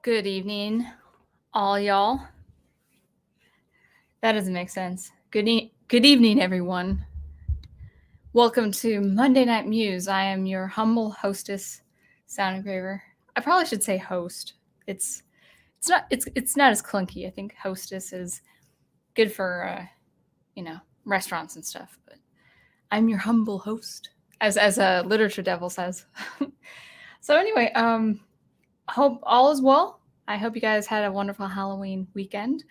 Good evening, all y'all. That doesn't make sense. Good evening, everyone. Welcome to Monday Night Muse. I am your humble hostess, Sound Engraver. I probably should say host. It's not as clunky. I think hostess is good for restaurants and stuff. But I'm your humble host, as a literature devil says. So anyway, hope all is well. I hope you guys had a wonderful Halloween weekend.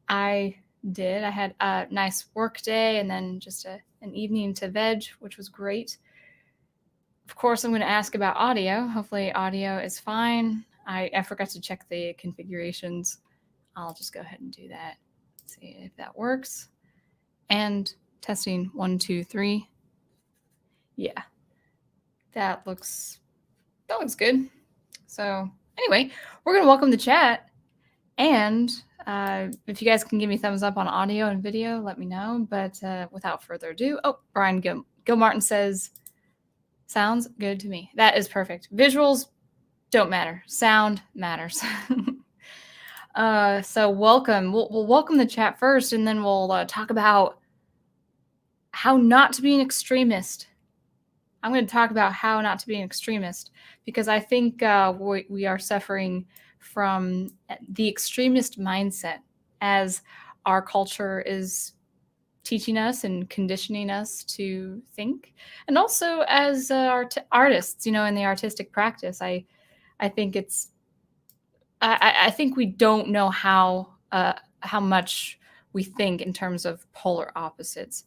I did. I had a nice work day and then just an evening to veg, which was great. Of course, I'm going to ask about audio. Hopefully audio is fine. I forgot to check the configurations. I'll just go ahead and do that. See if that works. And testing 1, 2, 3. Yeah, that looks good. So anyway, we're going to welcome the chat. And if you guys can give me thumbs up on audio and video, let me know. But without further ado, Brian Gilmartin says, sounds good to me. That is perfect. Visuals don't matter. Sound matters. So welcome. We'll welcome the chat first, and then we'll talk about how not to be an extremist. I'm going to talk about how not to be an extremist, because I think we are suffering from the extremist mindset as our culture is teaching us and conditioning us to think. And also as artists, in the artistic practice, I think I think we don't know how much we think in terms of polar opposites.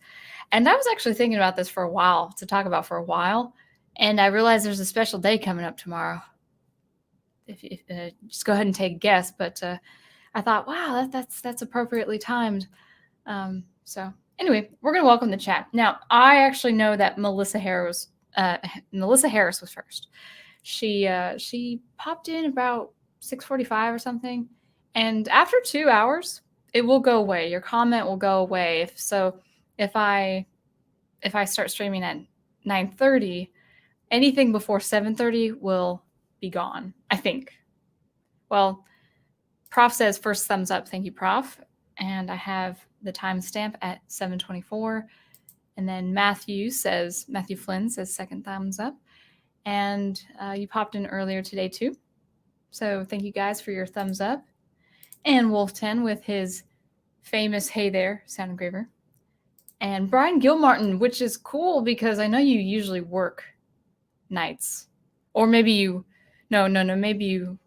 And I was actually thinking about this to talk about for a while. And I realized there's a special day coming up tomorrow. If just go ahead and take a guess. But I thought, wow, that's appropriately timed. So anyway, we're going to welcome the chat. Now, I actually know that Melissa Harris was first. She popped in about 6:45 or something. And after 2 hours, it will go away. Your comment will go away. If I start streaming at 9:30, anything before 7:30 will be gone, I think. Well, Prof says first thumbs up. Thank you, Prof. And I have the timestamp at 7:24. And then Matthew Flynn says second thumbs up. And you popped in earlier today too. So thank you guys for your thumbs up. And Wolf10 with his famous hey there, Sound Engraver. And Brian Gilmartin, which is cool because I know you usually work nights. Or maybe maybe you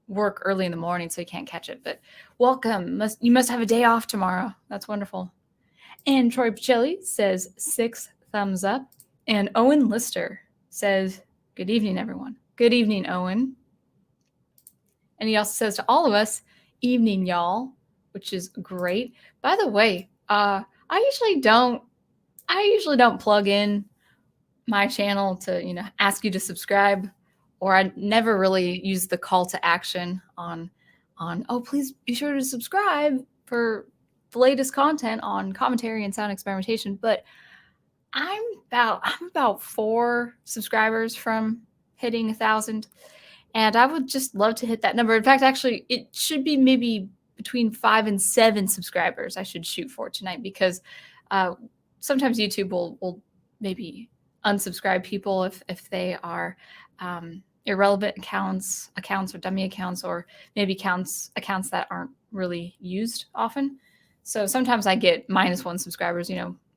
work early in the morning so you can't catch it. But welcome. You must have a day off tomorrow. That's wonderful. And Troy Pacelli says 6 thumbs up. And Owen Lister says, good evening, everyone. Good evening, Owen. And he also says to all of us, evening, y'all, which is great. By the way, I usually don't plug in my channel to, ask you to subscribe, or I never really use the call to action on, please be sure to subscribe for the latest content on commentary and sound experimentation. But I'm about 4 subscribers from hitting 1,000. And I would just love to hit that number. In fact, actually, it should be maybe between 5 and 7 subscribers I should shoot for tonight, because sometimes YouTube will maybe unsubscribe people if they are irrelevant accounts or dummy accounts, or maybe accounts that aren't really used often. So sometimes I get -1 subscribers,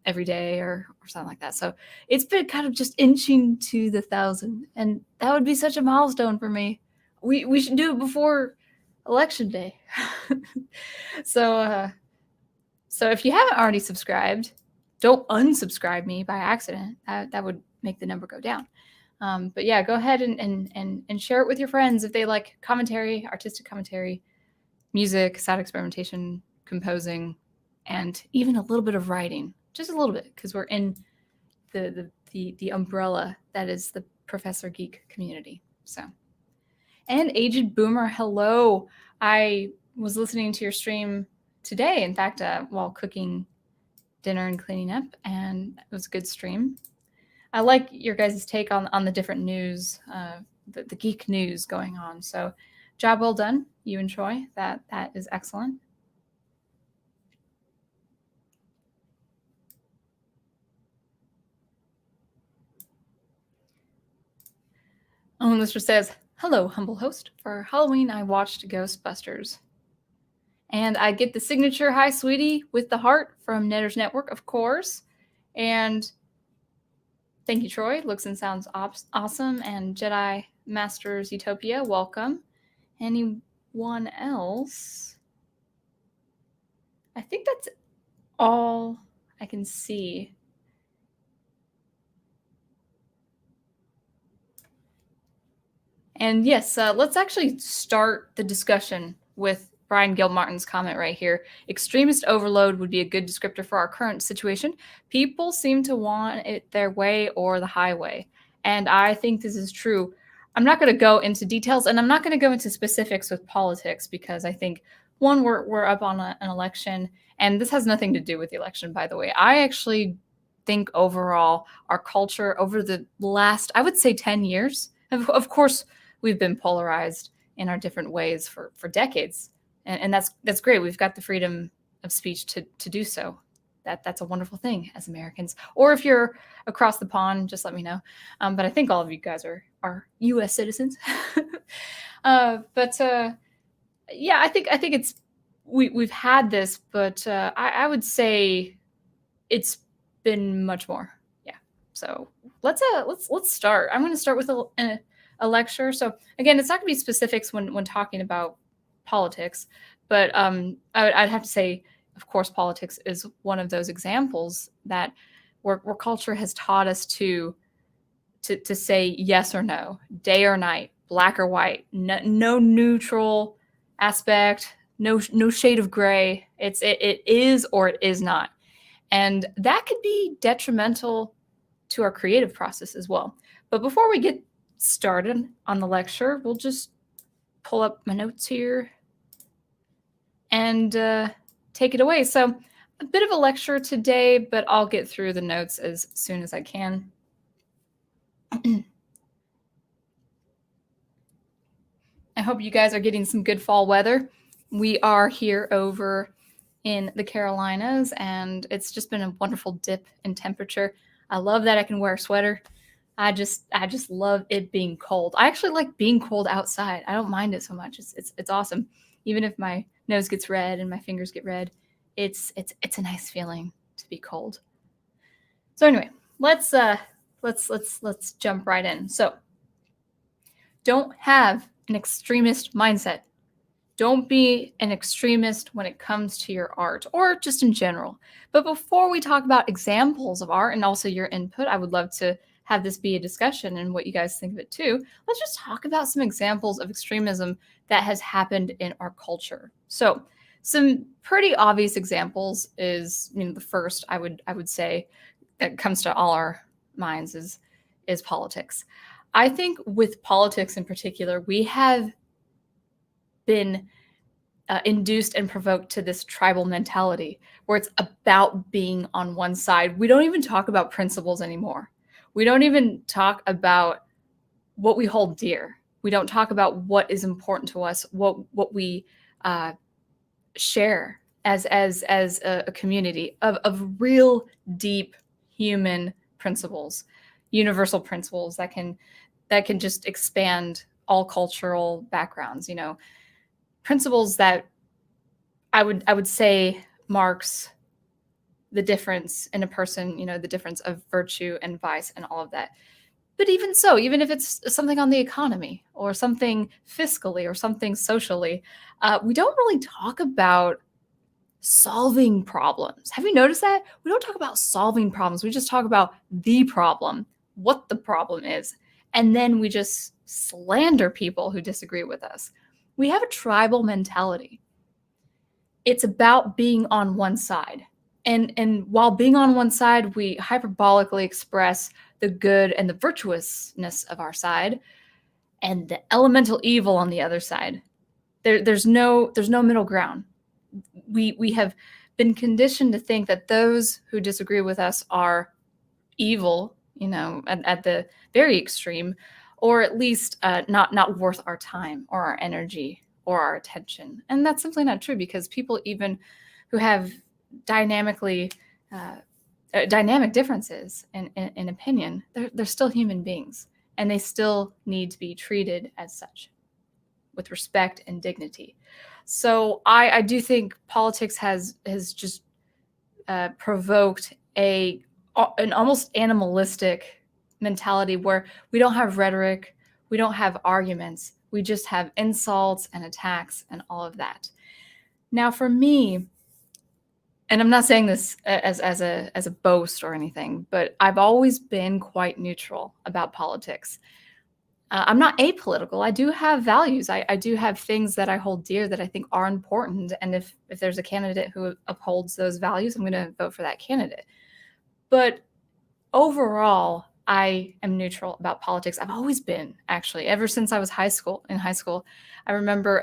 every day or something like that. So it's been kind of just inching to the 1,000, and that would be such a milestone for me. We should do it before election day. So if you haven't already subscribed, don't unsubscribe me by accident. That would make the number go down. But yeah, go ahead and share it with your friends if they like commentary, artistic commentary, music, sound experimentation, composing, and even a little bit of writing. Just a little bit, because we're in the umbrella that is the Professor Geek community. So, and Aged Boomer, hello. I was listening to your stream today, in fact, while cooking dinner and cleaning up, and it was a good stream. I like your guys' take on the different news, the geek news going on. So job well done, you and Troy. That is excellent. Listener says, hello, humble host. For Halloween, I watched Ghostbusters. And I get the signature hi, sweetie, with the heart from Netters Network, of course. And thank you, Troy. Looks and sounds awesome. And Jedi Masters Utopia, welcome. Anyone else? I think that's all I can see. And yes, let's actually start the discussion with Brian Gilmartin's comment right here. Extremist overload would be a good descriptor for our current situation. People seem to want it their way or the highway. And I think this is true. I'm not going to go into details, and I'm not going to go into specifics with politics because I think, one, we're up on an election, and this has nothing to do with the election, by the way. I actually think overall our culture over the last, I would say 10 years, of course, we've been polarized in our different ways for decades. And that's great. We've got the freedom of speech to do so. That's a wonderful thing as Americans. Or if you're across the pond, just let me know. But I think all of you guys are U.S. citizens. Yeah, I think it's we've had this, but I would say it's been much more. Yeah. So let's start. I'm going to start with a lecture. So again, it's not going to be specifics when talking about politics, but I'd have to say, of course, politics is one of those examples that where culture has taught us to say yes or no, day or night, black or white, no neutral aspect, no shade of gray. It is or it is not, and that could be detrimental to our creative process as well. But before we get started on the lecture, we'll just pull up my notes here and take it away. So a bit of a lecture today, but I'll get through the notes as soon as I can. I hope you guys are getting some good fall weather. We are here over in the Carolinas, and it's just been a wonderful dip in temperature. I love that I can wear a sweater. I just love it being cold. I actually like being cold outside. I don't mind it so much. It's awesome. Even if my nose gets red and my fingers get red, it's a nice feeling to be cold. So anyway, let's jump right in. So don't have an extremist mindset. Don't be an extremist when it comes to your art or just in general. But before we talk about examples of art and also your input, I would love to have this be a discussion and what you guys think of it too. Let's just talk about some examples of extremism that has happened in our culture. So some pretty obvious examples is, the first I would say that comes to all our minds is politics. I think with politics in particular, we have been induced and provoked to this tribal mentality where it's about being on one side. We don't even talk about principles anymore. We don't even talk about what we hold dear. We don't talk about what is important to us, what we share as a community of real deep human principles, universal principles that can just expand all cultural backgrounds. Principles that I would say marks the difference in a person, the difference of virtue and vice and all of that. But even so, even if it's something on the economy or something fiscally or something socially, we don't really talk about solving problems. Have you noticed that? We don't talk about solving problems. We just talk about the problem, what the problem is. And then we just slander people who disagree with us. We have a tribal mentality. It's about being on one side. And while being on one side, we hyperbolically express the good and the virtuousness of our side and the elemental evil on the other side. There's no middle ground. We have been conditioned to think that those who disagree with us are evil, at the very extreme, or at least not worth our time or our energy or our attention. And that's simply not true, because people even who have dynamic differences in opinion, they're still human beings, and they still need to be treated as such, with respect and dignity. So I do think politics has just provoked an almost animalistic mentality where we don't have rhetoric, we don't have arguments, we just have insults and attacks and all of that. Now, for me, and I'm not saying this as a boast or anything, but I've always been quite neutral about politics. I'm not apolitical. I do have values. I do have things that I hold dear that I think are important. And if there's a candidate who upholds those values, I'm going to vote for that candidate. But overall, I am neutral about politics. I've always been, actually, ever since I was in high school. I remember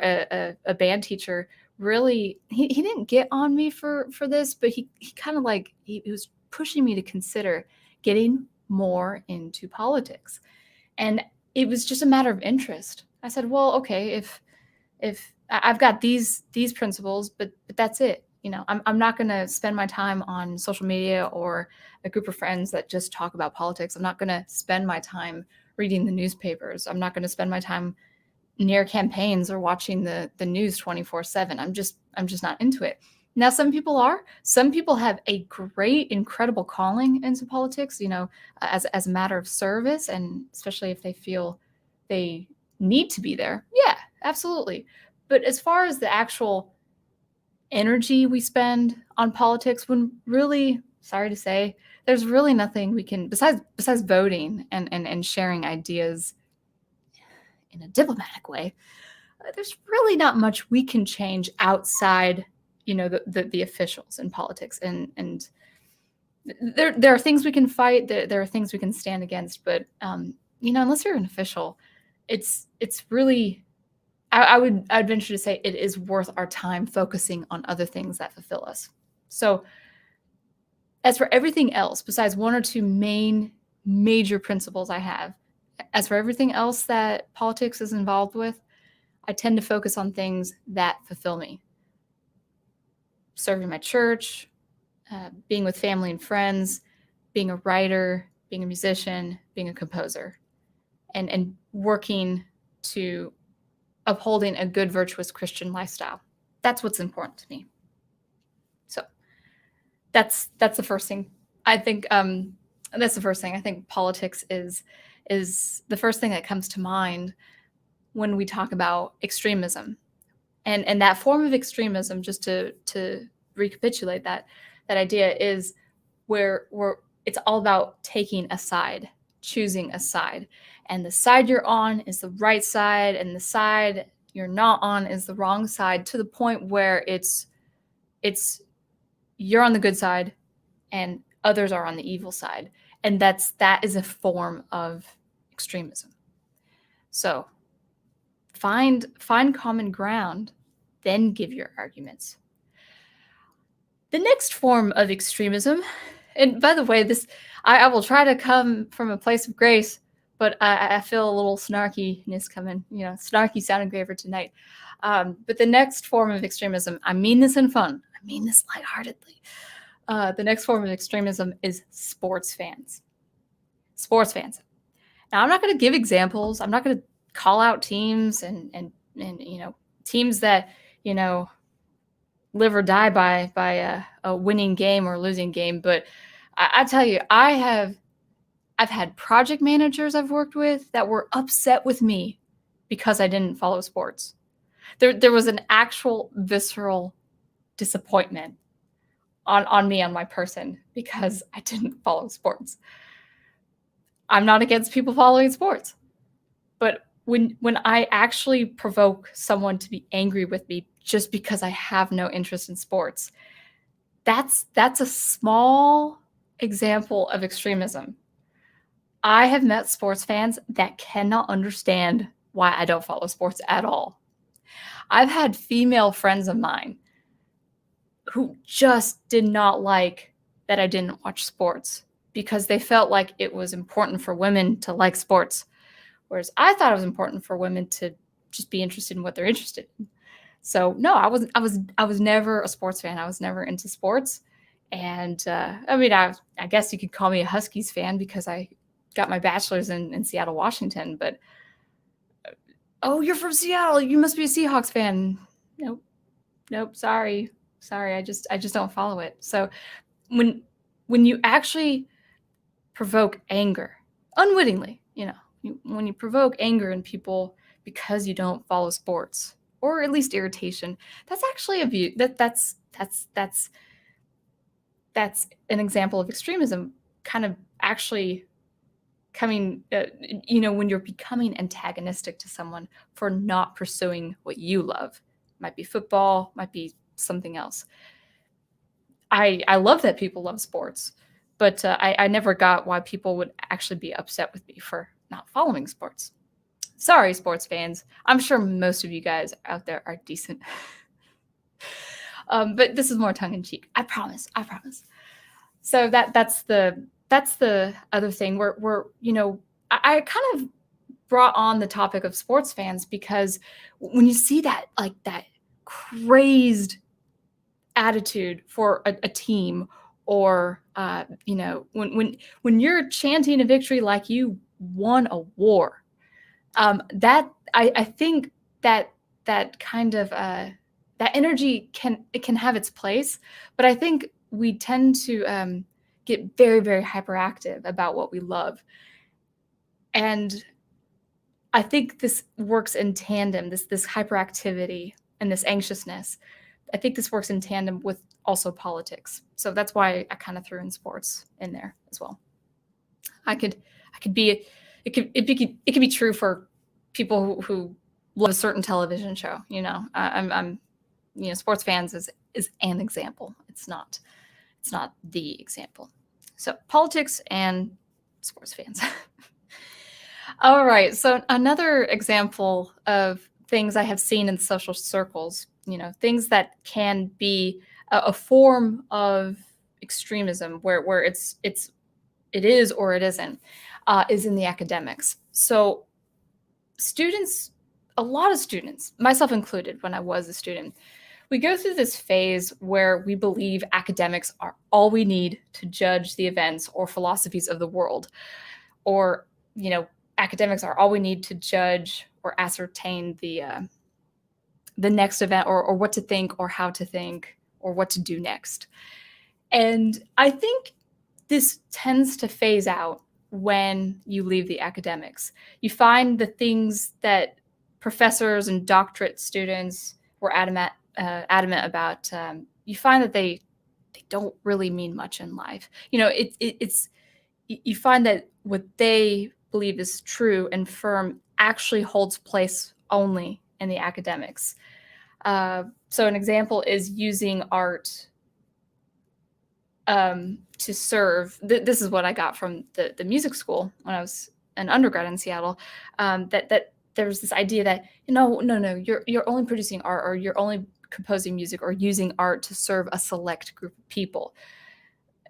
a band teacher really, he didn't get on me for this, but he kind of like, he was pushing me to consider getting more into politics. And it was just a matter of interest. I said, well, okay, if I've got these principles, but that's it. I'm not going to spend my time on social media or a group of friends that just talk about politics. I'm not going to spend my time reading the newspapers. I'm not going to spend my time near campaigns or watching the news 24/7. I'm just not into it. Now, some people are. Some people have a great, incredible calling into politics, as a matter of service, and especially if they feel they need to be there. Yeah, absolutely. But as far as the actual energy we spend on politics, when really, sorry to say, there's really nothing we can, besides voting and sharing ideas in a diplomatic way, there's really not much we can change outside the officials in politics, and there are things we can fight, there are things we can stand against, but unless you're an official, it's really, I'd venture to say it is worth our time focusing on other things that fulfill us. So as for everything else, besides one or two major principles I have, as for everything else that politics is involved with, I tend to focus on things that fulfill me. Serving my church, being with family and friends, being a writer, being a musician, being a composer, and working to upholding a good, virtuous Christian lifestyle. That's what's important to me. So that's the first thing. I think that's the first thing. I think politics is the first thing that comes to mind when we talk about extremism. And that form of extremism, just to recapitulate that idea, is where it's all about taking a side, choosing a side. And the side you're on is the right side, and the side you're not on is the wrong side, to the point where it's you're on the good side and others are on the evil side. And that is a form of extremism. So find common ground, then give your arguments. The next form of extremism, and by the way, I will try to come from a place of grace, but I feel a little snarkiness coming, snarky sound engraver tonight. But the next form of extremism, I mean this in fun, I mean this lightheartedly. The next form of extremism is sports fans. Sports fans. Now, I'm not going to give examples. I'm not going to call out teams and teams that live or die by a winning game or losing game. But I tell you, I've had project managers I've worked with that were upset with me because I didn't follow sports. There was an actual visceral disappointment on me, on my person, because I didn't follow sports. I'm not against people following sports, but when I actually provoke someone to be angry with me just because I have no interest in sports, that's a small example of extremism. I have met sports fans that cannot understand why I don't follow sports at all. I've had female friends of mine who just did not like that I didn't watch sports because they felt like it was important for women to like sports, Whereas I thought it was important for women to just be interested in what they're interested in. So no, I was never a sports fan. I was never into sports. And I mean, I guess you could call me a Huskies fan because I got my bachelor's in Seattle, Washington. But oh, you're from Seattle. You must be a Seahawks fan. Nope. Sorry. I just don't follow it. So when you actually provoke anger unwittingly, when you provoke anger in people because you don't follow sports, or at least irritation, that's actually abuse. That's an example of extremism kind of actually coming, when you're becoming antagonistic to someone for not pursuing what you love. Might be football, might be something else. I love that people love sports, but I never got why people would actually be upset with me for not following sports. Sorry, sports fans. I'm sure most of you guys out there are decent. But this is more tongue-in-cheek. I promise. So that's the other thing where I kind of brought on the topic of sports fans because when you see that crazed attitude for a team, or when you're chanting a victory like you won a war, that I think that kind of that energy can have its place, but I think we tend to get very, very hyperactive about what we love. And I think this works in tandem, this hyperactivity and this anxiousness. I think this works in tandem with also politics. So that's why I kind of threw in sports in there as well. It could be true for people who love a certain television show. I'm sports fans is an example. It's not the example. So politics and sports fans. All right. So another example of things I have seen in social circles, things that can be a form of extremism where it is or it isn't, is in the academics. So a lot of students, myself included when I was a student, we go through this phase where we believe academics are all we need to judge the events or philosophies of the world, or academics are all we need to judge or ascertain the next event, or what to think, or how to think, or what to do next. And I think this tends to phase out when you leave the academics. You find the things that professors and doctorate students were adamant about. You find that they don't really mean much in life. You find that what they believe is true and firm actually holds place only in the academics. So an example is using art to serve. This is what I got from the music school when I was an undergrad in Seattle. That there was this idea that no, you're only producing art, or you're only composing music or using art to serve a select group of people.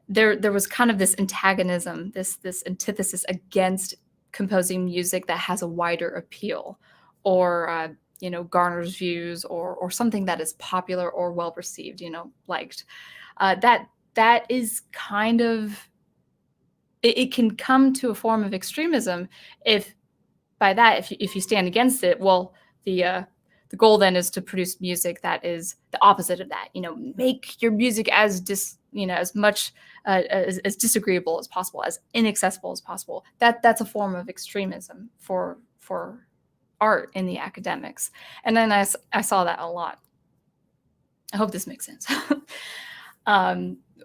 There was kind of this antagonism, this antithesis against composing music that has a wider appeal, or garners views, or something that is popular or well received, liked. That is kind of, it can come to a form of extremism if you stand against it. Well, the goal then is to produce music that is the opposite of that. Make your music as much as disagreeable as possible, as inaccessible as possible. That's a form of extremism for art in the academics. And then I saw that a lot. I hope this makes sense.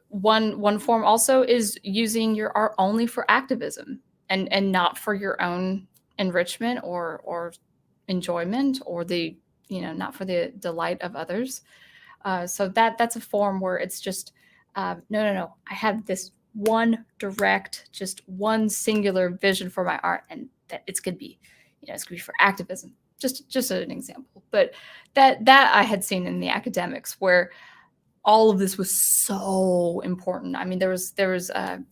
One form also is using your art only for activism and not for your own enrichment or enjoyment, or not for the delight of others. So that's a form where it's just no. I have this one direct, just one singular vision for my art, and that it's gonna be, it's gonna be for activism. Just an example, but that I had seen in the academics where all of this was so important. I mean, there was an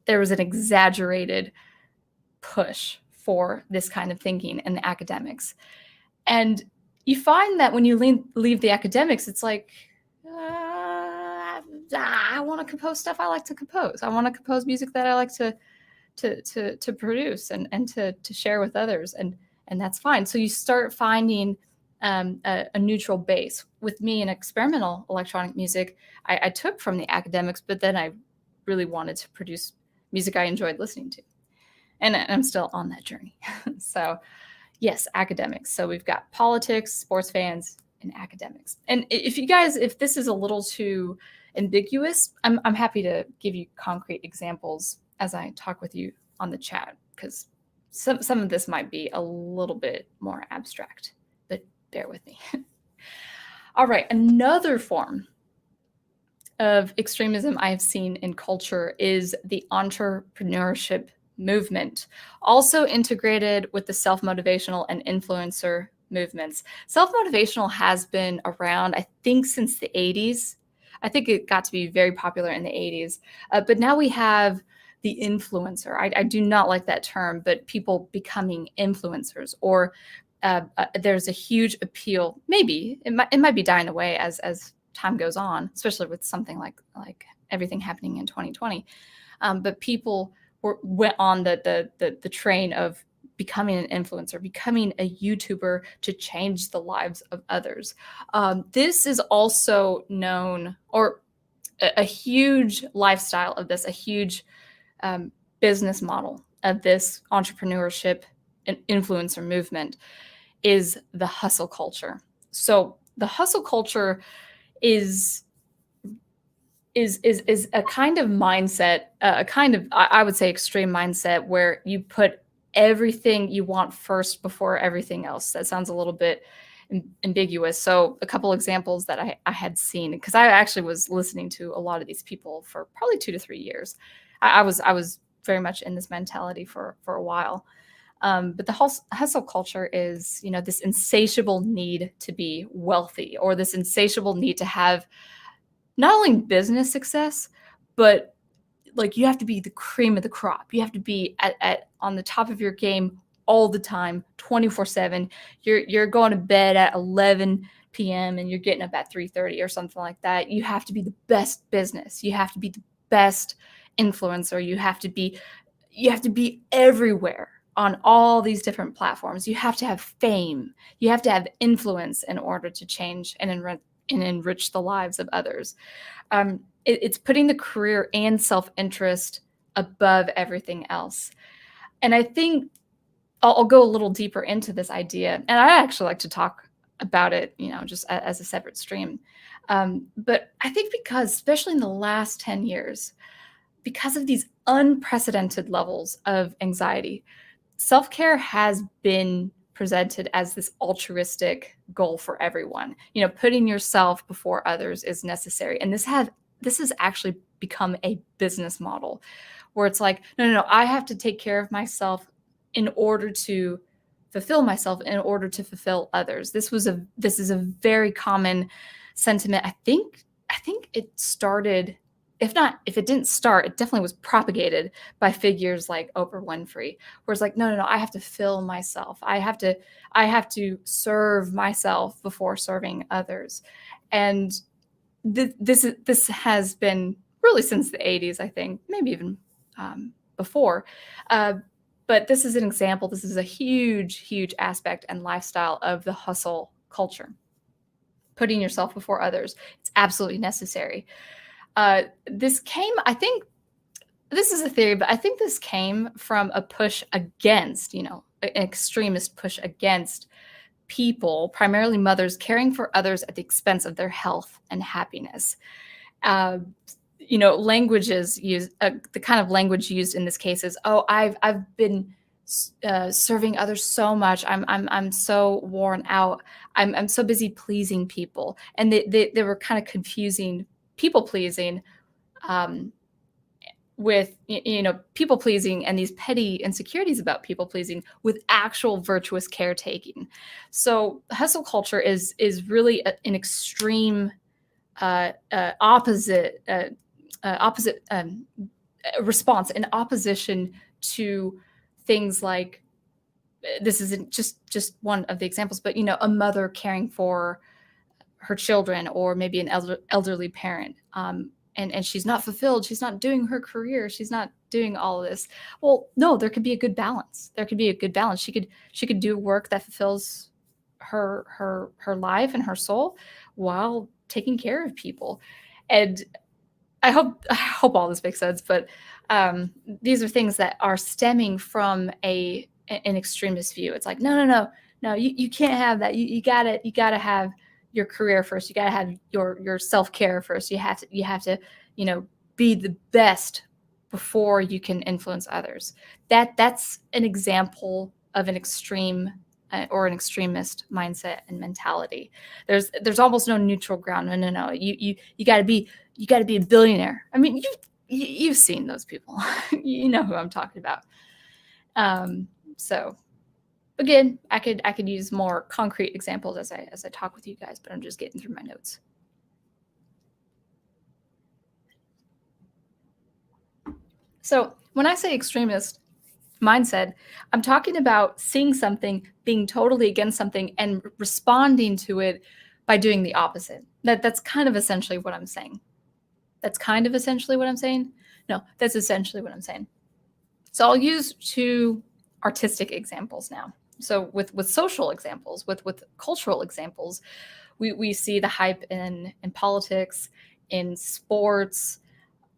exaggerated push for this kind of thinking in the academics. And you find that when you leave the academics, it's like, I want to compose stuff I like to compose. I want to compose music that I like to produce and to share with others, and that's fine. So you start finding a neutral base. With me in experimental electronic music, I took from the academics, but then I really wanted to produce music I enjoyed listening to, and I'm still on that journey. So yes, academics. So we've got politics, sports fans, and academics. And if this is a little too ambiguous, I'm happy to give you concrete examples as I talk with you on the chat, because some of this might be a little bit more abstract, but bear with me. All right, another form of extremism I have seen in culture is the entrepreneurship movement, also integrated with the self-motivational and influencer movements. Self-motivational has been around, I think, since the 80s. I think it got to be very popular in the 80s. But now we have the influencer. I do not like that term, but people becoming influencers, or there's a huge appeal. Maybe it might be dying away as time goes on, especially with something like everything happening in 2020. But people went on the train of becoming an influencer, becoming a YouTuber to change the lives of others. This is also known, or a huge lifestyle of this, a huge business model of this entrepreneurship and influencer movement is the hustle culture. So the hustle culture is a kind of mindset, a kind of, I would say, extreme mindset, where you put everything you want first before everything else. That sounds a little bit ambiguous. So a couple examples that I had seen, because I actually was listening to a lot of these people for probably 2 to 3 years. I was very much in this mentality for a while. But the hustle culture is, this insatiable need to be wealthy, or this insatiable need to have not only business success, but like you have to be the cream of the crop. You have to be on the top of your game all the time, 24/7. You're going to bed at 11 p.m. and you're getting up at 3:30 or something like that. You have to be the best business. You have to be the best influencer. You have to be everywhere on all these different platforms. You have to have fame. You have to have influence in order to change and enrich the lives of others. It's putting the career and self-interest above everything else. And I think I'll go a little deeper into this idea. And I actually like to talk about it, just as a separate stream. But I think because, especially in the last 10 years, because of these unprecedented levels of anxiety, self-care has been presented as this altruistic goal for everyone. Putting yourself before others is necessary. And this has actually become a business model where it's like, no, I have to take care of myself in order to fulfill myself, in order to fulfill others. This is a very common sentiment. I think it started, if it didn't start, it definitely was propagated by figures like Oprah Winfrey, where it's like, no, I have to fill myself. I have to serve myself before serving others. And this has been really since the 80s, I think, maybe even before. But this is an example. This is a huge, huge aspect and lifestyle of the hustle culture. Putting yourself before others. It's absolutely necessary. This came, I think, this is a theory, but I think this came from a push against, an extremist push against people, primarily mothers, caring for others at the expense of their health and happiness. Languages used, the kind of language used in this case is, oh, I've been serving others so much. I'm so worn out. I'm so busy pleasing people. And they were kind of confusing people pleasing with people pleasing and these petty insecurities about people pleasing with actual virtuous caretaking. So hustle culture is really an extreme opposite response in opposition to things like this isn't just one of the examples, but a mother caring for her children, or maybe an elderly parent, and she's not fulfilled, she's not doing her career, she's not doing all of this. Well, no, there could be a good balance. She could do work that fulfills her life and her soul while taking care of people. And I hope all this makes sense, but these are things that are stemming from an extremist view. It's like, no, you can't have that. You gotta have your career first. You gotta have your self-care first. You have to be the best before you can influence others. That's an example of an extreme or an extremist mindset and mentality. There's almost no neutral ground. No. You gotta be a billionaire. I mean, you've seen those people. You know who I'm talking about. So again, I could use more concrete examples as I talk with you guys, but I'm just getting through my notes. So when I say extremist mindset, I'm talking about seeing something, being totally against something, and responding to it by doing the opposite. That's kind of essentially what I'm saying. That's kind of essentially what I'm saying. No, that's essentially what I'm saying. So I'll use two artistic examples now. So with social examples, with cultural examples, we see the hype in politics, in sports,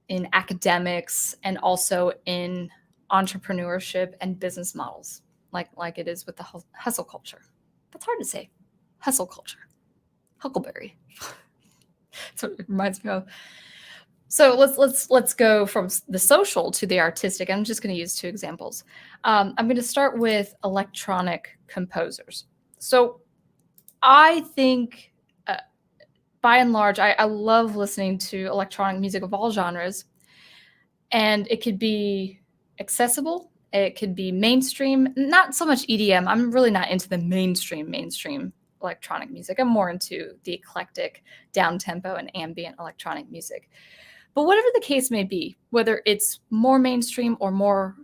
in academics, and also in entrepreneurship and business models, like it is with the hustle culture. That's hard to say. Hustle culture. Huckleberry. That's what it reminds me of. So let's go from the social to the artistic. I'm just going to use two examples. I'm going to start with electronic composers. So I think, by and large, I love listening to electronic music of all genres, and it could be accessible. It could be mainstream, not so much EDM. I'm really not into the mainstream electronic music. I'm more into the eclectic, downtempo, and ambient electronic music. But whatever the case may be, whether it's more mainstream or more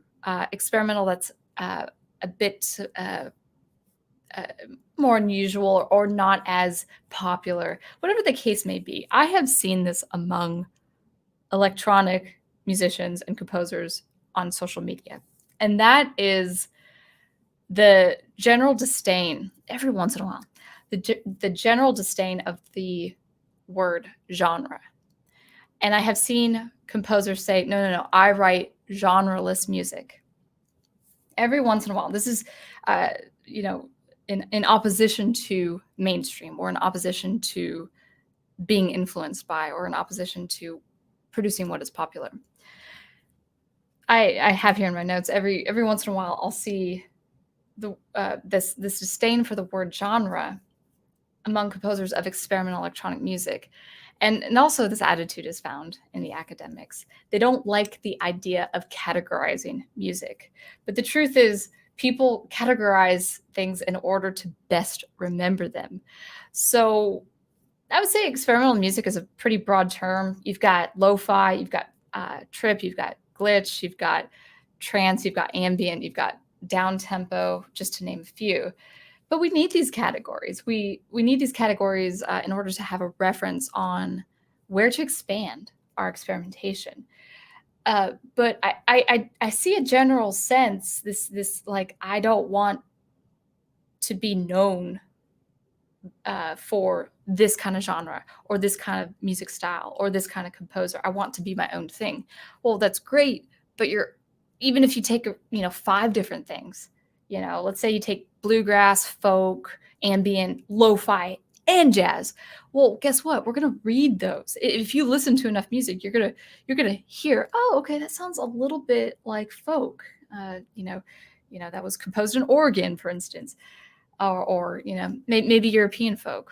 experimental, that's a bit more unusual or not as popular, whatever the case may be, I have seen this among electronic musicians and composers on social media. And that is the general disdain, every once in a while, the general disdain of the word genre. And I have seen composers say, no, I write genreless music. Every once in a while. This is, in opposition to mainstream, or in opposition to being influenced by, or in opposition to producing what is popular. I have here in my notes, every once in a while, I'll see this disdain for the word genre among composers of experimental electronic music. And also this attitude is found in the academics. They don't like the idea of categorizing music. But the truth is, people categorize things in order to best remember them. So I would say experimental music is a pretty broad term. You've got lo-fi, you've got trip, you've got glitch, you've got trance, you've got ambient, you've got down-tempo, just to name a few. But we need these categories. We need these categories in order to have a reference on where to expand our experimentation. But I see a general sense, this like, I don't want to be known for this kind of genre, or this kind of music style, or this kind of composer. I want to be my own thing. Well, that's great, but even if you take 5 different things, let's say you take bluegrass, folk, ambient, lo-fi, and jazz. Well, guess what? We're gonna read those. If you listen to enough music, you're gonna hear, oh, okay, that sounds a little bit like folk. That was composed in Oregon, for instance, or maybe European folk.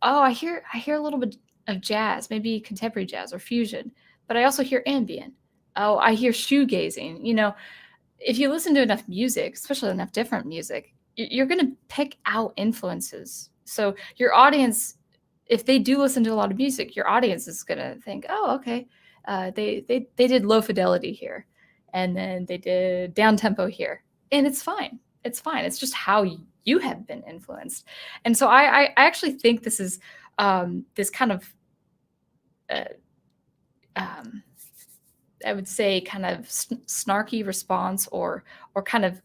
Oh, I hear a little bit of jazz, maybe contemporary jazz or fusion, but I also hear ambient. Oh, I hear shoegazing. If you listen to enough music, especially enough different music, you're going to pick out influences. So your audience, if they do listen to a lot of music, your audience is going to think, oh, okay, they did low fidelity here, and then they did down tempo here, and it's fine. It's fine. It's just how you have been influenced. And so I actually think this is this kind of uh, um, I would say kind of snarky response, or kind of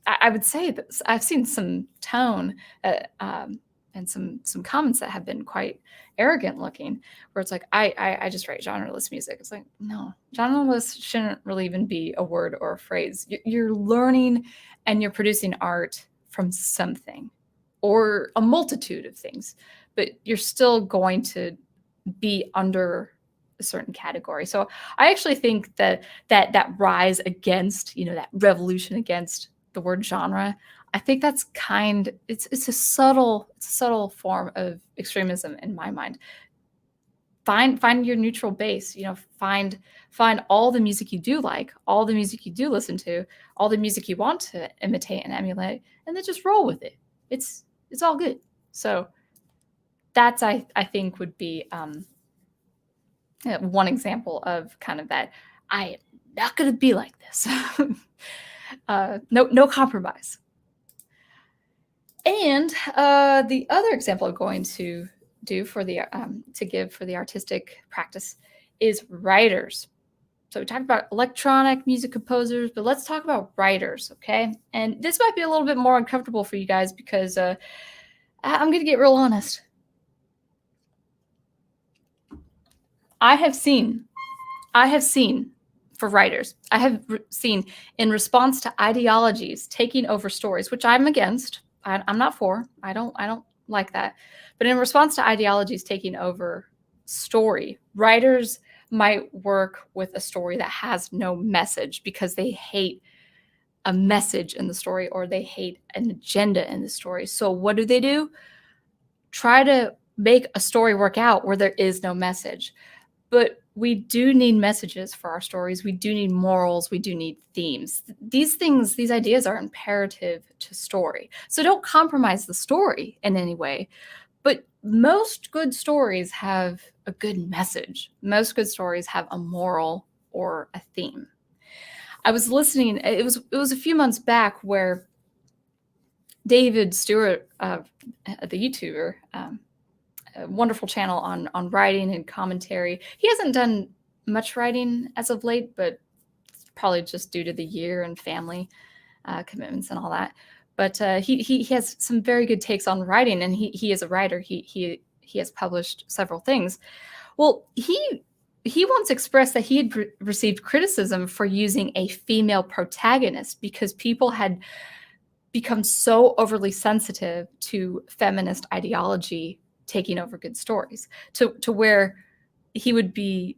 I would say that I've seen some tone and some comments that have been quite arrogant looking, where it's like I just write genreless music. It's like, no, genreless shouldn't really even be a word or a phrase. You're learning and you're producing art from something or a multitude of things, but you're still going to be under a certain category. So I actually think that rise against, that revolution against the word genre, I think that's it's a subtle form of extremism in my mind. Find your neutral base, find all the music you do like, all the music you do listen to, all the music you want to imitate and emulate, and then just roll with it. It's all good. So that's I think would be one example of kind of that. I am not going to be like this. No compromise. And the other example I'm going to do for the to give for the artistic practice is writers. So we talked about electronic music composers, but let's talk about writers, okay? And this might be a little bit more uncomfortable for you guys because I'm going to get real honest. I have seen for writers, I have seen in response to ideologies taking over stories, which I'm against. I'm not for. I don't like that. But in response to ideologies taking over story, writers might work with a story that has no message because they hate a message in the story or they hate an agenda in the story. So what do? Try to make a story work out where there is no message. But we do need messages for our stories. We do need morals. We do need themes. These ideas are imperative to story. So don't compromise the story in any way. But most good stories have a good message. Most good stories have a moral or a theme. I was listening. It was a few months back where David Stewart, the YouTuber, a wonderful channel on writing and commentary. He hasn't done much writing as of late, but it's probably just due to the year and family commitments and all that. But he has some very good takes on writing, and he is a writer. He has published several things. Well, he once expressed that he had received criticism for using a female protagonist because people had become so overly sensitive to feminist ideology taking over good stories to where he would be,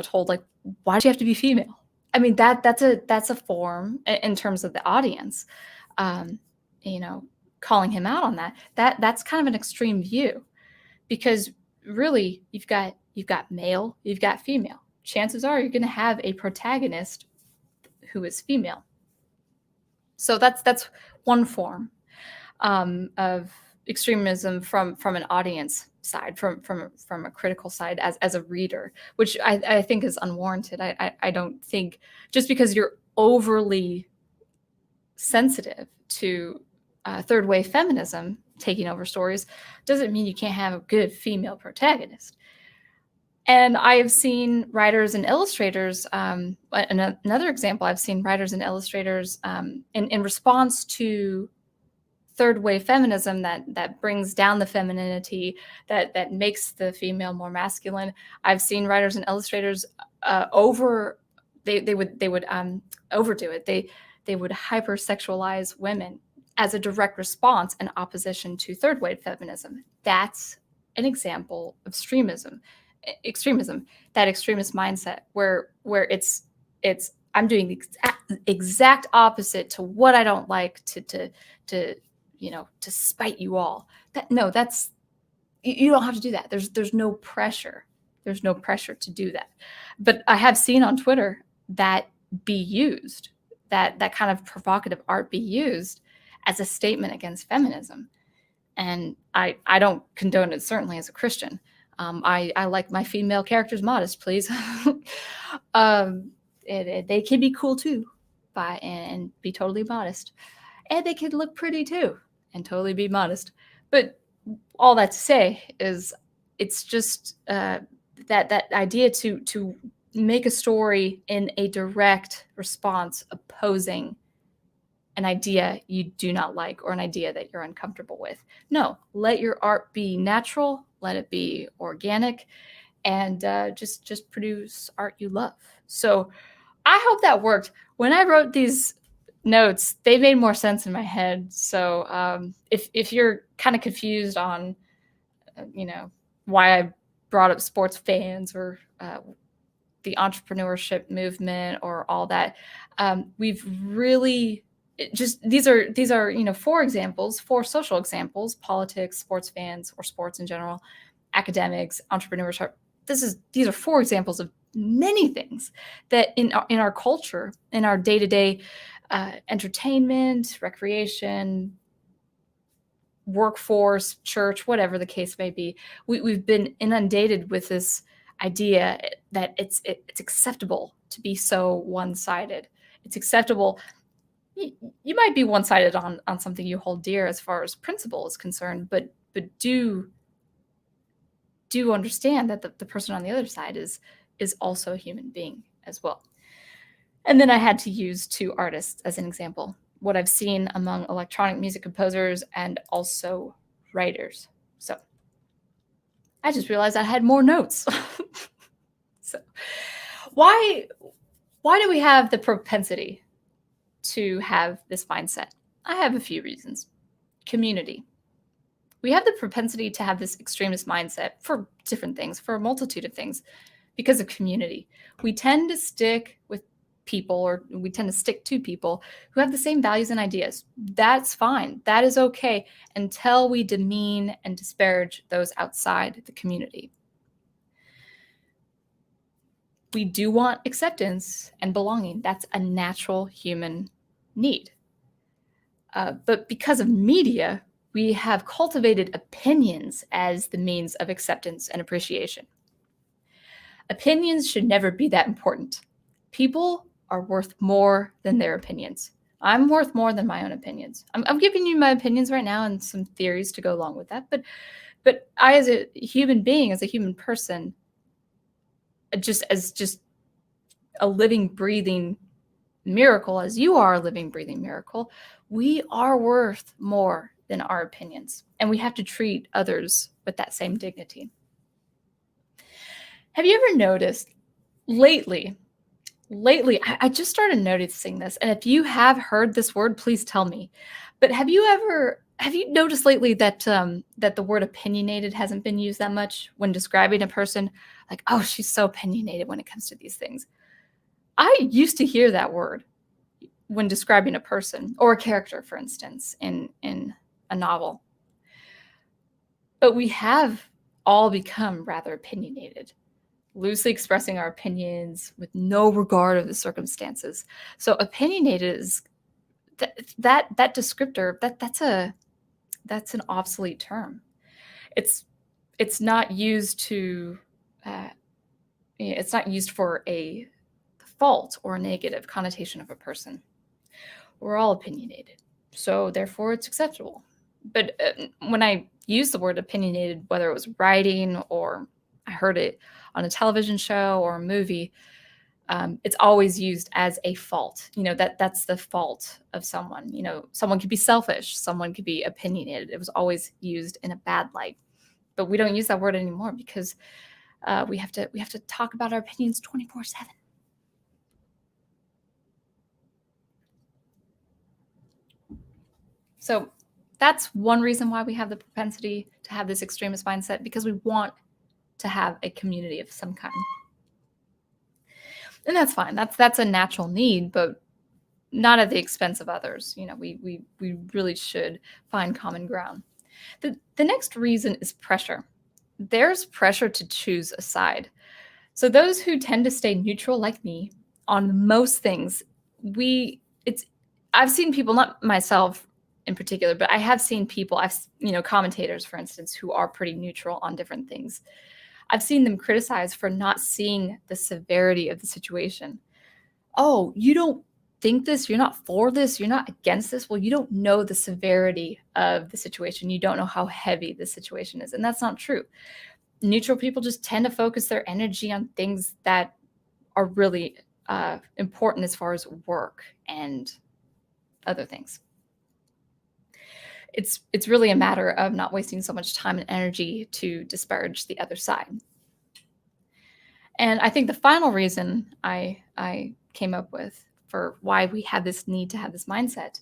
told, like, why do you have to be female? I mean, that's a form in terms of the audience, calling him out on that's kind of an extreme view, because really you've got male, you've got female. Chances are you're going to have a protagonist who is female. So that's one form of extremism from an audience side, from a critical side as a reader, which I think is unwarranted. I don't think just because you're overly sensitive to third wave feminism taking over stories doesn't mean you can't have a good female protagonist. And I have seen writers and illustrators, another example, I've seen writers and illustrators in response to third wave feminism that brings down the femininity, that makes the female more masculine. I've seen writers and illustrators they would overdo it. They would hypersexualize women as a direct response and opposition to third wave feminism. That's an example of extremism, that extremist mindset where it's I'm doing the exact opposite to what I don't like to spite you all. That's you don't have to do that. There's no pressure. There's no pressure to do that. But I have seen on Twitter that be used, that kind of provocative art be used as a statement against feminism. And I don't condone it, certainly as a Christian. I like my female characters modest, please. They can be cool too, and be totally modest. and they can look pretty too, and totally be modest. But all that to say is, it's just that idea to make a story in a direct response opposing an idea you do not like or an idea that you're uncomfortable with. No, let your art be natural, let it be organic, and just produce art you love. So I hope that worked. When I wrote these notes, they made more sense in my head. So if you're kind of confused on, why I brought up sports fans or the entrepreneurship movement or all that, we've really these are four social examples: politics, sports fans, or sports in general, academics, entrepreneurship. These are four examples of many things that in our culture, in our day-to-day entertainment, recreation, workforce, church, whatever the case may be, we've been inundated with this idea that it's acceptable to be so one-sided. It's acceptable. You might be one-sided on something you hold dear as far as principle is concerned, but do understand that the person on the other side is also a human being as well. And then I had to use two artists as an example, what I've seen among electronic music composers and also writers. So I just realized I had more notes. So why do we have the propensity to have this mindset? I have a few reasons. Community. We have the propensity to have this extremist mindset for different things, for a multitude of things, because of community. We tend to stick with people, or we tend to stick to people who have the same values and ideas. That's fine. That is okay until we demean and disparage those outside the community. We do want acceptance and belonging. That's a natural human need. But because of media, we have cultivated opinions as the means of acceptance and appreciation. Opinions should never be that important. People are worth more than their opinions. I'm worth more than my own opinions. I'm giving you my opinions right now and some theories to go along with that. But I, as a human being, as a human person, just a living, breathing miracle, as you are a living, breathing miracle, we are worth more than our opinions. And we have to treat others with that same dignity. Have you ever noticed lately, I just started noticing this, and if you have heard this word, please tell me. But have you noticed lately that the word opinionated hasn't been used that much when describing a person? Like, oh, she's so opinionated when it comes to these things. I used to hear that word when describing a person or a character, for instance, in a novel. But we have all become rather opinionated, loosely expressing our opinions with no regard of the circumstances. So opinionated is that descriptor, that's an obsolete term. It's not used to it's not used for a fault or a negative connotation of a person. We're all opinionated, so therefore it's acceptable. But when I use the word opinionated, whether it was writing or I heard it on a television show or a movie, it's always used as a fault. That's the fault of someone. Someone could be selfish, someone could be opinionated. It was always used in a bad light. But we don't use that word anymore because we have to talk about our opinions 24/7. So that's one reason why we have the propensity to have this extremist mindset, because we want to have a community of some kind. And that's fine. That's a natural need, but not at the expense of others. We really should find common ground. The next reason is pressure. There's pressure to choose a side. So those who tend to stay neutral, like me, on most things, I've seen people, not myself in particular, but I have seen people, commentators, for instance, who are pretty neutral on different things. I've seen them criticized for not seeing the severity of the situation. Oh, you don't think this, you're not for this, you're not against this, well, you don't know the severity of the situation. You don't know how heavy the situation is. And that's not true. Neutral people just tend to focus their energy on things that are really important as far as work and other things. It's really a matter of not wasting so much time and energy to disparage the other side. And I think the final reason I came up with for why we have this need to have this mindset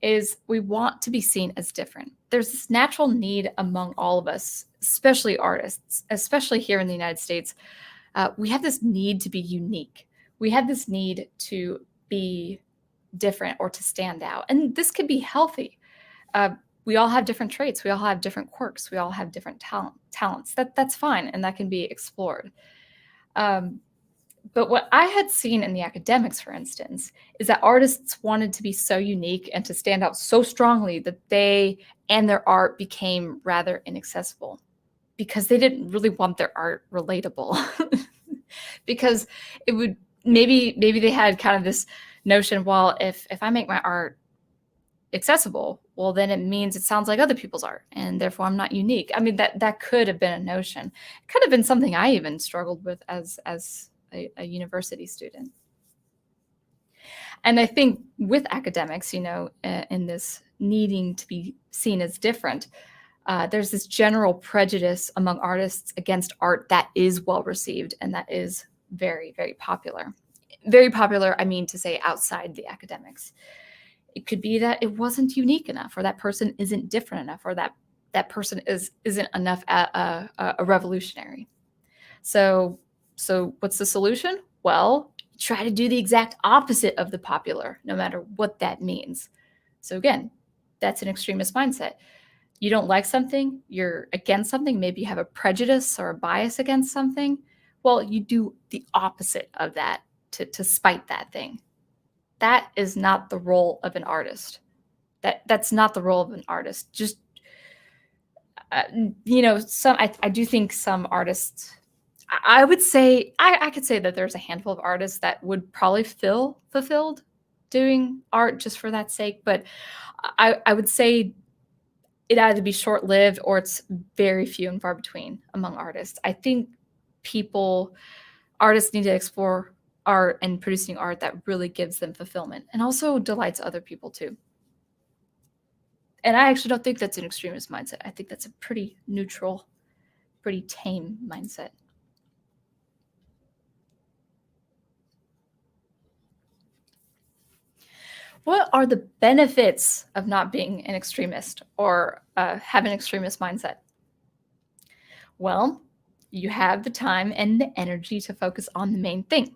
is we want to be seen as different. There's this natural need among all of us, especially artists, especially here in the United States. We have this need to be unique. We have this need to be different or to stand out. And this could be healthy. We all have different traits. We all have different quirks. We all have different talents. That's fine, and that can be explored. But what I had seen in the academics, for instance, is that artists wanted to be so unique and to stand out so strongly that they and their art became rather inaccessible because they didn't really want their art relatable. Because it would maybe they had kind of this notion, well, if I make my art accessible, well, then it means it sounds like other people's art, and therefore I'm not unique. I mean, that could have been a notion. It could have been something I even struggled with as a university student. And I think with academics, in this needing to be seen as different, there's this general prejudice among artists against art that is well received and that is very, very popular. Very popular, I mean to say outside the academics. It could be that it wasn't unique enough, or that person isn't different enough, or that person isn't enough a revolutionary. So what's the solution? Well, try to do the exact opposite of the popular, no matter what that means. So again, that's an extremist mindset. You don't like something, you're against something, maybe you have a prejudice or a bias against something. Well, you do the opposite of that to spite that thing. That is not the role of an artist. That's not the role of an artist. Just, I do think some artists, I would say, I could say that there's a handful of artists that would probably feel fulfilled doing art just for that sake. But I would say it either be short-lived or it's very few and far between among artists. I think artists need to explore art and producing art that really gives them fulfillment and also delights other people too. And I actually don't think that's an extremist mindset. I think that's a pretty neutral, pretty tame mindset. What are the benefits of not being an extremist or have an extremist mindset? Well, you have the time and the energy to focus on the main thing.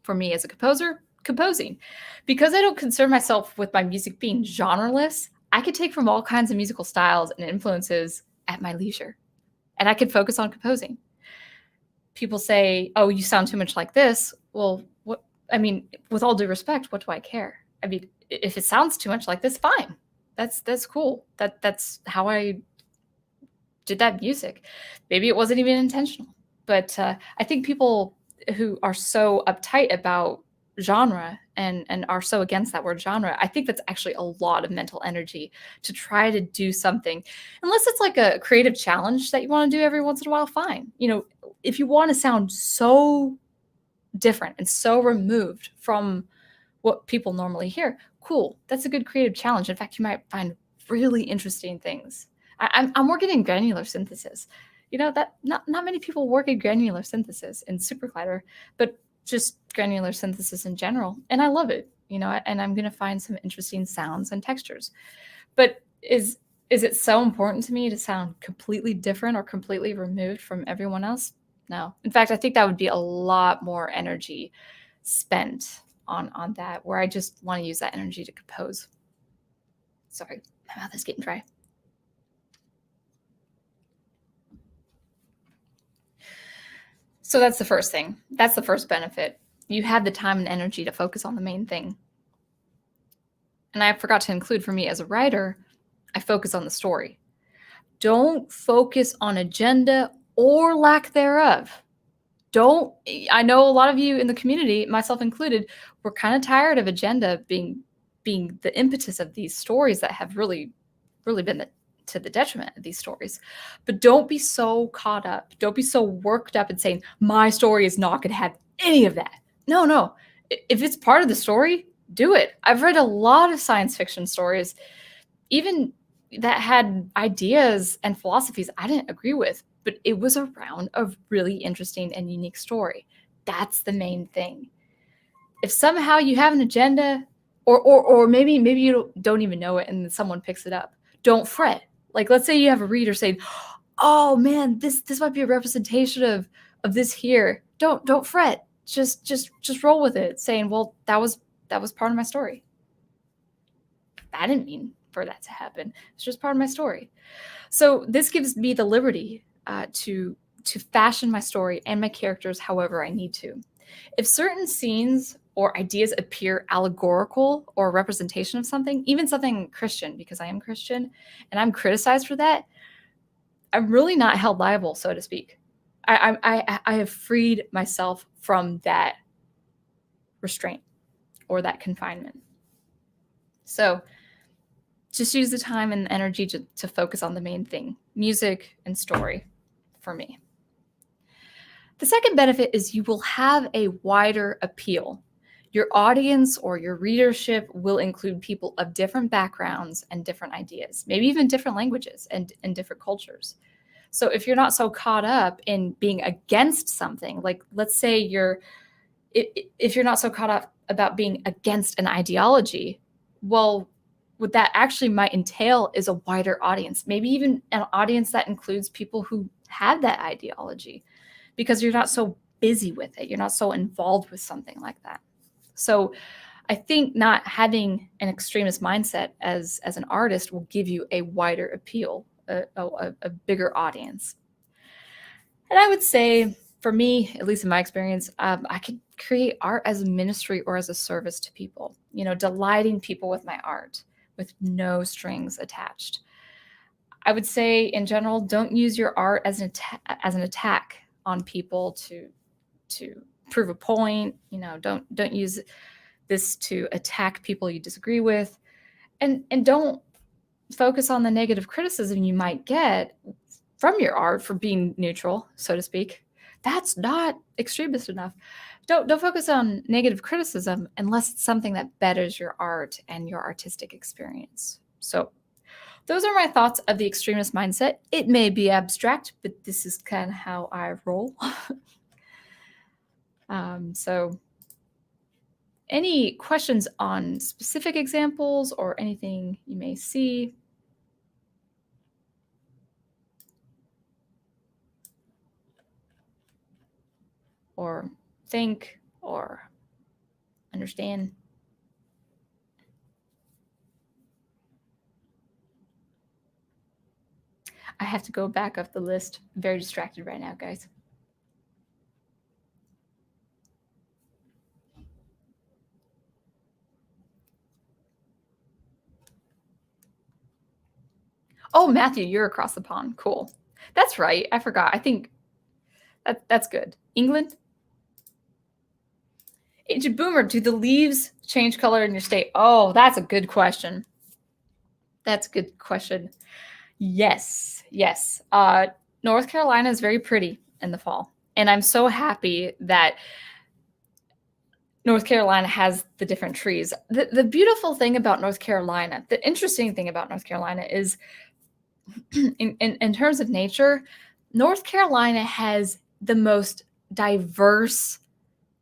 For me as a composer, composing. Because I don't concern myself with my music being genreless, I could take from all kinds of musical styles and influences at my leisure. And I could focus on composing. People say, oh, you sound too much like this. Well, with all due respect, what do I care? I mean, if it sounds too much like this, fine. That's cool. That's how I did that music. Maybe it wasn't even intentional. But I think people who are so uptight about genre and are so against that word genre, I think that's actually a lot of mental energy to try to do something. Unless it's like a creative challenge that you want to do every once in a while, fine. If you want to sound so different and so removed from what people normally hear, cool. That's a good creative challenge. In fact, you might find really interesting things. I'm working in granular synthesis. That not many people work in granular synthesis in SuperCollider, but just granular synthesis in general. And I love it, and I'm going to find some interesting sounds and textures. But is it so important to me to sound completely different or completely removed from everyone else? No. In fact, I think that would be a lot more energy spent on that, where I just want to use that energy to compose. Sorry, my mouth is getting dry. So that's the first thing. That's the first benefit. You have the time and energy to focus on the main thing. And I forgot to include, for me as a writer, I focus on the story. Don't focus on agenda or lack thereof. I know a lot of you in the community, myself included, we're kind of tired of agenda being the impetus of these stories that have really been to the detriment of these stories. But don't be so caught up. Don't be so worked up and saying, my story is not going to have any of that. No. If it's part of the story, do it. I've read a lot of science fiction stories, even that had ideas and philosophies I didn't agree with, but it was around a really interesting and unique story. That's the main thing. If somehow you have an agenda, or maybe you don't even know it and someone picks it up, don't fret. Like, let's say you have a reader saying, oh man, this might be a representation of this here. Don't fret. Just roll with it, saying, well, that was part of my story. I didn't mean for that to happen. It's just part of my story. So this gives me the liberty to fashion my story and my characters however I need to. If certain scenes or ideas appear allegorical or representation of something, even something Christian, because I am Christian and I'm criticized for that, I'm really not held liable, so to speak. I have freed myself from that restraint or that confinement. So just use the time and energy to focus on the main thing, music and story for me. The second benefit is you will have a wider appeal. Your audience or your readership will include people of different backgrounds and different ideas, maybe even different languages and different cultures. So if you're not so caught up in being against something, like let's say if you're not so caught up about being against an ideology, well, what that actually might entail is a wider audience, maybe even an audience that includes people who have that ideology, because you're not so busy with it. You're not so involved with something like that. So I think not having an extremist mindset as an artist will give you a wider appeal, a bigger audience. And I would say, for me, at least in my experience, I could create art as a ministry or as a service to people, delighting people with my art with no strings attached. I would say, in general, don't use your art as an attack on people to prove a point. Don't use this to attack people you disagree with, and don't focus on the negative criticism you might get from your art for being neutral, so to speak. That's not extremist enough. Don't focus on negative criticism unless it's something that betters your art and your artistic experience. So those are my thoughts of the extremist mindset. It may be abstract, but this is kind of how I roll. So any questions on specific examples or anything you may see? Or think or understand? I have to go back up the list. I'm very distracted right now, guys. Oh, Matthew, you're across the pond. Cool. That's right. I forgot. I think that's good. England? Agent Boomer, do the leaves change color in your state? Oh, that's a good question. That's a good question. Yes. North Carolina is very pretty in the fall. And I'm so happy that North Carolina has the different trees. The beautiful thing about North Carolina, the interesting thing about North Carolina is in terms of nature, North Carolina has the most diverse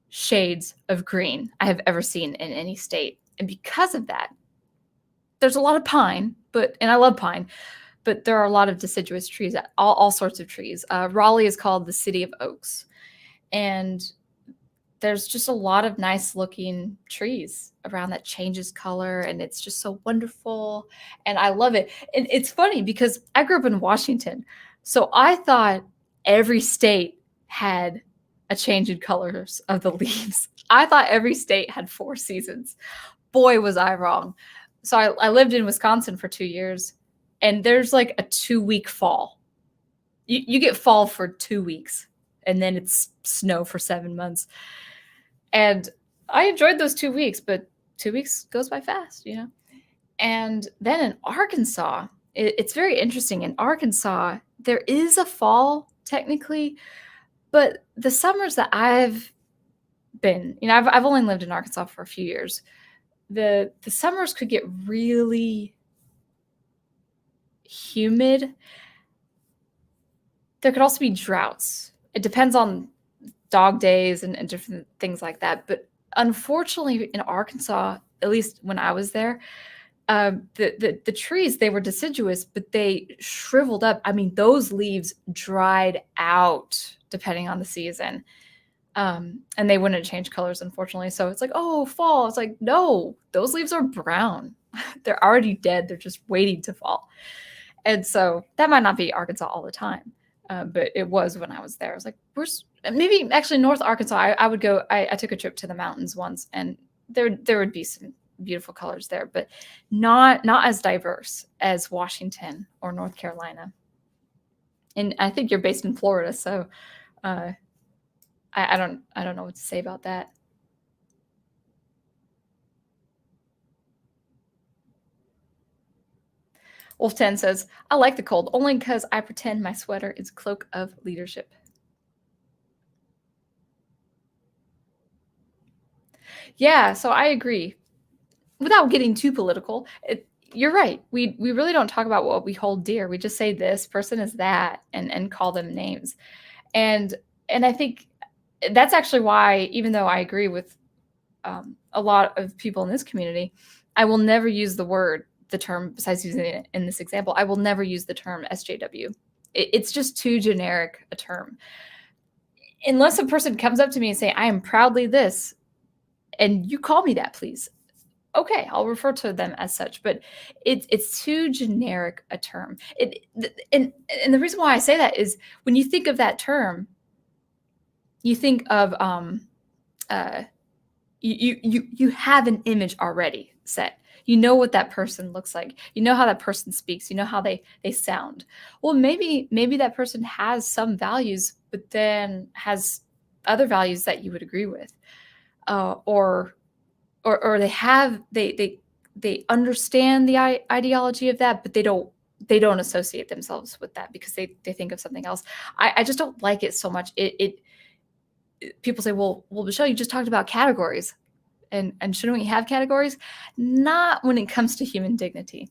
shades of green I have ever seen in any state. And because of that, there's a lot of pine, and I love pine, but there are a lot of deciduous trees, all sorts of trees. Raleigh is called the City of Oaks. And there's just a lot of nice looking trees around that changes color, and it's just so wonderful. And I love it. And it's funny because I grew up in Washington. So I thought every state had a change in colors of the leaves. I thought every state had 4 seasons. Boy, was I wrong. So I lived in Wisconsin for 2 years, and there's like a 2-week fall. You get fall for 2 weeks. and then it's snow for 7 months. And I enjoyed those 2 weeks, but 2 weeks goes by fast, you know? And then in Arkansas, it's very interesting. In Arkansas, there is a fall technically, but the summers that I've been, you know, I've only lived in Arkansas for a few years. The summers could get really humid. There could also be droughts. It depends on dog days and different things like that. But unfortunately, in Arkansas, at least when I was there, the trees, they were deciduous, but they shriveled up. I mean, those leaves dried out depending on the season. And they wouldn't change colors, unfortunately. So it's like, oh, fall. It's like, no, those leaves are brown. They're already dead. They're just waiting to fall. And so that might not be Arkansas all the time. But it was when I was there. I was like, maybe actually North Arkansas. I would go. I took a trip to the mountains once, and there would be some beautiful colors there, but not as diverse as Washington or North Carolina. And I think you're based in Florida, so I don't know what to say about that. Wolf 10 says, I like the cold only because I pretend my sweater is cloak of leadership. Yeah, so I agree. Without getting too political, you're right. We really don't talk about what we hold dear. We just say this person is that and call them names. And I think that's actually why, even though I agree with a lot of people in this community, I will never use the term, besides using it in this example, I will never use the term SJW. It's just too generic a term. Unless a person comes up to me and say, I am proudly this, and you call me that, please. Okay, I'll refer to them as such, but it's too generic a term. And the reason why I say that is when you think of that term, you think of you have an image already set. You know what that person looks like. You know how that person speaks. You know how they sound. Well, maybe that person has some values, but then has other values that you would agree with, or they understand the ideology of that, but they don't associate themselves with that because they think of something else. I just don't like it so much. People say, well, Michelle, you just talked about categories. And shouldn't we have categories? Not when it comes to human dignity.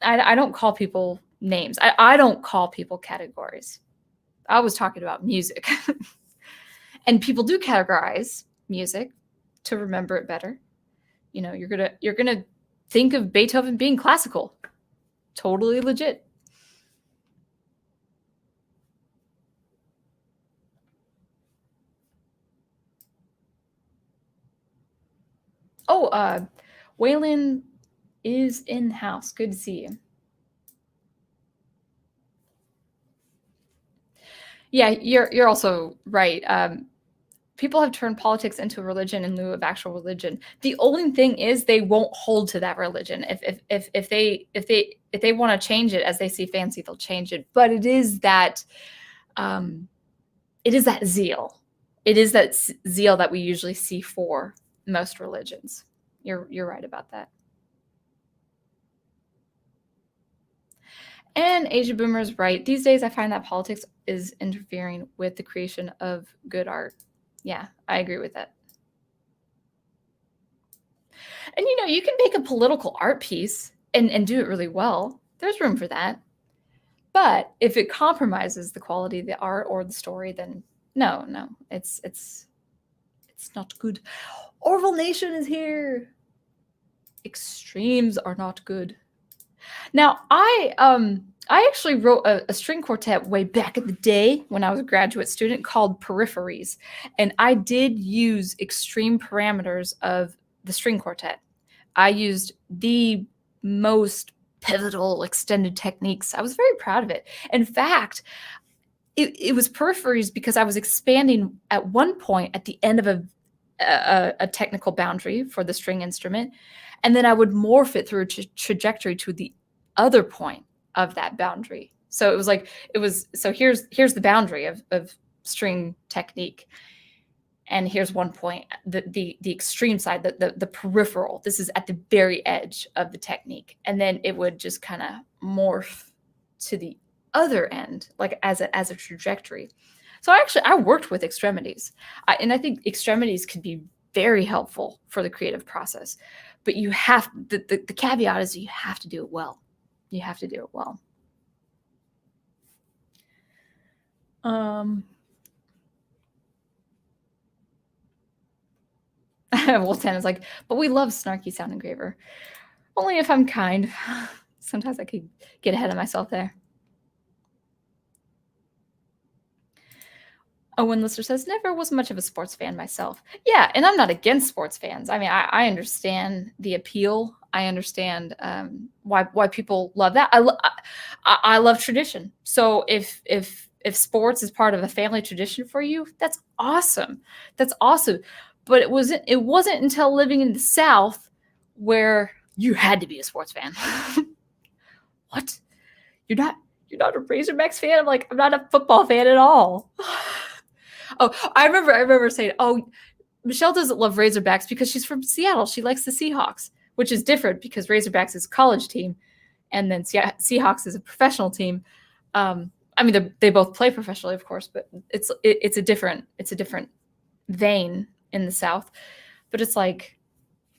I don't call people names. I don't call people categories. I was talking about music. And people do categorize music to remember it better. You know, you're gonna think of Beethoven being classical. Totally legit. Oh, Waylon is in the house. Good to see you. Yeah, you're also right. People have turned politics into a religion in lieu of actual religion. The only thing is they won't hold to that religion. If they want to change it as they see fancy, they'll change it. But it is that zeal. It is that zeal that we usually see for most religions. You're right about that. And Asia Boomer is right. These days, I find that politics is interfering with the creation of good art. Yeah, I agree with that. And you know, you can make a political art piece and do it really well. There's room for that. But if it compromises the quality of the art or the story, then no, it's not good. Orville Nation is here. Extremes are not good. Now, I actually wrote a string quartet way back in the day when I was a graduate student called Peripheries, and I did use extreme parameters of the string quartet. I used the most pivotal extended techniques. I was very proud of it. In fact, it was Peripheries because I was expanding at one point at the end of a technical boundary for the string instrument, and then I would morph it through a trajectory to the other point of that boundary. So it was like, so here's the boundary of string technique. And here's one point, the extreme side, the peripheral. This is at the very edge of the technique. And then it would just kind of morph to the other end, like as a trajectory. So I worked with extremities. And I think extremities can be very helpful for the creative process. But you have, the caveat is you have to do it well. You have to do it well. Wolf 10 is like, but we love snarky sound engraver. Only if I'm kind. Sometimes I could get ahead of myself there. Owen Lister says, never was much of a sports fan myself. Yeah, and I'm not against sports fans. I mean, I understand the appeal. I understand why people love that. I love tradition. So if sports is part of a family tradition for you, that's awesome. That's awesome. But it wasn't until living in the South where you had to be a sports fan. What? You're not a Razorbacks fan? I'm like, I'm not a football fan at all. Oh, I remember saying, oh, Michelle doesn't love Razorbacks because she's from Seattle. She likes the Seahawks, which is different because Razorbacks is a college team, and then Seahawks is a professional team. I mean, they both play professionally, of course, but it's a different vein in the South. But it's like,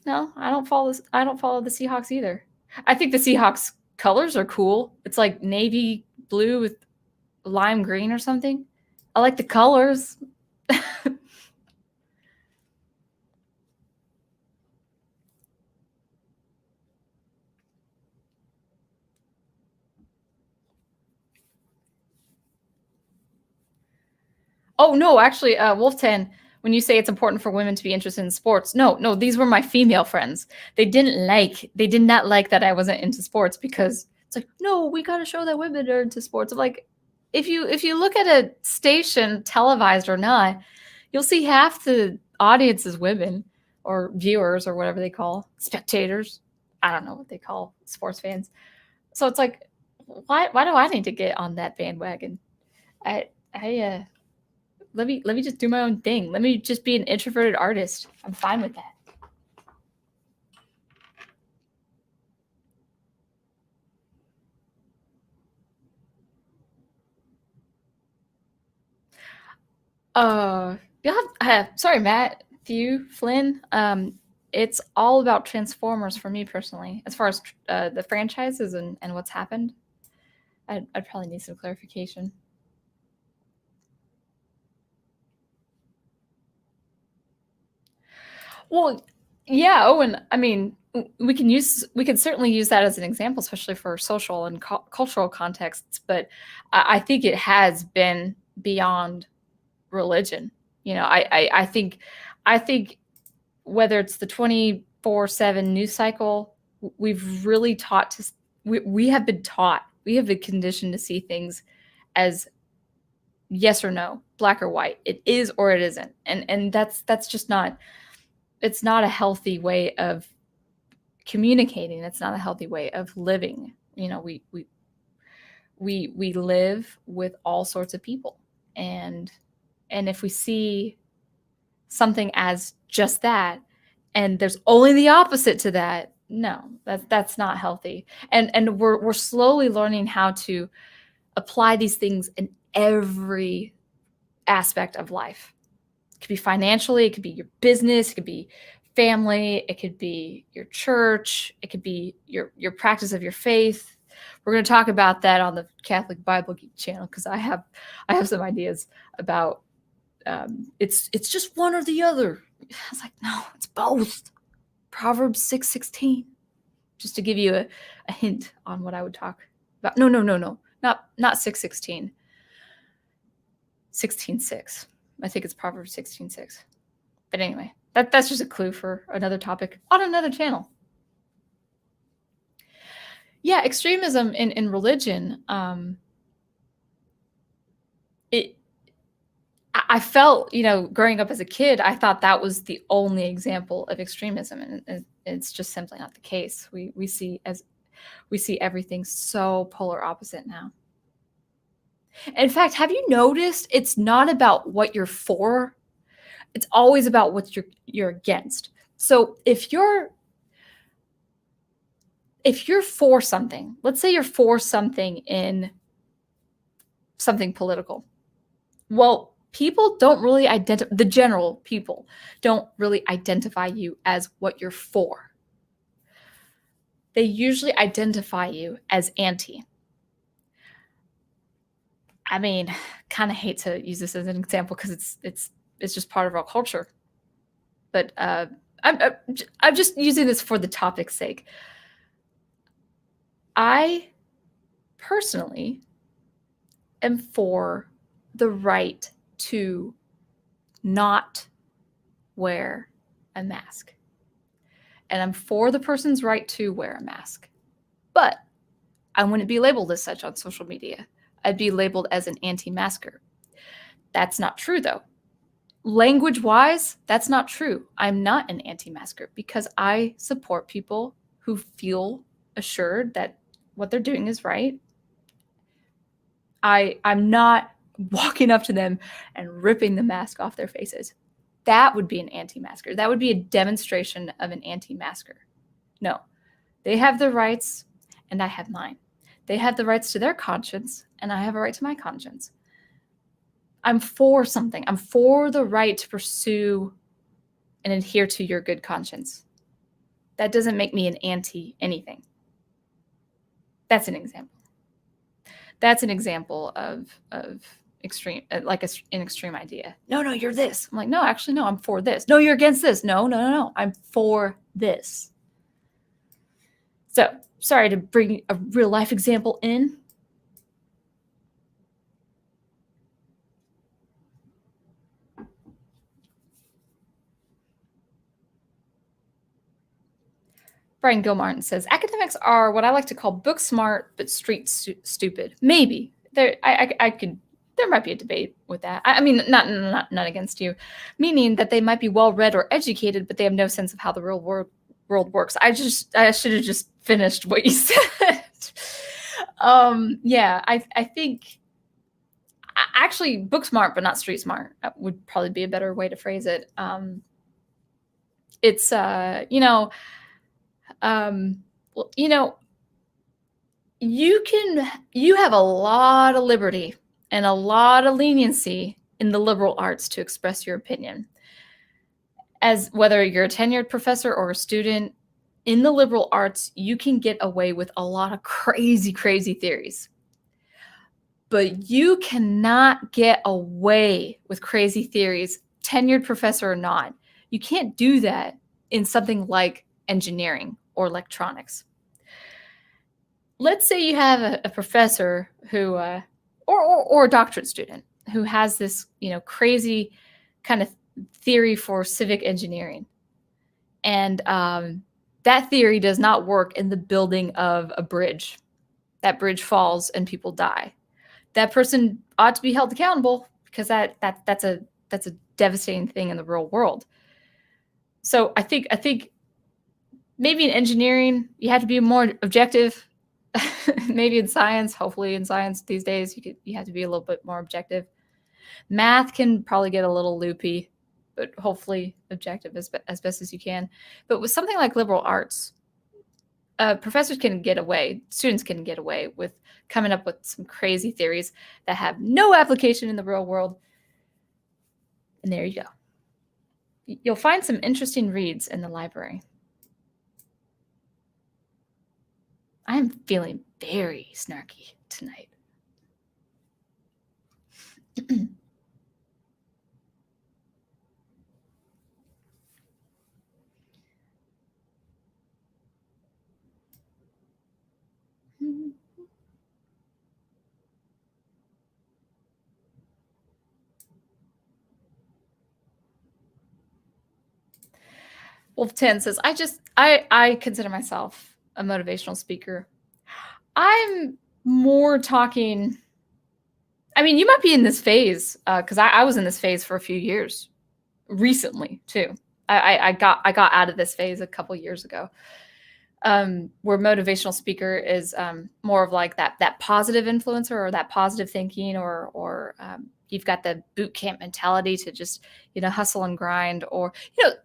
no, I don't follow the Seahawks either. I think the Seahawks colors are cool. It's like navy blue with lime green or something. I like the colors. Oh, no, actually, Wolf 10, when you say it's important for women to be interested in sports, no, these were my female friends. They did not like that I wasn't into sports because it's like, no, we got to show that women are into sports. I'm like, if you look at a station, televised or not, you'll see half the audience is women or viewers or whatever they call spectators. I don't know what they call sports fans. So it's like, why do I need to get on that bandwagon? Let me just do my own thing. Let me just be an introverted artist. I'm fine with that. Sorry, Matthew Flynn. It's all about Transformers for me personally. As far as the franchises and what's happened, I'd probably need some clarification. Well, yeah, Owen, I mean, we can certainly use that as an example, especially for social and cultural contexts, but I think it has been beyond religion. You know, I think whether it's the 24/7 news cycle, we've really we have been conditioned to see things as yes or no, black or white. It is or it isn't. And that's just not, it's not a healthy way of communicating. It's not a healthy way of living. You know, we live with all sorts of people. And if we see something as just that, and there's only the opposite to that, no, that's not healthy. And we're slowly learning how to apply these things in every aspect of life. It could be financially, it could be your business, it could be family, it could be your church, it could be your practice of your faith. We're going to talk about that on the Catholic Bible Geek channel because I have some ideas about it's just one or the other. I was like, no, it's both. Proverbs 6:16, just to give you a hint on what I would talk about. No, not 6:16. 16:6. I think it's Proverbs 16:6. But anyway, that's just a clue for another topic on another channel. Yeah, extremism in religion. I felt, growing up as a kid, I thought that was the only example of extremism, and it's just simply not the case. We see everything so polar opposite now. In fact, have you noticed it's not about what you're for? It's always about what you're against. So if you're for something, let's say you're for something in something political. Well, people don't really the general people don't really identify you as what you're for. They usually identify you as anti. I mean, kind of hate to use this as an example because it's just part of our culture. But I'm just using this for the topic's sake. I personally am for the right to not wear a mask. And I'm for the person's right to wear a mask. But I wouldn't be labeled as such on social media. I'd be labeled as an anti-masker. That's not true, though. Language-wise, that's not true. I'm not an anti-masker because I support people who feel assured that what they're doing is right. I'm not walking up to them and ripping the mask off their faces. That would be an anti-masker. That would be a demonstration of an anti-masker. No, they have their rights and I have mine. They have the rights to their conscience and I have a right to my conscience. I'm for something. I'm for the right to pursue and adhere to your good conscience. That doesn't make me an anti anything. That's an example. That's an example of extreme, like an extreme idea. No, you're this. I'm like, no, actually, no, I'm for this. No, you're against this. No, I'm for this. So, sorry to bring a real life example in. Brian Gilmartin says, academics are what I like to call book smart, but street stupid. Maybe. There might be a debate with that. I mean, not against you, meaning that they might be well-read or educated, but they have no sense of how the real world works. I should have just finished what you said. Yeah, I think actually book smart, but not street smart would probably be a better way to phrase it. It's, you have a lot of liberty and a lot of leniency in the liberal arts to express your opinion. As whether you're a tenured professor or a student, in the liberal arts, you can get away with a lot of crazy, crazy theories. But you cannot get away with crazy theories, tenured professor or not. You can't do that in something like engineering or electronics. Let's say you have a professor who, or a doctorate student who has this, crazy kind of theory for civic engineering. And that theory does not work in the building of a bridge. That bridge falls and people die. That person ought to be held accountable because that's a devastating thing in the real world. So I think maybe in engineering you have to be more objective. Maybe in science, hopefully in science these days you have to be a little bit more objective. Math can probably get a little loopy, but hopefully objective as best as you can. But with something like liberal arts, professors can get away, students can get away with coming up with some crazy theories that have no application in the real world. And there you go. You'll find some interesting reads in the library. I am feeling very snarky tonight. Wolf 10 says, I consider myself a motivational speaker. I'm more talking, I mean, you might be in this phase, because I was in this phase for a few years recently too. I got out of this phase a couple years ago. where motivational speaker is more of like that positive influencer or that positive thinking, or you've got the boot camp mentality to just hustle and grind, or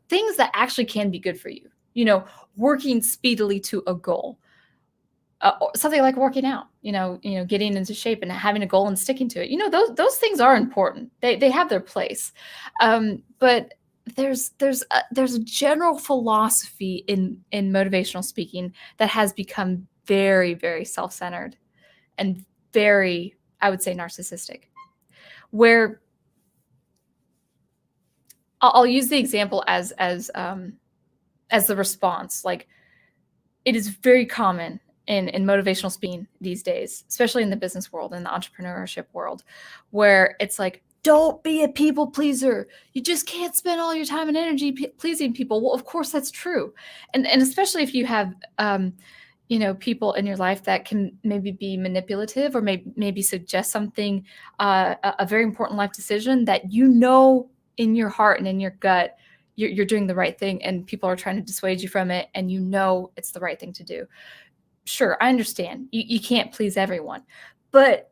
things that actually can be good for you. Working speedily to a goal. Or something like working out, getting into shape and having a goal and sticking to it. Those things are important. They have their place, but there's a general philosophy in motivational speaking that has become very, very self-centered and very, I would say, narcissistic. Where I'll use the example as the response. Like, it is very common in motivational speaking these days, especially in the business world, in the entrepreneurship world, where it's like, don't be a people pleaser. You just can't spend all your time and energy pleasing people. Well, of course that's true. And especially if you have, people in your life that can maybe be manipulative, or maybe suggest something, a very important life decision that in your heart and in your gut, you're doing the right thing, and people are trying to dissuade you from it, and it's the right thing to do. Sure, I understand. You can't please everyone. But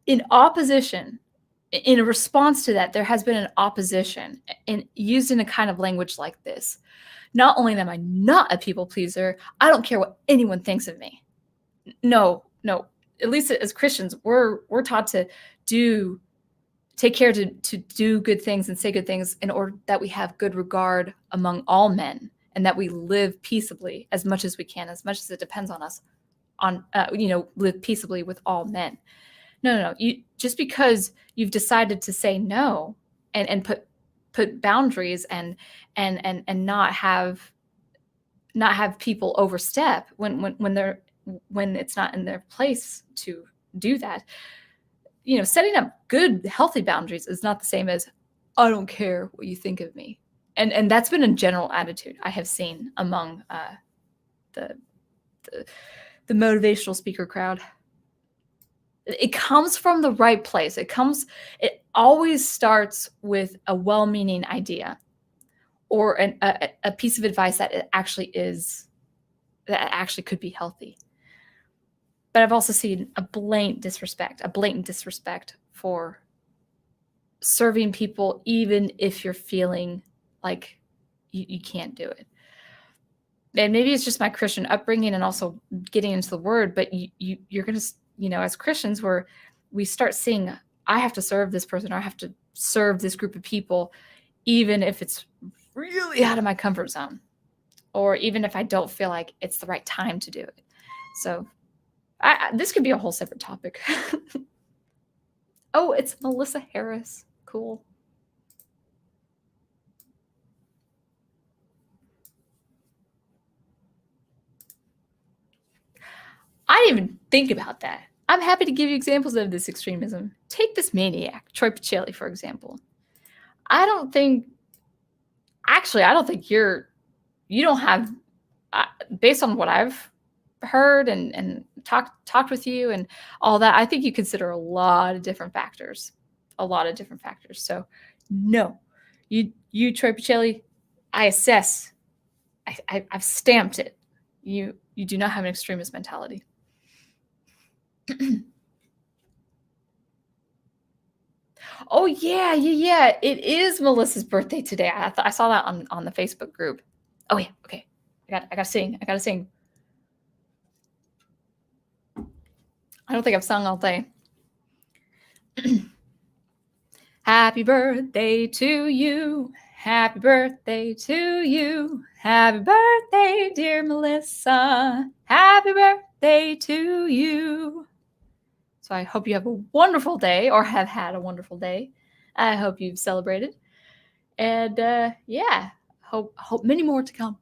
in opposition, in a response to that, there has been an opposition, and used in a kind of language like this. Not only am I not a people pleaser, I don't care what anyone thinks of me. No. At least as Christians, we're taught to take care to do good things and say good things in order that we have good regard among all men, and that we live peaceably as much as we can, as much as it depends on us, live peaceably with all men. No. Just because you've decided to say no and put boundaries and not have people overstep when it's not in their place to do that. Setting up good, healthy boundaries is not the same as, I don't care what you think of me. And that's been a general attitude I have seen among the motivational speaker crowd. It comes from the right place. It always starts with a well-meaning idea, or a piece of advice that actually could be healthy. But I've also seen a blatant disrespect for serving people, even if you're feeling like you can't do it. And maybe it's just my Christian upbringing and also getting into the word, but you're going to, as Christians, where we start seeing, I have to serve this person, or I have to serve this group of people, even if it's really out of my comfort zone, or even if I don't feel like it's the right time to do it. So this could be a whole separate topic. Oh, it's Melissa Harris. Cool. I didn't even think about that. I'm happy to give you examples of this extremism. Take this maniac, Troy Pacelli, for example. I don't think you don't have, based on what I've heard and talked with you and all that, I think you consider a lot of different factors. So no, you Troy Pacelli, I assess, I've stamped it. You do not have an extremist mentality. Oh yeah. It is Melissa's birthday today. I saw that on the Facebook group. Oh yeah. Okay. I gotta sing. I don't think I've sung all day. Happy birthday to you. Happy birthday to you. Happy birthday, dear Melissa. Happy birthday to you. So I hope you have a wonderful day, or have had a wonderful day. I hope you've celebrated. And hope many more to come.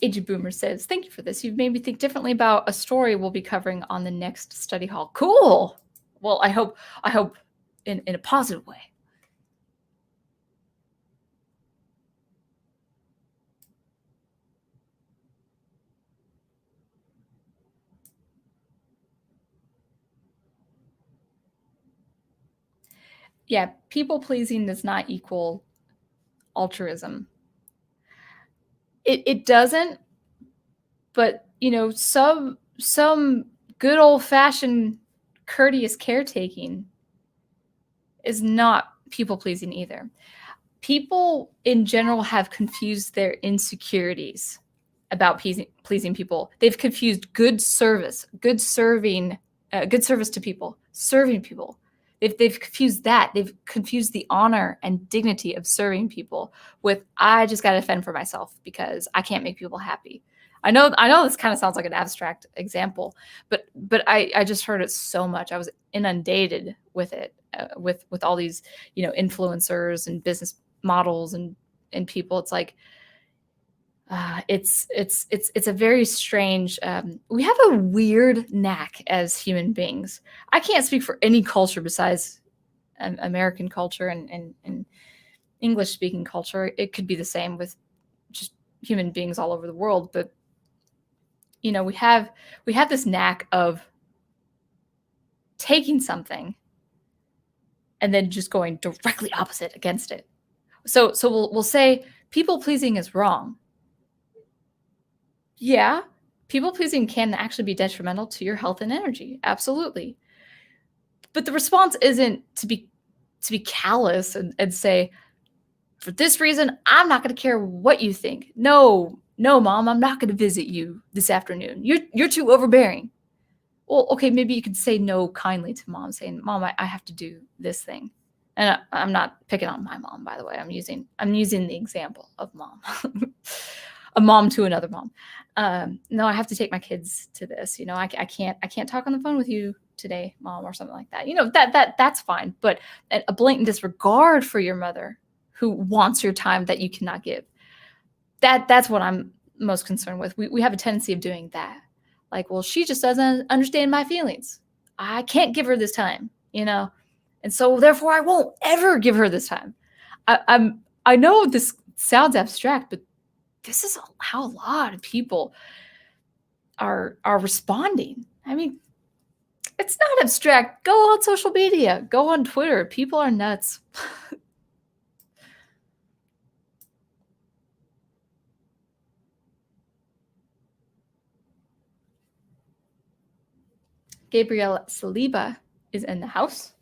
Aged Boomer says, thank you for this. You've made me think differently about a story we'll be covering on the next study hall. Cool. Well, I hope in a positive way. Yeah, people pleasing does not equal altruism. It doesn't, but some good old fashioned courteous caretaking is not people pleasing either. People in general have confused their insecurities about pleasing people. They've confused good service to people, serving people. They've confused that. They've confused the honor and dignity of serving people with, I just got to fend for myself because I can't make people happy. I know this kind of sounds like an abstract example, but I just heard it so much. I was inundated with it, with all these influencers and business models and people. It's like it's a very strange. We have a weird knack as human beings. I can't speak for any culture besides American culture and English speaking culture. It could be the same with just human beings all over the world, but we have this knack of taking something and then just going directly opposite against it. So we'll say people pleasing is wrong. Yeah, people pleasing can actually be detrimental to your health and energy. Absolutely. But the response isn't to be callous and say, for this reason, I'm not going to care what you think. No, Mom, I'm not going to visit you this afternoon. You're too overbearing. Well, okay, maybe you could say no kindly to Mom, saying, Mom, I have to do this thing. And I'm not picking on my mom, by the way. I'm using the example of mom, a mom to another mom. No, I have to take my kids to this. I can't talk on the phone with you today, Mom, or something like that. That's fine. But a blatant disregard for your mother who wants your time that you cannot give. That's what I'm most concerned with. We have a tendency of doing that. Like, well, she just doesn't understand my feelings. I can't give her this time, and so therefore I won't ever give her this time. I know this sounds abstract, but this is how a lot of people are responding. I mean, it's not abstract. Go on social media. Go on Twitter. People are nuts. Gabrielle Saliba is in the house.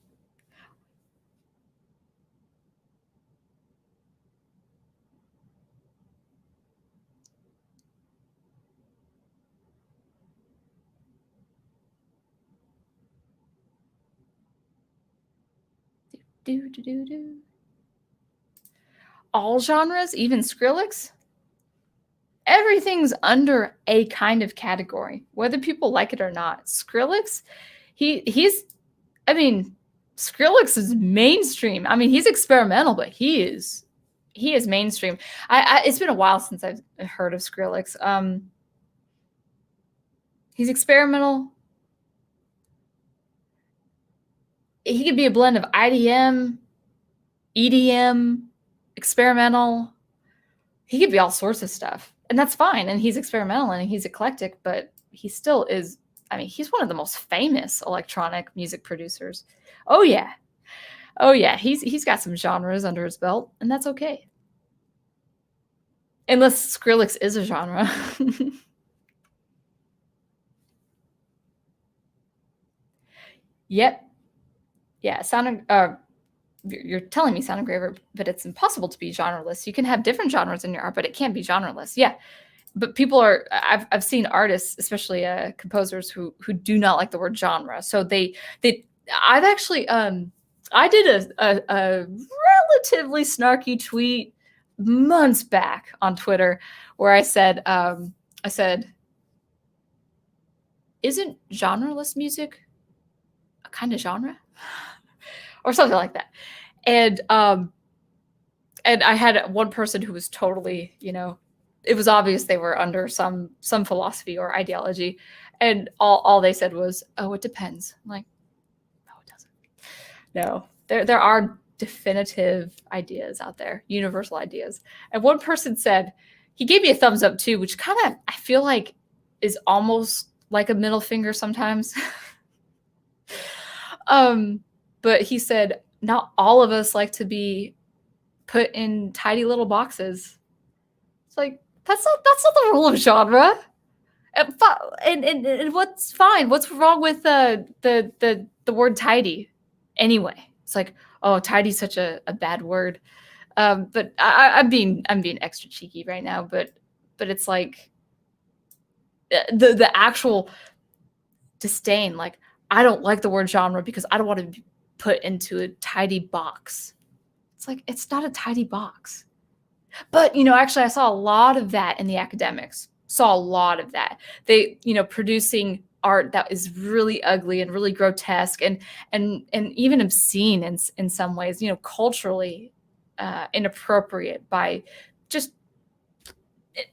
Do. All genres, even Skrillex? Everything's under a kind of category, whether people like it or not. Skrillex, Skrillex is mainstream. I mean, he's experimental, but he is mainstream. It's been a while since I've heard of Skrillex. He's experimental. He could be a blend of IDM, EDM, experimental. He could be all sorts of stuff. And that's fine. And he's experimental and he's eclectic, but he still is. I mean, he's one of the most famous electronic music producers. Oh yeah. He's got some genres under his belt, and that's okay. Unless Skrillex is a genre. Yep. Yeah, you're telling me Sound Engraver, but it's impossible to be genreless. You can have different genres in your art, but it can't be genreless. Yeah. But people are, I've seen artists, especially composers who do not like the word genre. So I've actually, I did a relatively snarky tweet months back on Twitter where I said, isn't genreless music a kind of genre? Or something like that. And I had one person who was totally, it was obvious they were under some philosophy or ideology. And all they said was, oh, it depends. I'm like, no, it doesn't. No, there are definitive ideas out there, universal ideas. And one person said, he gave me a thumbs up too, which kind of, I feel like is almost like a middle finger sometimes. But he said, not all of us like to be put in tidy little boxes. It's like, that's not the rule of genre. And what's fine? What's wrong with the word tidy? Anyway, it's like, oh, tidy's such a bad word. But I'm being extra cheeky right now. But it's like the actual disdain. Like, I don't like the word genre because I don't want to be put into a tidy box. It's like, it's not a tidy box. But, actually, I saw a lot of that in the academics. Saw a lot of that. They, producing art that is really ugly and really grotesque and even obscene in some ways, culturally inappropriate by just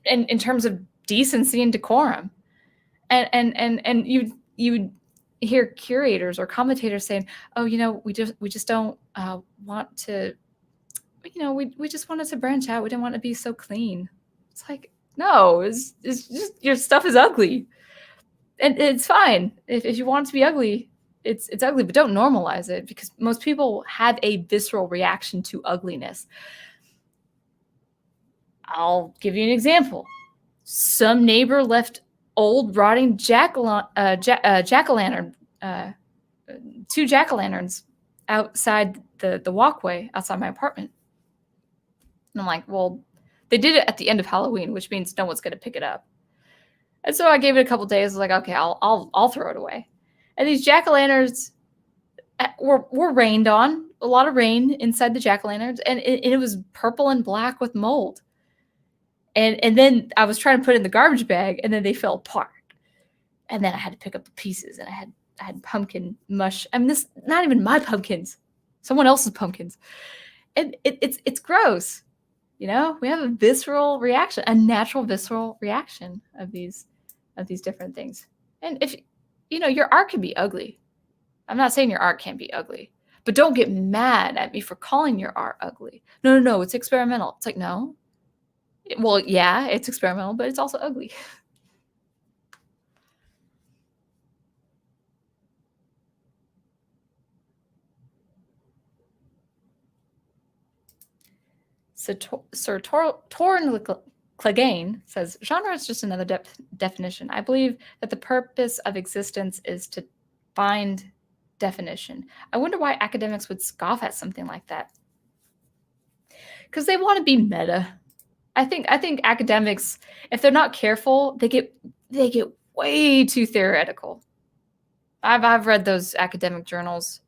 in terms of decency and decorum. And you hear curators or commentators saying, oh, we just don't want to, we just wanted to branch out. We didn't want to be so clean. It's like, no, it's just your stuff is ugly. And it's fine. If you want it to be ugly, it's ugly, but don't normalize it, because most people have a visceral reaction to ugliness. I'll give you an example. Some neighbor left old rotting jack-o'-lantern, two jack-o'-lanterns outside the walkway outside my apartment. And I'm like, well, they did it at the end of Halloween, which means no one's going to pick it up. And so I gave it a couple days. I was like, okay, I'll throw it away. And these jack-o'-lanterns were rained on, a lot of rain inside the jack-o'-lanterns, and it was purple and black with mold. And then I was trying to put it in the garbage bag, and then they fell apart. And then I had to pick up the pieces, and I had pumpkin mush. I mean, this not even my pumpkins, someone else's pumpkins. And it's gross. We have a visceral reaction, a natural visceral reaction of these different things. And if your art can be ugly. I'm not saying your art can't be ugly, but don't get mad at me for calling your art ugly. No, it's experimental. It's like, no. Well, yeah, it's experimental, but it's also ugly. So Sir Torn Clegane says, genre is just another definition. I believe that the purpose of existence is to find definition. I wonder why academics would scoff at something like that. Because they want to be meta. I think academics, if they're not careful, they get way too theoretical. I've read those academic journals.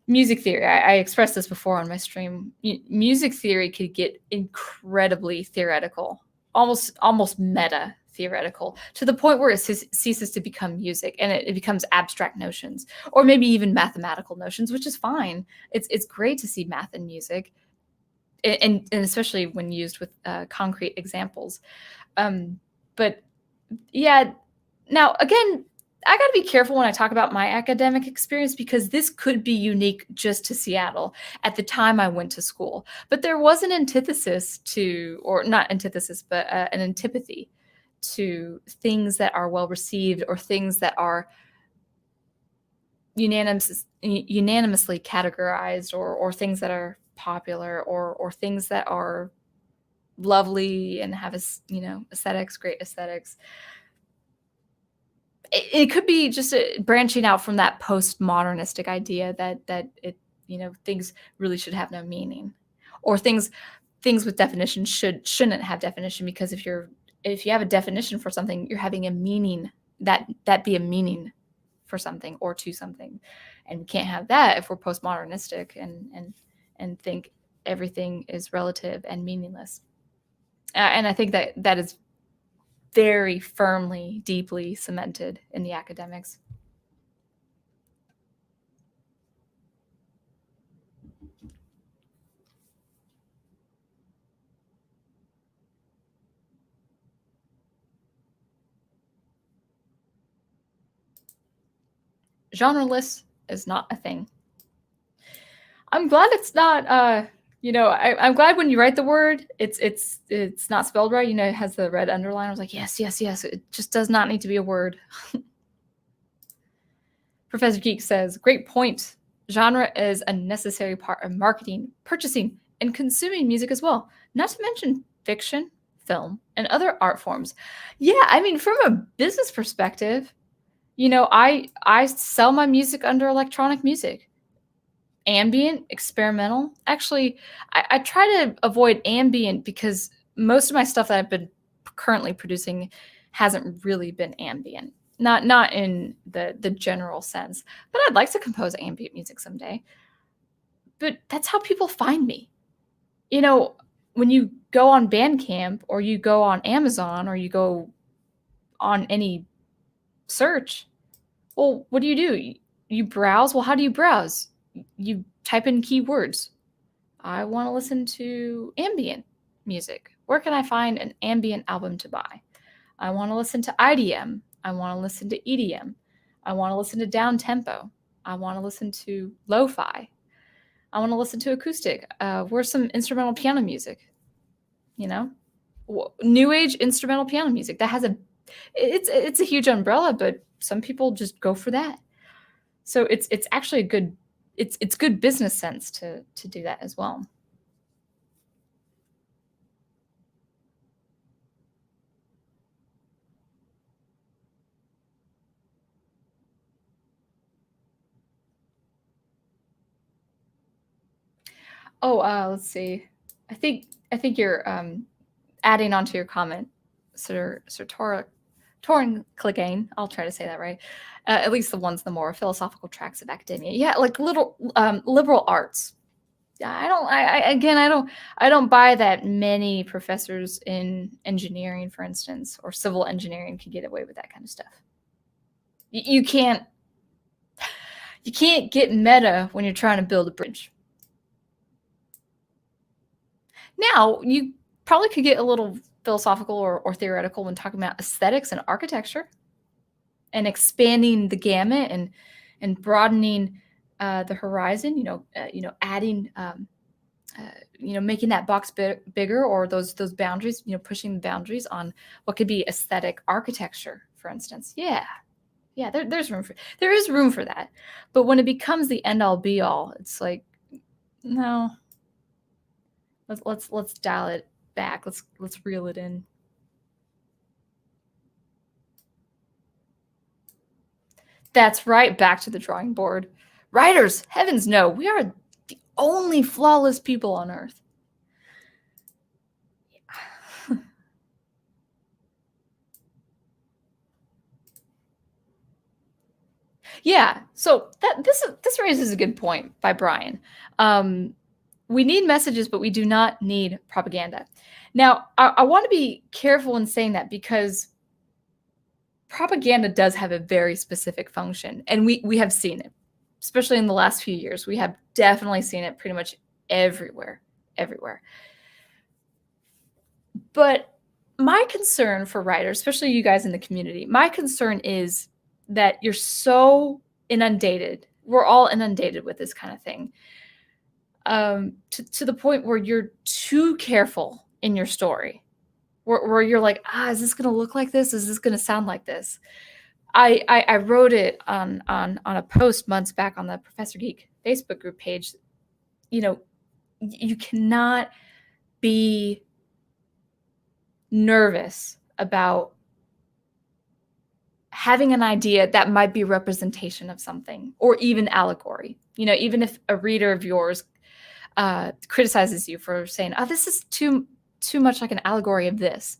Music theory. I expressed this before on my stream. Music theory could get incredibly theoretical, almost meta theoretical, to the point where it ceases to become music and it becomes abstract notions, or maybe even mathematical notions, which is fine. It's great to see math in music, and especially when used with concrete examples. But yeah, now again, I got to be careful when I talk about my academic experience, because this could be unique just to Seattle at the time I went to school. But there was an antithesis to, or not antithesis, but an antipathy to things that are well received, or things that are unanimously categorized, or things that are popular, or things that are lovely and have aesthetics, great aesthetics. It could be just branching out from that postmodernistic idea that it things really should have no meaning, or things with definition shouldn't have definition, because if you have a definition for something, you're having a meaning, that be a meaning for something or to something, and we can't have that if we're postmodernistic and think everything is relative and meaningless. And I think that is very firmly, deeply cemented in the academics. Genreless is not a thing. I'm glad it's not. I'm glad when you write the word, it's not spelled right. It has the red underline. I was like, yes. It just does not need to be a word. Professor Geek says, great point. Genre is a necessary part of marketing, purchasing, and consuming music as well, not to mention fiction, film, and other art forms. Yeah, I mean, from a business perspective, I sell my music under electronic music. Ambient, experimental. Actually, I try to avoid ambient because most of my stuff that I've been currently producing hasn't really been ambient. Not in the general sense, but I'd like to compose ambient music someday. But that's how people find me. You know, when you go on Bandcamp or you go on Amazon or you go on any search, well, what do? You browse. Well, how do you browse? You type in keywords. I want to listen to ambient music. Where can I find an ambient album to buy? I want to listen to IDM. I want to listen to EDM. I want to listen to downtempo. I want to listen to lo-fi. I want to listen to acoustic. Where's some instrumental piano music? New age instrumental piano music that has it's a huge umbrella, but some people just go for that. So it's actually a good it's good business sense to do that as well. Oh, let's see. I think you're adding on to your comment, Sir Torin Clegane. I'll try to say that right. At least the more philosophical tracks of academia. Yeah, like little liberal arts. I don't buy that many professors in engineering, for instance, or civil engineering can get away with that kind of stuff. You can't get meta when you're trying to build a bridge. Now, you probably could get a little philosophical or theoretical when talking about aesthetics and architecture and expanding the gamut and broadening the horizon, adding, making that box bigger, or those boundaries, pushing the boundaries on what could be aesthetic architecture, for instance. Yeah, there is room for that. But when it becomes the end all be all, it's like, no, let's dial it back. Let's reel it in. That's right, back to the drawing board. Writers, heavens no, we are the only flawless people on earth. Yeah, so this raises a good point by Brian. We need messages, but we do not need propaganda. Now, I want to be careful in saying that because propaganda does have a very specific function, and we have seen it, especially in the last few years. We have definitely seen it pretty much everywhere. But my concern for writers, especially you guys in the community, my concern is that you're so inundated. We're all inundated with this kind of thing, to the point where you're too careful in your story, where you're like, is this going to look like this? Is this going to sound like this? I wrote it on a post months back on the Professor Geek Facebook group page. You cannot be nervous about having an idea that might be representation of something, or even allegory. Even if a reader of yours criticizes you for saying, this is too much like an allegory of this.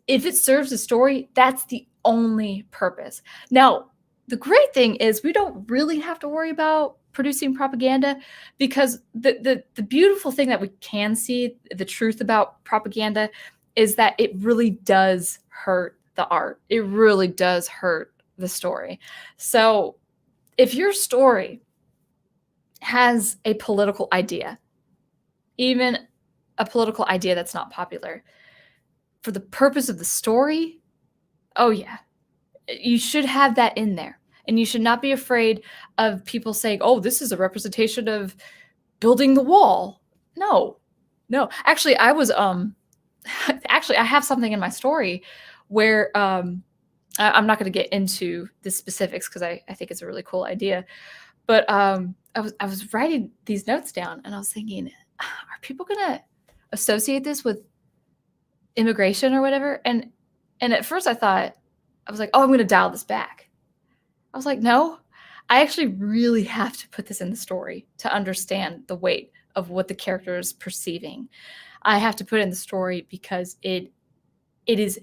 If it serves a story, that's the only purpose. Now, the great thing is we don't really have to worry about producing propaganda, because the beautiful thing that we can see, the truth about propaganda, is that it really does hurt the art. It really does hurt the story. So if your story has a political idea, even a political idea that's not popular, for the purpose of the story, oh yeah, you should have that in there. And you should not be afraid of people saying, this is a representation of building the wall. No. Actually, I was I have something in my story where I'm not going to get into the specifics because I think it's a really cool idea. But I was writing these notes down, and I was thinking, are people gonna associate this with immigration or whatever? And at first I was like, oh, I'm gonna dial this back. I was like, no, I actually really have to put this in the story to understand the weight of what the character is perceiving. I have to put it in the story because it is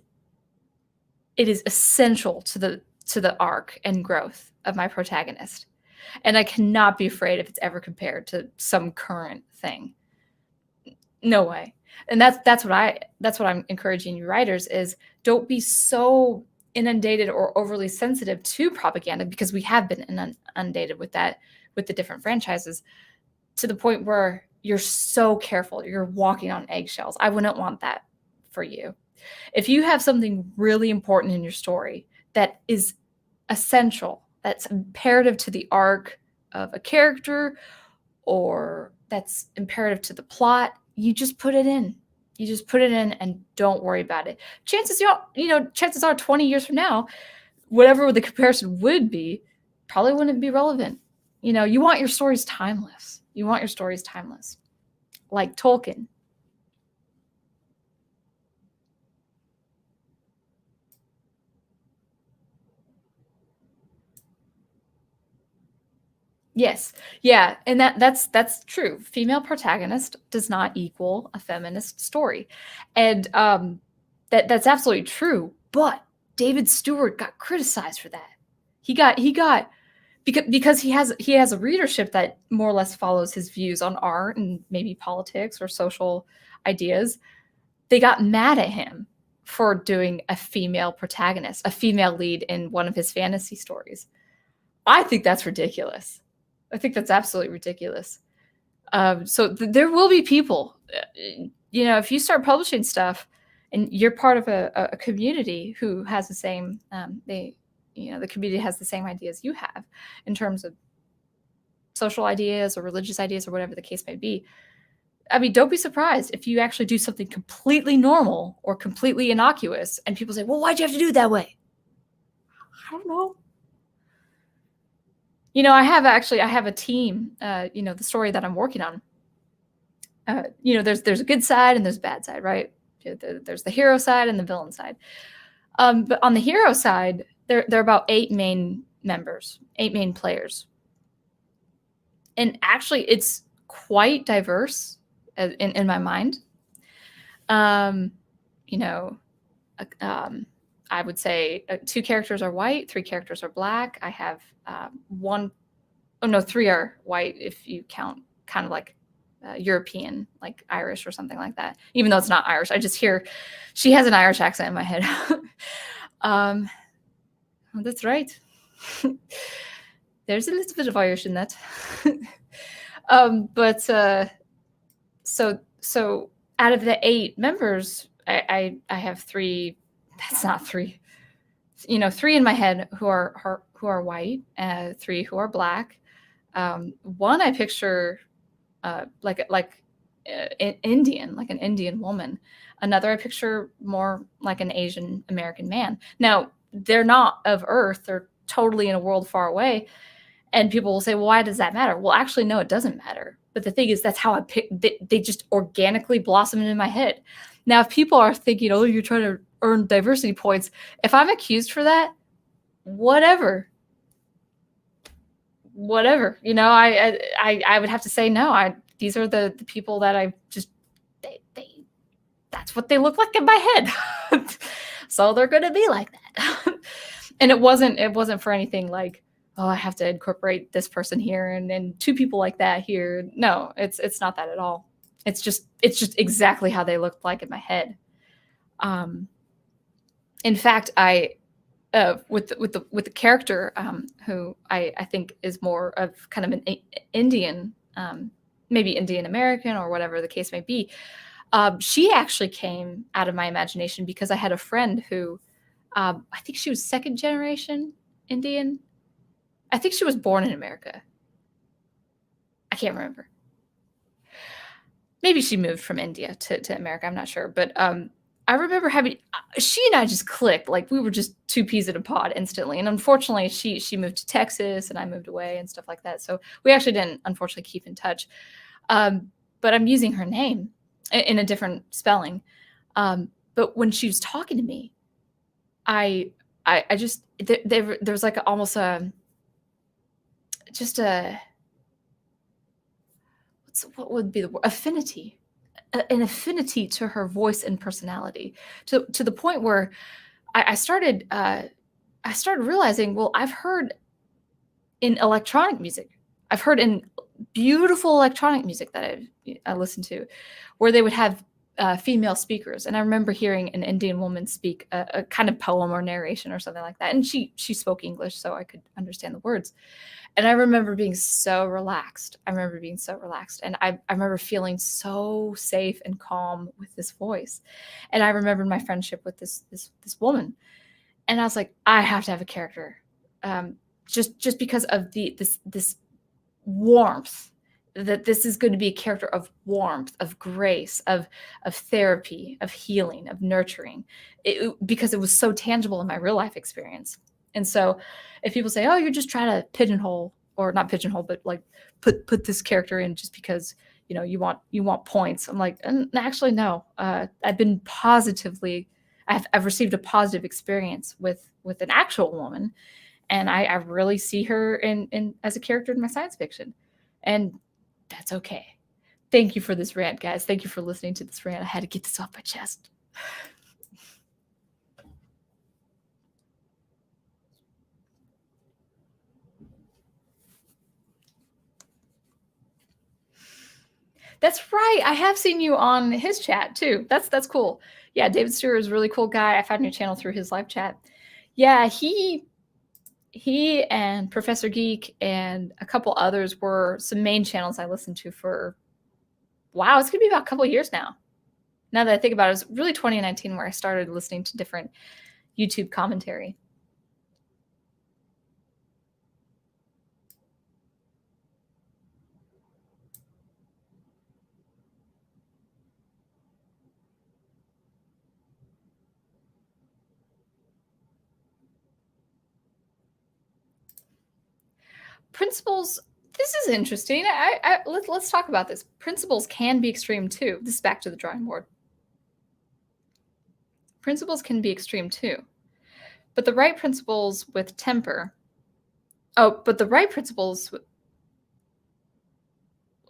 essential to the arc and growth of my protagonist. And I cannot be afraid if it's ever compared to some current thing. No way. And that's what I'm encouraging you writers is don't be so inundated or overly sensitive to propaganda, because we have been inundated with that with the different franchises to the point where you're so careful, you're walking on eggshells. I wouldn't want that for you. If you have something really important in your story that is essential, that's imperative to the arc of a character, or that's imperative to the plot, you just put it in. You just put it in and don't worry about it. Chances are 20 years from now, whatever the comparison would be, probably wouldn't be relevant. You want your stories timeless. You want your stories timeless. Like Tolkien. Yes. Yeah, and that's true. Female protagonist does not equal a feminist story. And that's absolutely true. But David Stewart got criticized for that. He got because he has a readership that more or less follows his views on art and maybe politics or social ideas. They got mad at him for doing a female protagonist, a female lead in one of his fantasy stories. I think that's ridiculous. I think that's absolutely ridiculous. So there will be people, if you start publishing stuff and you're part of a community who has the same, the community has the same ideas you have in terms of social ideas or religious ideas or whatever the case may be. I mean, don't be surprised if you actually do something completely normal or completely innocuous and people say, well, why'd you have to do it that way? I don't know. I have a team, the story that I'm working on. There's a good side and there's a bad side, right? There's the hero side and the villain side. But on the hero side, there are about 8 main members, 8 main players. And actually, it's quite diverse in my mind. I would say 2 characters are white, 3 characters are black. I have 3 are white if you count kind of like European, like Irish or something like that. Even though it's not Irish, I just hear she has an Irish accent in my head. That's right. There's a little bit of Irish in that. So out of the 8 members, I have 3. That's not 3. 3 in my head who are white, 3 who are black. One I picture like Indian, like an Indian woman. Another I picture more like an Asian American man. Now, they're not of Earth. They're totally in a world far away. And people will say, well, why does that matter? Well, actually, no, it doesn't matter. But the thing is, that's how I pick. They just organically blossom in my head. Now, if people are thinking, oh, you're trying to earn diversity points, if I'm accused for that, whatever. I would have to say no. These are the people that I just that's what they look like in my head. So they're going to be like that. And it wasn't for anything like, oh, I have to incorporate this person here and 2 people like that here. No, it's not that at all. It's just exactly how they looked like in my head. In fact, I with the character who I think is more of kind of an Indian, maybe Indian American or whatever the case may be. She actually came out of my imagination because I had a friend who I think she was 2nd generation Indian. I think she was born in America. I can't remember. Maybe she moved from India to America. I'm not sure. But I remember having she and I just clicked, like we were just two peas in a pod instantly. And unfortunately, she moved to Texas and I moved away and stuff like that. So we actually didn't unfortunately keep in touch. But I'm using her name in a different spelling. But when she was talking to me, I just there was like almost just a what would be the word? Affinity, an affinity to her voice and personality, to the point where I started realizing, well, I've heard in electronic music, I've heard in beautiful electronic music that I listened to, where they would have female speakers, and I remember hearing an Indian woman speak a kind of poem or narration or something like that, and she spoke English, so I could understand the words. And I remember being so relaxed. And I remember feeling so safe and calm with this voice. And I remembered my friendship with this woman. And I was like, I have to have a character. Just because of this warmth, that this is going to be a character of warmth, of grace, of therapy, of healing, of nurturing, because it was so tangible in my real life experience. And so if people say, oh, you're just trying to pigeonhole, or not pigeonhole, but like put this character in just because, you want points. I'm like, actually, no. I've received a positive experience with an actual woman. And I really see her in as a character in my science fiction. And that's okay. Thank you for this rant, guys. Thank you for listening to this rant. I had to get this off my chest. That's right. I have seen you on his chat too. That's cool. Yeah, David Stewart is a really cool guy. I found your channel through his live chat. Yeah, he and Professor Geek and a couple others were some main channels I listened to for, wow, it's gonna be about a couple of years now. Now that I think about it, it was really 2019 where I started listening to different YouTube commentary. Principles, this is interesting. Let's talk about this. Principles can be extreme too. This is back to the drawing board. Principles can be extreme too. But the right principles with temper, but the right principles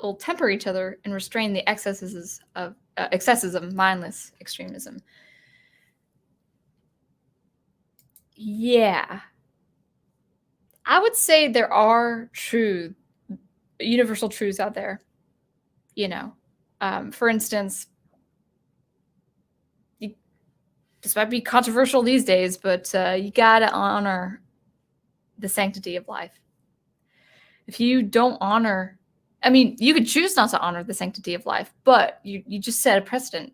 will temper each other and restrain the excesses of mindless extremism. Yeah. I would say there are universal truths out there. For instance, this might be controversial these days, but you gotta honor the sanctity of life. If you don't honor, I mean, you could choose not to honor the sanctity of life, but you just set a precedent,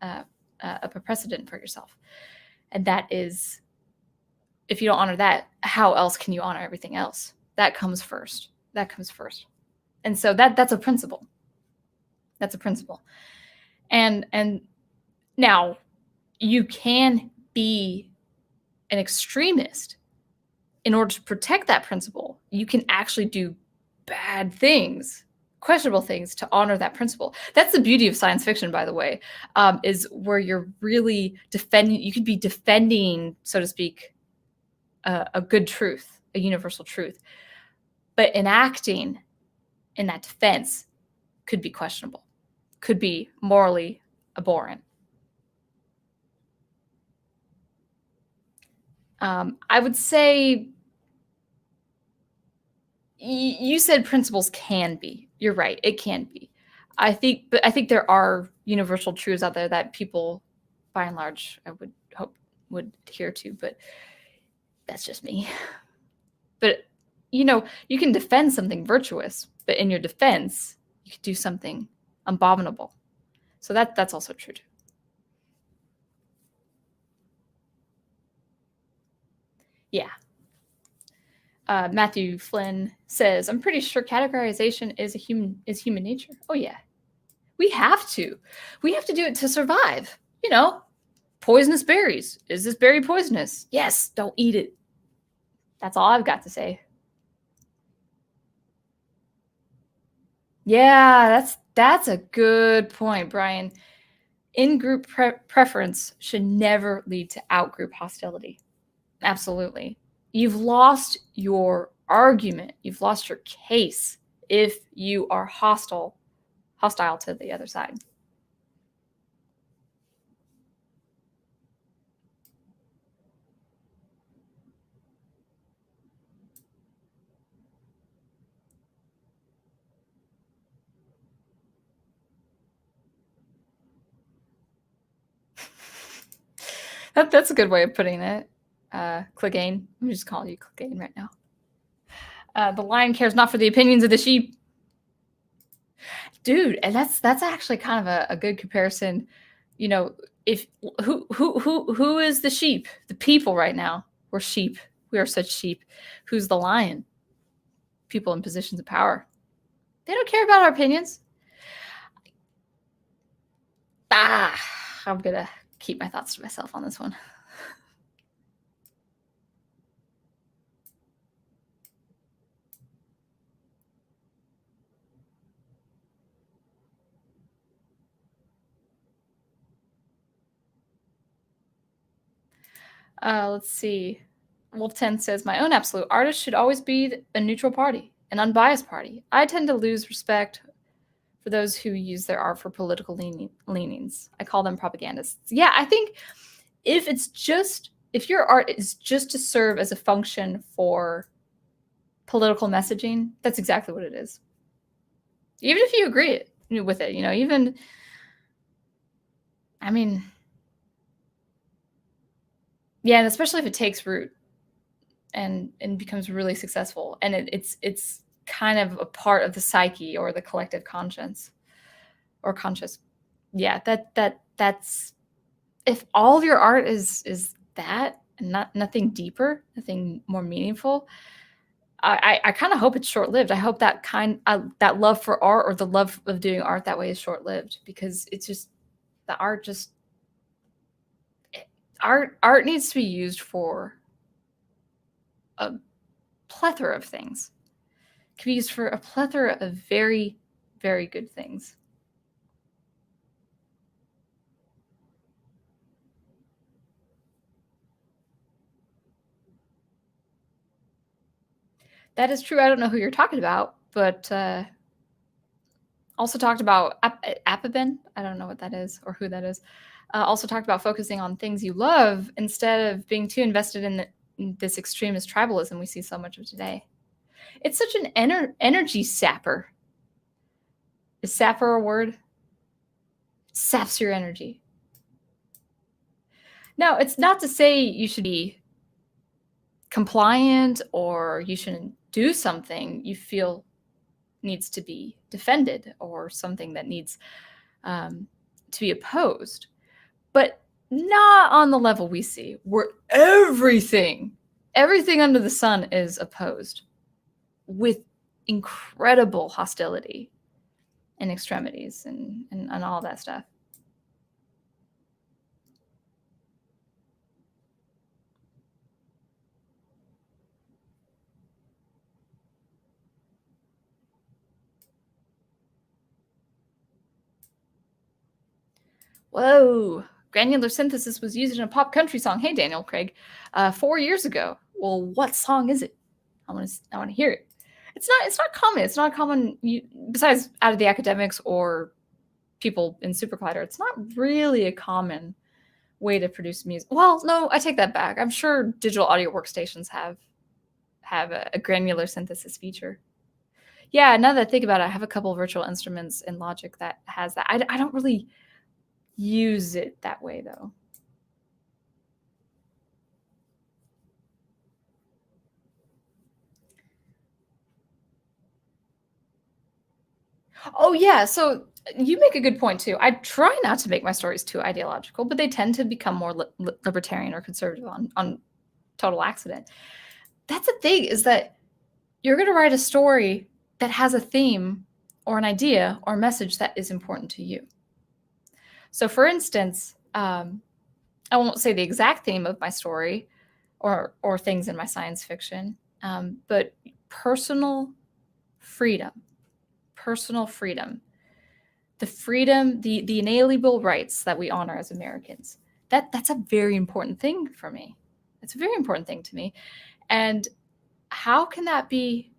a precedent for yourself, and that is, if you don't honor that, how else can you honor everything else? That comes first. And so that's a principle. That's a principle. And now you can be an extremist in order to protect that principle. You can actually do bad things, questionable things, to honor that principle. That's the beauty of science fiction, by the way, is where you're really defending, you could be defending, so to speak, a good truth, a universal truth. But enacting in that defense could be questionable, could be morally abhorrent. I would say you said principles can be. You're right. It can be. I think there are universal truths out there that people, by and large, I would hope would adhere to, but that's just me. But you can defend something virtuous, but in your defense, you could do something abominable. So that's also true too. Yeah. Matthew Flynn says, I'm pretty sure categorization is human nature. Oh yeah. We have to do it to survive, Poisonous berries. Is this berry poisonous? Yes, don't eat it. That's all I've got to say. Yeah, that's a good point, Brian. In-group preference should never lead to out-group hostility. Absolutely. You've lost your argument. You've lost your case if you are hostile to the other side. That's a good way of putting it. Clegane. I'm just calling you Clegane right now. The lion cares not for the opinions of the sheep. Dude, and that's actually kind of a good comparison. You know, if who is the sheep? The people right now. We're sheep. We are such sheep. Who's the lion? People in positions of power. They don't care about our opinions. I'm gonna keep my thoughts to myself on this one. Let's see. Wolf 10 says, my own absolute artist should always be a neutral party, an unbiased party. I tend to lose respect for those who use their art for political leanings. I call them propagandists. Yeah, I think if your art is just to serve as a function for political messaging, that's exactly what it is. Even if you agree with it, even, I mean, yeah, and especially if it takes root and becomes really successful, and it's kind of a part of the psyche or the collective conscience or conscious. Yeah, that's if all of your art is that and nothing deeper, nothing more meaningful, I kind of hope it's short-lived. I hope that that love for art or the love of doing art that way is short-lived, because it's just the art art needs to be used for a plethora of things. It can be used for a plethora of very, very good things. That is true. I don't know who you're talking about, but also talked about Apaben. I don't know what that is or who that is. Also talked about focusing on things you love instead of being too invested in this extremist tribalism we see so much of today. It's such an energy sapper. Is sapper a word? Saps your energy. Now, it's not to say you should be compliant or you shouldn't do something you feel needs to be defended or something that needs to be opposed, but not on the level we see, where everything under the sun is opposed with incredible hostility and extremities and all that stuff. Whoa. Granular synthesis was used in a pop country song. Hey, Daniel Craig, 4 years ago. Well, what song is it? I want to hear it. It's not common. It's not common. Besides out of the academics or people in SuperCollider, it's not really a common way to produce music. Well, no, I take that back. I'm sure digital audio workstations have a granular synthesis feature. Yeah, now that I think about it, I have a couple of virtual instruments in Logic that has that. I don't really use it that way, though. Oh, yeah. So you make a good point, too. I try not to make my stories too ideological, but they tend to become more libertarian or conservative on total accident. That's the thing, is that you're going to write a story that has a theme or an idea or a message that is important to you. So, for instance, I won't say the exact theme of my story or things in my science fiction, but personal freedom, the freedom, the inalienable rights that we honor as Americans. That's a very important thing for me. It's a very important thing to me. And how can that be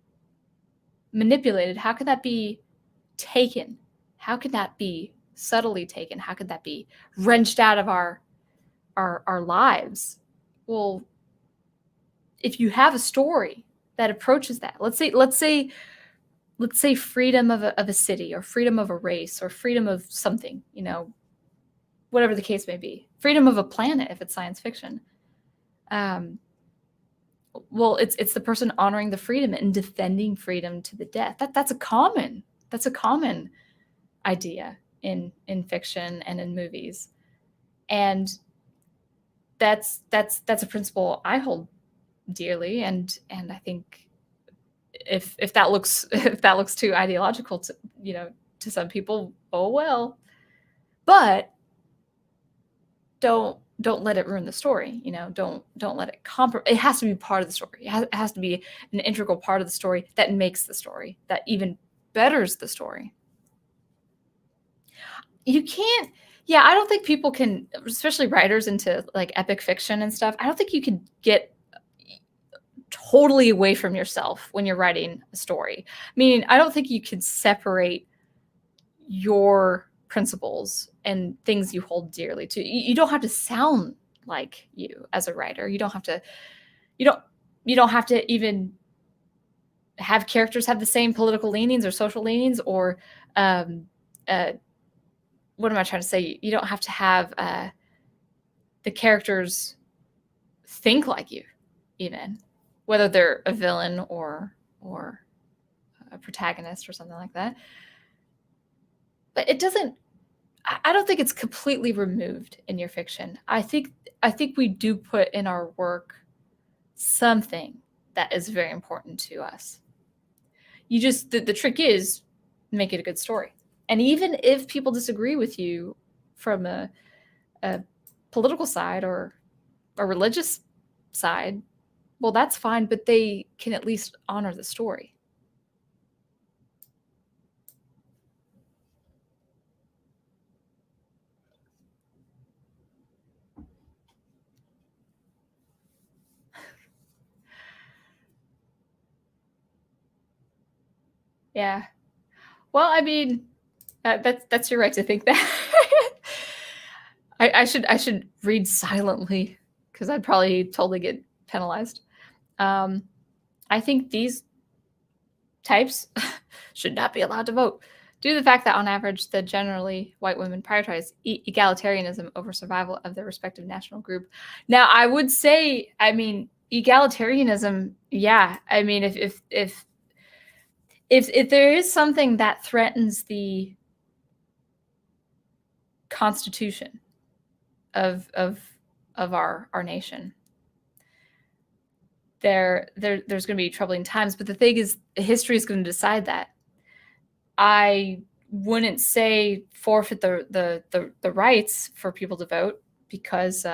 manipulated? How can that be taken? How can that be subtly taken? How could that be wrenched out of our lives? Well, if you have a story that approaches that, let's say freedom of a city, or freedom of a race, or freedom of something, whatever the case may be, freedom of a planet if it's science fiction. Well, it's the person honoring the freedom and defending freedom to the death. That's a common idea in fiction and in movies, and that's a principle I hold dearly, and I think if that looks too ideological to some people, oh well, but don't let it ruin the story. Don't let it it has to be part of the story. It has to be an integral part of the story that makes the story, that even betters the story. You can't, I don't think people can, especially writers into like epic fiction and stuff, I don't think you can get totally away from yourself when you're writing a story. Meaning, I don't think you can separate your principles and things you hold dearly to. You don't have to sound like you as a writer. You don't have to even have characters have the same political leanings or social leanings, or what am I trying to say? You don't have to have the characters think like you, even whether they're a villain or a protagonist or something like that. But it doesn't, I don't think it's completely removed in your fiction. I think we do put in our work something that is very important to us. You just, the trick is make it a good story. And even if people disagree with you from a political side or a religious side, well, that's fine, but they can at least honor the story. Yeah. Well, I mean, that's your right to think that. I should read silently, because I'd probably totally get penalized. I think these types should not be allowed to vote, due to the fact that on average, the generally white women prioritize egalitarianism over survival of their respective national group. Now, I would say, I mean, egalitarianism, yeah. I mean, if there is something that threatens the constitution of our nation, there's going to be troubling times. But the thing is, history is going to decide that. I wouldn't say forfeit the rights for people to vote, because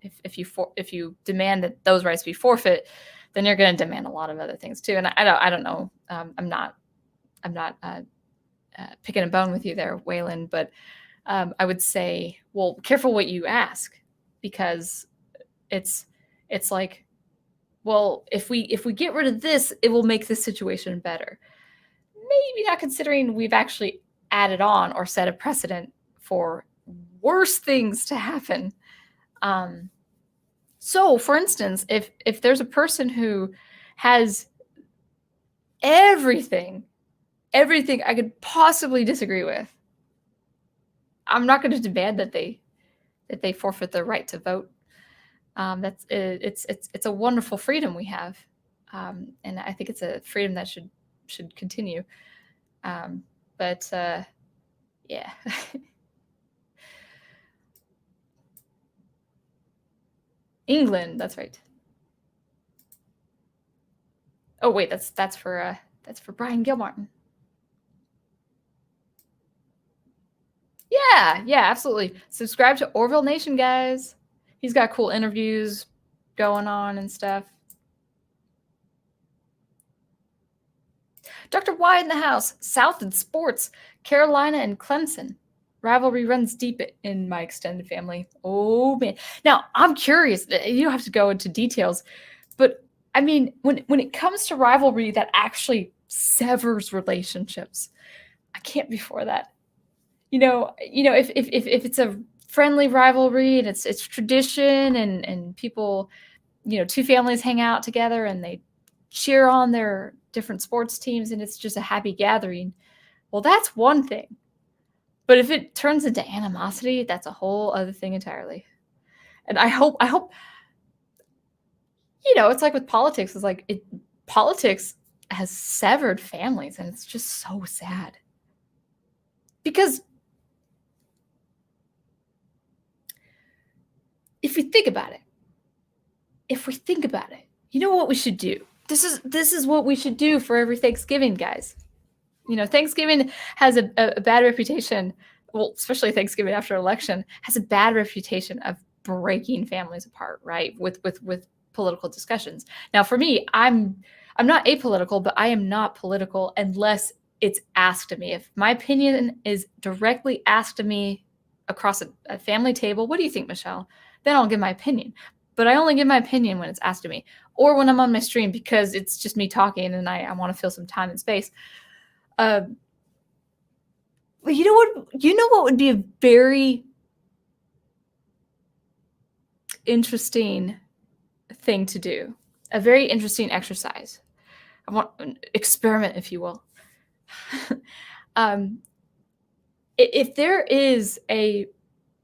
if you demand that those rights be forfeit, then you're going to demand a lot of other things too. And I don't know. I'm not picking a bone with you there, Waylon, but I would say, well, careful what you ask, because it's like, well, if we get rid of this, it will make this situation better. Maybe not considering we've actually added on or set a precedent for worse things to happen. So, for instance, if there's a person who has everything I could possibly disagree with, I'm not going to demand that they forfeit their right to vote. It's a wonderful freedom we have, and I think it's a freedom that should continue. But yeah. England, that's right. Oh wait, that's for Brian Gilmartin. Yeah, absolutely. Subscribe to Orville Nation, guys. He's got cool interviews going on and stuff. Dr. Y in the house. South in sports. Carolina and Clemson. Rivalry runs deep in my extended family. Oh, man. Now, I'm curious. You don't have to go into details. But, I mean, when it comes to rivalry that actually severs relationships, I can't be for that. If it's a friendly rivalry and it's tradition and people, two families hang out together and they cheer on their different sports teams and it's just a happy gathering, well, that's one thing. But if it turns into animosity, that's a whole other thing entirely. And I hope, it's like with politics, politics has severed families and it's just so sad. Because if we think about it, you know what we should do? This is what we should do for every Thanksgiving, guys. Thanksgiving has a bad reputation. Well, especially Thanksgiving after election has a bad reputation of breaking families apart, right? With political discussions. Now, for me, I'm not apolitical, but I am not political unless it's asked of me. If my opinion is directly asked of me across a family table, what do you think, Michelle? Then I'll give my opinion. But I only give my opinion when it's asked of me or when I'm on my stream because it's just me talking and I want to fill some time and space. You know what would be a very interesting thing to do, a very interesting exercise. I want an experiment, if you will. If there is a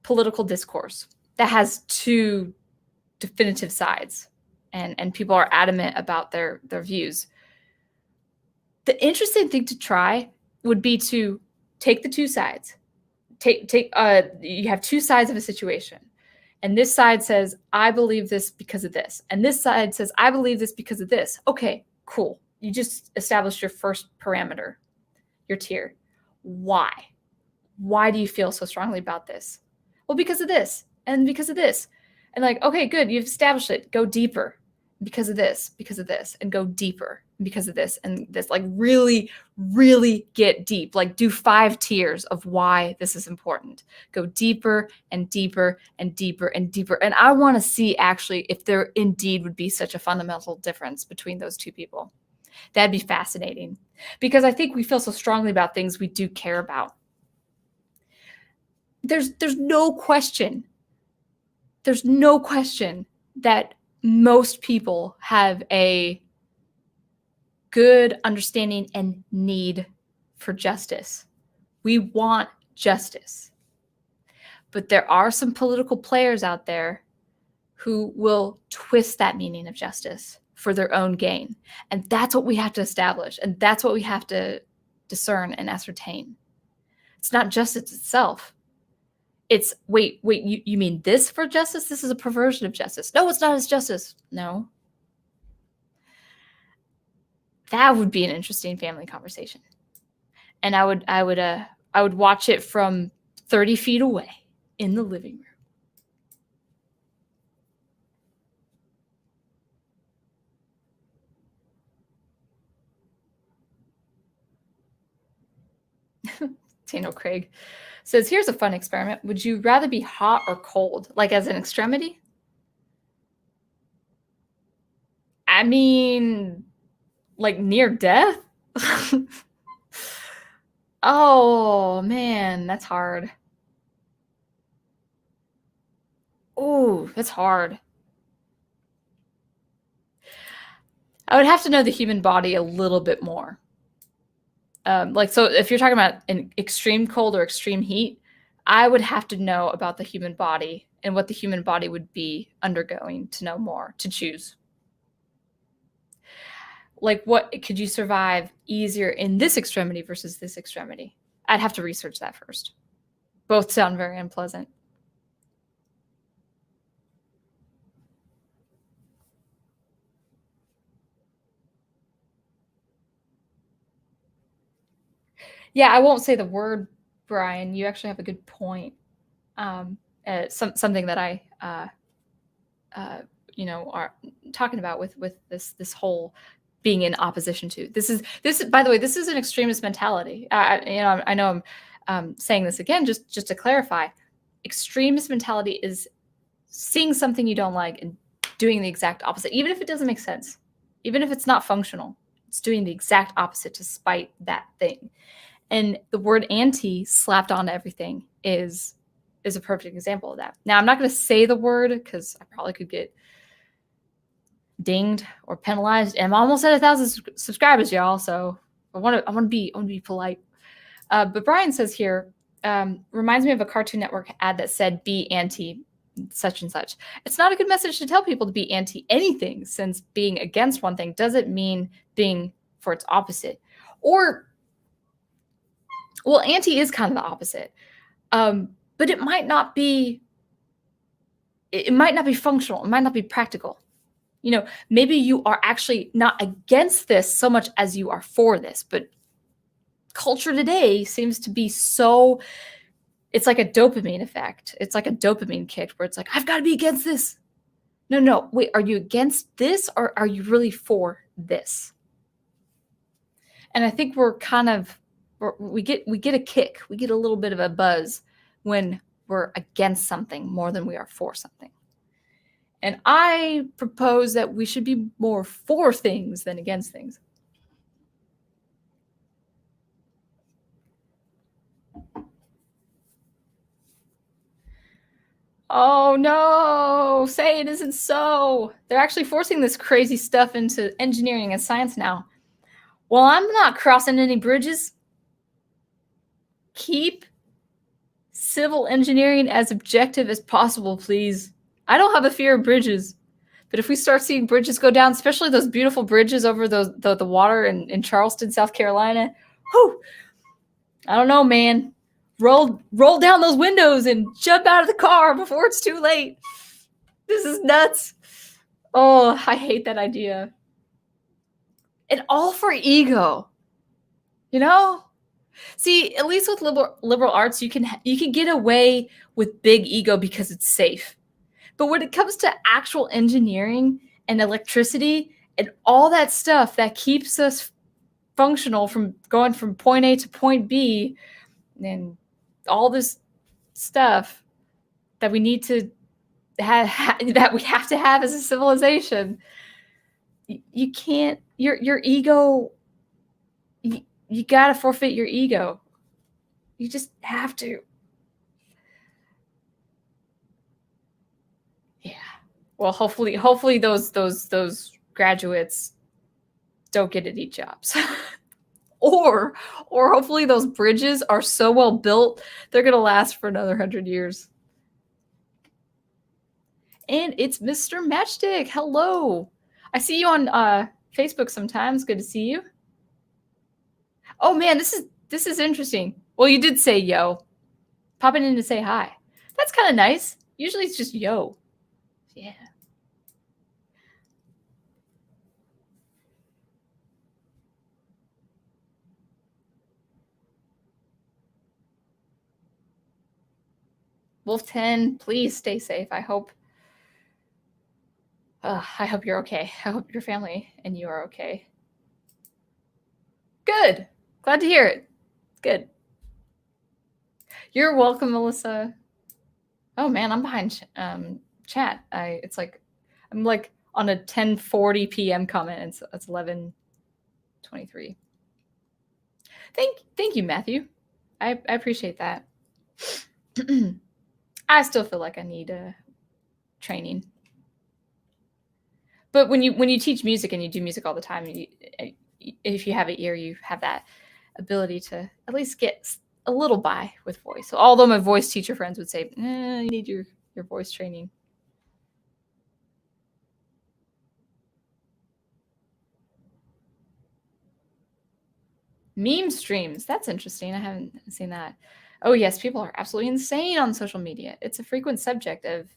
political discourse that has two definitive sides and people are adamant about their views, the interesting thing to try would be to take the two sides. You have two sides of a situation. And this side says, I believe this because of this. And this side says, I believe this because of this. Okay, cool. You just established your first parameter, your tier. Why? Why do you feel so strongly about this? Well, because of this and because of this. And okay, good. You've established it. Go deeper because of this, and go deeper because of this and this. Really, really get deep. Do 5 tiers of why this is important. Go deeper and deeper and deeper and deeper. And I want to see actually if there indeed would be such a fundamental difference between those two people. That'd be fascinating because I think we feel so strongly about things we do care about. There's no question. There's no question that most people have a good understanding and need for justice. We want justice. But there are some political players out there who will twist that meaning of justice for their own gain. And that's what we have to establish. And that's what we have to discern and ascertain. It's not justice itself. It's, wait, you mean this for justice? This is a perversion of justice. No, it's not as justice. No. That would be an interesting family conversation. And I would watch it from 30 feet away in the living room. Daniel Craig says, here's a fun experiment. Would you rather be hot or cold, as an extremity? I mean, near death? Oh, man, that's hard. Oh, that's hard. I would have to know the human body a little bit more. So if you're talking about an extreme cold or extreme heat, I would have to know about the human body and what the human body would be undergoing to know more, to choose. What could you survive easier in this extremity versus this extremity? I'd have to research that first. Both sound very unpleasant. Yeah, I won't say the word, Brian. You actually have a good point. Something that I are talking about with this whole being in opposition to. This, by the way, this is an extremist mentality. I know I'm saying this again just to clarify. Extremist mentality is seeing something you don't like and doing the exact opposite, even if it doesn't make sense, even if it's not functional. It's doing the exact opposite to spite that thing. And the word anti slapped onto everything is a perfect example of that. Now, I'm not going to say the word because I probably could get dinged or penalized. And I'm almost at 1,000 subscribers, y'all. So I want to be polite. But Brian says here, reminds me of a Cartoon Network ad that said, "Be anti such and such." It's not a good message to tell people to be anti anything, since being against one thing doesn't mean being for its opposite. Or, well, anti is kind of the opposite. But it might not be functional. It might not be practical. Maybe you are actually not against this so much as you are for this. But culture today seems to be so, it's like a dopamine effect. It's like a dopamine kick where it's like, I've got to be against this. No, wait, are you against this or are you really for this? And I think we get a kick. We get a little bit of a buzz when we're against something more than we are for something. And I propose that we should be more for things than against things. Oh no, say it isn't so. They're actually forcing this crazy stuff into engineering and science now. Well, I'm not crossing any bridges. Keep civil engineering as objective as possible, please. I don't have a fear of bridges, but if we start seeing bridges go down, especially those beautiful bridges over the water in Charleston, South Carolina, whew, I don't know, man. Roll down those windows and jump out of the car before it's too late. This is nuts. Oh, I hate that idea. And all for ego. See, at least with liberal arts, you can get away with big ego because it's safe. But when it comes to actual engineering and electricity and all that stuff that keeps us functional from going from point A to point B, and all this stuff that we need to that we have to have as a civilization, you can't. Your ego. You gotta forfeit your ego. You just have to. Yeah. Well, hopefully those graduates don't get any jobs. or hopefully those bridges are so well built they're gonna last for another 100 years. And it's Mr. Matchstick. Hello. I see you on Facebook sometimes. Good to see you. Oh man, this is interesting. Well, you did say yo. Popping in to say hi. That's kind of nice. Usually it's just yo. Yeah. Wolf 10, please stay safe. I hope you're okay. I hope your family and you are okay. Good. Glad to hear it. Good. You're welcome, Melissa. Oh man, I'm behind chat. I'm like on a 10:40 p.m. comment. It's 11:23. Thank you, Matthew. I appreciate that. I still feel like I need training. But when you teach music and you do music all the time, if you have an ear, you have that ability to at least get a little by with voice. So although my voice teacher friends would say, you need your voice training. Meme streams. That's interesting. I haven't seen that. Oh yes, people are absolutely insane on social media. It's a frequent subject of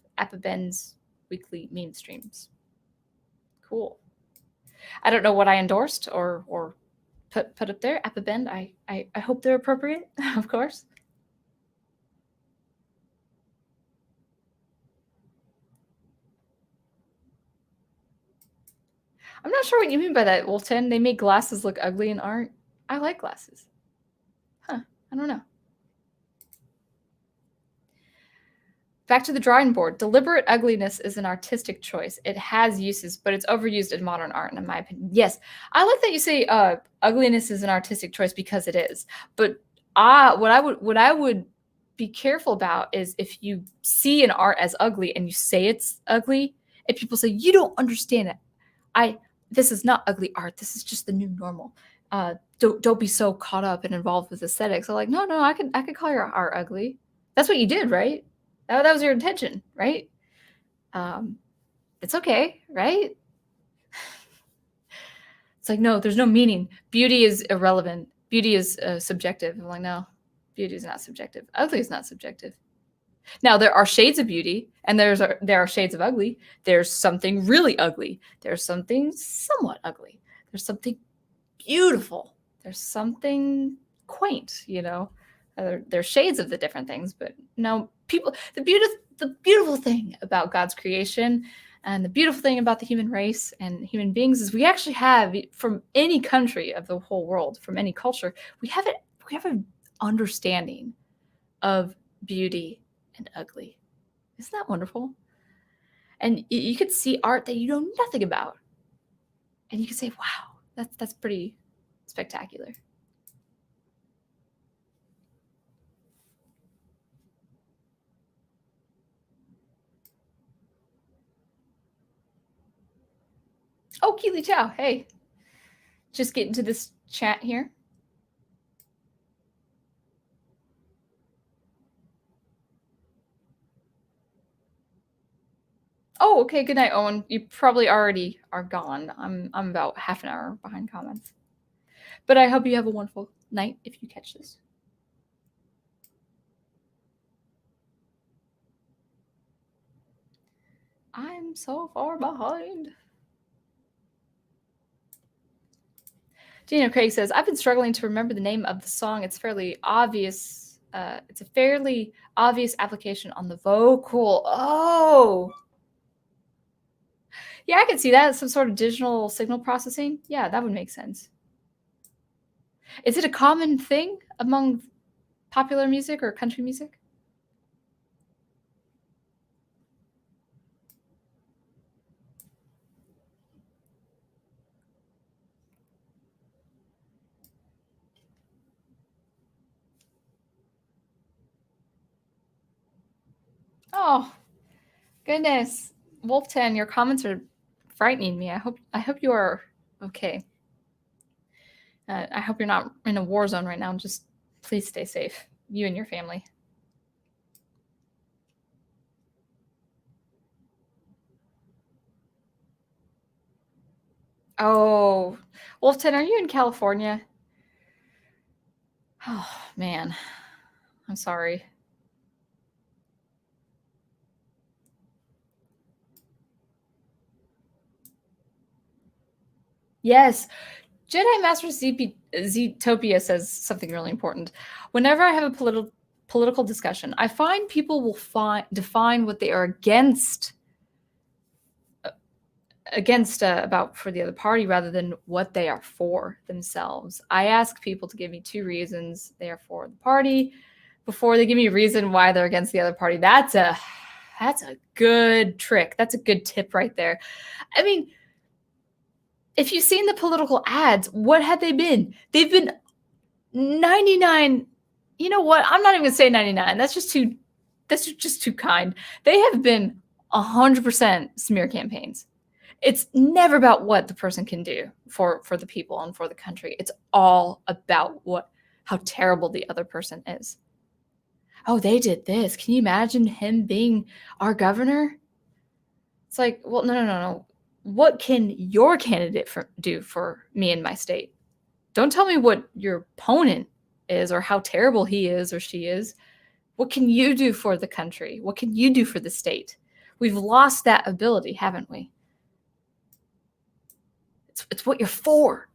Ben's weekly meme streams. Cool. I don't know what I endorsed or put up there. Ben, I hope they're appropriate, of course. I'm not sure what you mean by that, Wolfton. They make glasses look ugly in art. I like glasses. Huh. I don't know. Back to the drawing board. Deliberate ugliness is an artistic choice. It has uses, but it's overused in modern art, in my opinion. Yes, I like that you say ugliness is an artistic choice because it is. But what I would be careful about is if you see an art as ugly and you say it's ugly, and people say you don't understand it. This is not ugly art. This is just the new normal. Don't be so caught up and involved with aesthetics. I'm like, no, I could call your art ugly. That's what you did, right? That was your intention, right? It's okay, right? It's like, no, there's no meaning. Beauty is irrelevant. Beauty is subjective. I'm like, no, beauty is not subjective. Ugly is not subjective. Now, there are shades of beauty, and there are shades of ugly. There's something really ugly. There's something somewhat ugly. There's something beautiful. There's something quaint, There's shades of the different things, but no, the beautiful thing about God's creation and the beautiful thing about the human race and human beings is we actually have, from any country of the whole world, from any culture, we have an understanding of beauty and ugly. Isn't that wonderful? And you could see art that you know nothing about, and you could say, wow, that's pretty spectacular. Oh, Keely Chow, hey. Just get into this chat here. Oh, okay, good night, Owen. You probably already are gone. I'm about half an hour behind comments. But I hope you have a wonderful night if you catch this. I'm so far behind. Gina Craig says, I've been struggling to remember the name of the song. It's fairly obvious. It's a fairly obvious application on the vocal. Oh. Yeah, I can see that. Some sort of digital signal processing. Yeah, that would make sense. Is it a common thing among popular music or country music? Oh, goodness. Wolfton, your comments are frightening me. I hope you are okay. I hope you're not in a war zone right now. Just please stay safe, you and your family. Oh, Wolfton, are you in California? Oh, man. I'm sorry. Yes. Jedi Master Zetopia says something really important. Whenever I have a political discussion, I find people will define what they are against about for the other party rather than what they are for themselves. I ask people to give me 2 reasons they are for the party before they give me a reason why they're against the other party. That's a good trick. That's a good tip right there. I mean, if you've seen the political ads, what had they been? They've been 99. You know what? I'm not even gonna say 99. That's just too kind. They have been 100% smear campaigns. It's never about what the person can do for the people and for the country. It's all about how terrible the other person is. Oh, they did this. Can you imagine him being our governor? It's like, well, no. What can your candidate do for me and my state? Don't tell me what your opponent is or how terrible he is or she is. What can you do for the country? What can you do for the state? We've lost that ability, haven't we? It's what you're for,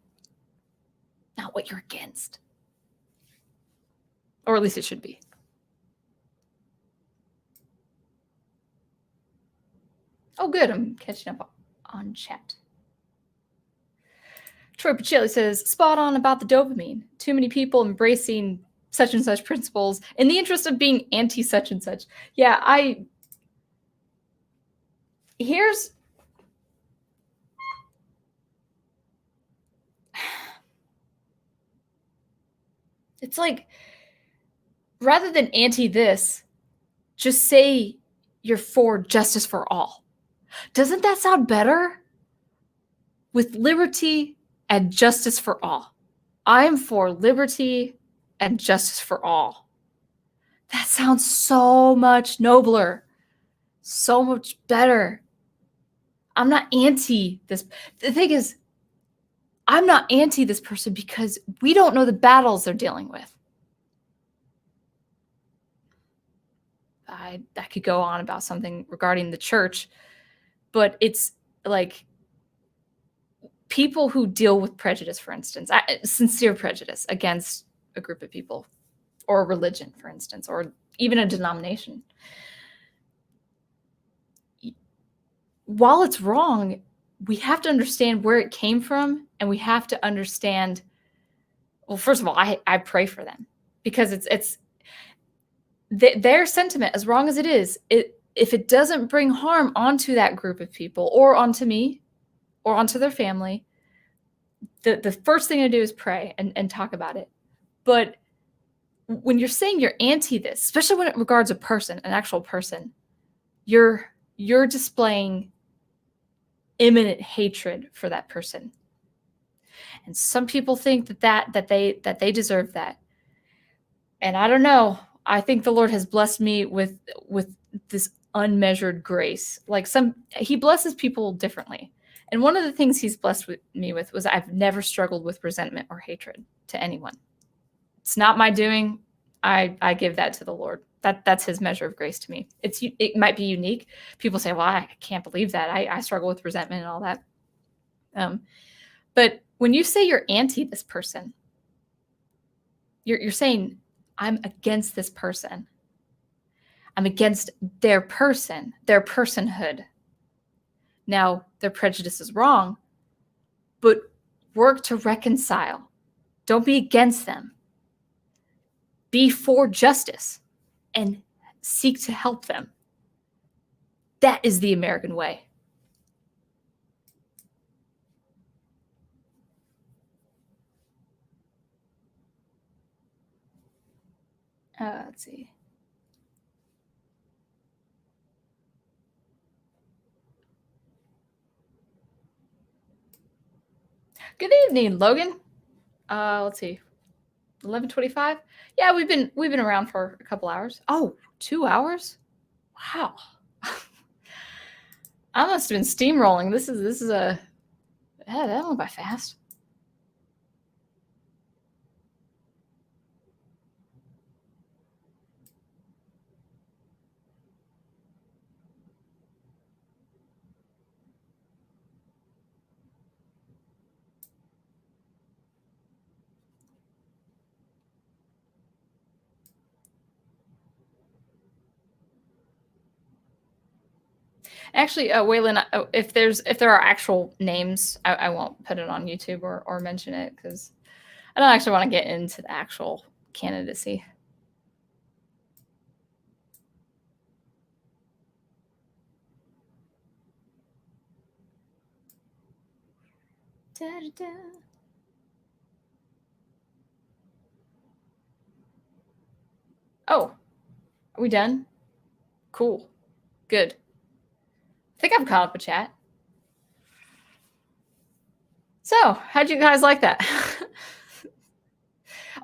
not what you're against. Or at least it should be. Oh, good. I'm catching up on chat. Troy Pachilli says, spot on about the dopamine. Too many people embracing such and such principles in the interest of being anti such and such. Yeah, here's it's like, rather than anti this, just say you're for justice for all. Doesn't that sound better? With liberty and justice for all. I am for liberty and justice for all. That sounds so much nobler, so much better. I'm not anti this. The thing is, I'm not anti this person because we don't know the battles they're dealing with. I could go on about something regarding the church, but it's like people who deal with prejudice, for instance, sincere prejudice against a group of people or a religion, for instance, or even a denomination. While it's wrong, we have to understand where it came from, and we have to understand, well, first of all, I pray for them, because it's their sentiment, as wrong as it is, if it doesn't bring harm onto that group of people or onto me or onto their family, the first thing to do is pray and talk about it. But when you're saying you're anti this, especially when it regards a person, an actual person, you're displaying imminent hatred for that person. And some people think that they deserve that. And I don't know. I think the Lord has blessed me with this unmeasured grace. Like he blesses people differently. And one of the things he's blessed me with was I've never struggled with resentment or hatred to anyone. It's not my doing. I give that to the Lord. That's his measure of grace to me. It might be unique. People say, well, I can't believe that. I struggle with resentment and all that. But when you say you're anti this person, you're saying, I'm against this person. I'm against their person, their personhood. Now, their prejudice is wrong, but work to reconcile. Don't be against them. Be for justice and seek to help them. That is the American way. Let's see. Good evening, Logan. Let's see. 11:25. Yeah, we've been around for a couple hours. Oh, 2 hours? Wow. I must have been steamrolling. This is that went by fast. Actually, Waylon, if there are actual names, I won't put it on YouTube or mention it, because I don't actually want to get into the actual candidacy. Da, da, da. Oh, are we done? Cool. Good. I think I've caught up with chat. So, how'd you guys like that?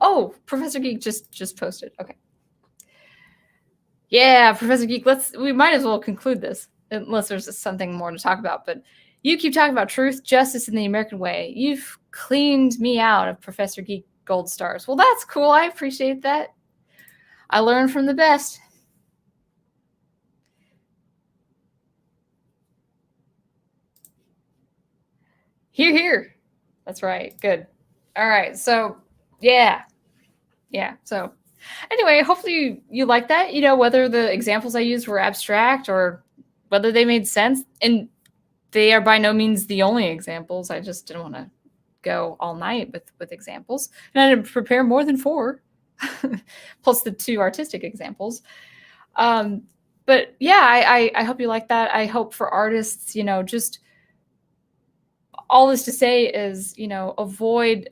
Oh, Professor Geek just posted. Okay. Yeah, Professor Geek, we might as well conclude this, unless there's something more to talk about. But you keep talking about truth, justice, and the American way. You've cleaned me out of Professor Geek gold stars. Well, that's cool. I appreciate that. I learn from the best. Hear, hear. That's right. Good. All right. So, yeah. So, anyway, hopefully you like that. Whether the examples I used were abstract or whether they made sense. And they are by no means the only examples. I just didn't want to go all night with examples, and I didn't prepare more than 4, plus the 2 artistic examples. But yeah, I hope you like that. I hope for artists, just all this to say is, avoid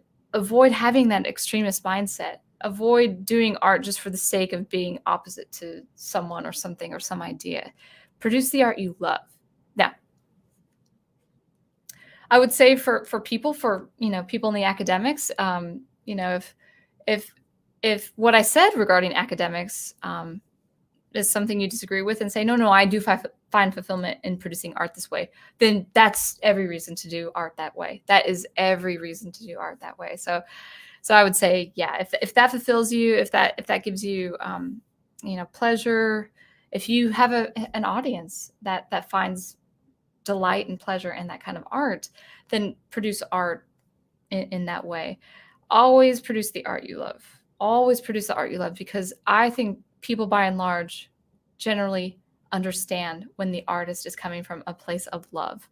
having that extremist mindset. Avoid doing art just for the sake of being opposite to someone or something or some idea. Produce the art you love. Now, I would say for people, people in the academics, if what I said regarding academics is something you disagree with and say, no, I do find fulfillment in producing art this way, then that's every reason to do art that way. That is every reason to do art that way. So I would say, yeah, if that fulfills you, if that gives you, pleasure, if you have an audience that finds delight and pleasure in that kind of art, then produce art in that way. Always produce the art you love. Always produce the art you love, because I think people by and large generally understand when the artist is coming from a place of love.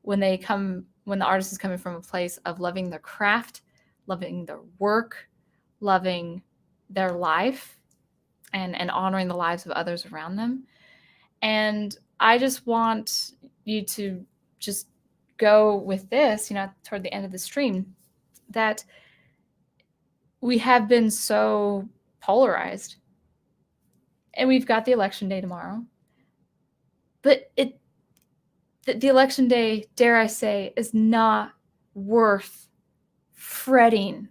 When the artist is coming from a place of loving their craft, loving their work, loving their life, and honoring the lives of others around them. And I just want you to just go with this, toward the end of the stream, that we have been so polarized, and we've got the election day tomorrow. But the election day, dare I say, is not worth fretting.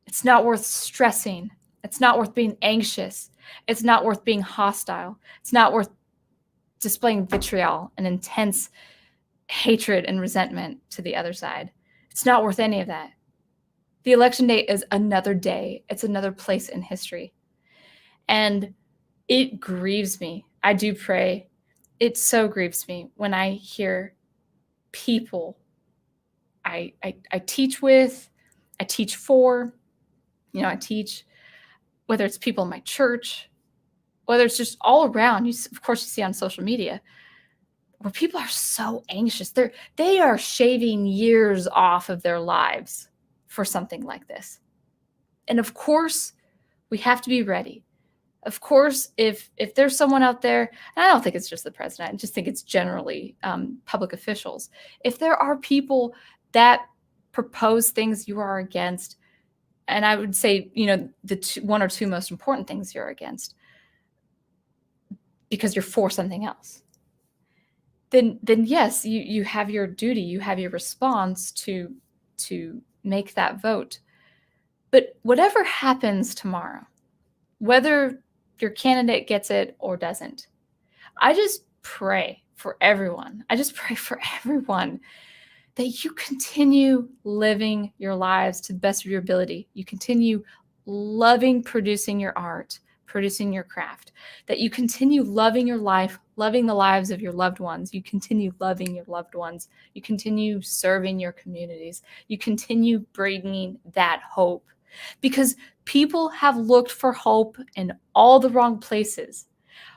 It's not worth stressing. It's not worth being anxious. It's not worth being hostile. It's not worth displaying vitriol and intense hatred and resentment to the other side. It's not worth any of that. The election day is another day. It's another place in history. And it grieves me. I do pray. It so grieves me when I hear people I teach with, I teach for, I teach, whether it's people in my church, whether it's just all around. Of course, you see on social media, where people are so anxious. They are shaving years off of their lives for something like this. And of course, we have to be ready. Of course, if there's someone out there, and I don't think it's just the president, I just think it's generally public officials. If there are people that propose things you are against, and I would say, the 1 or 2 most important things you're against, because you're for something else, then yes, you have your duty, you have your response to make that vote. But whatever happens tomorrow, whether your candidate gets it or doesn't, I just pray for everyone. I just pray for everyone that you continue living your lives to the best of your ability. You continue loving producing your art, producing your craft, that you continue loving your life, loving the lives of your loved ones. You continue loving your loved ones. You continue serving your communities. You continue bringing that hope, because people have looked for hope in all the wrong places.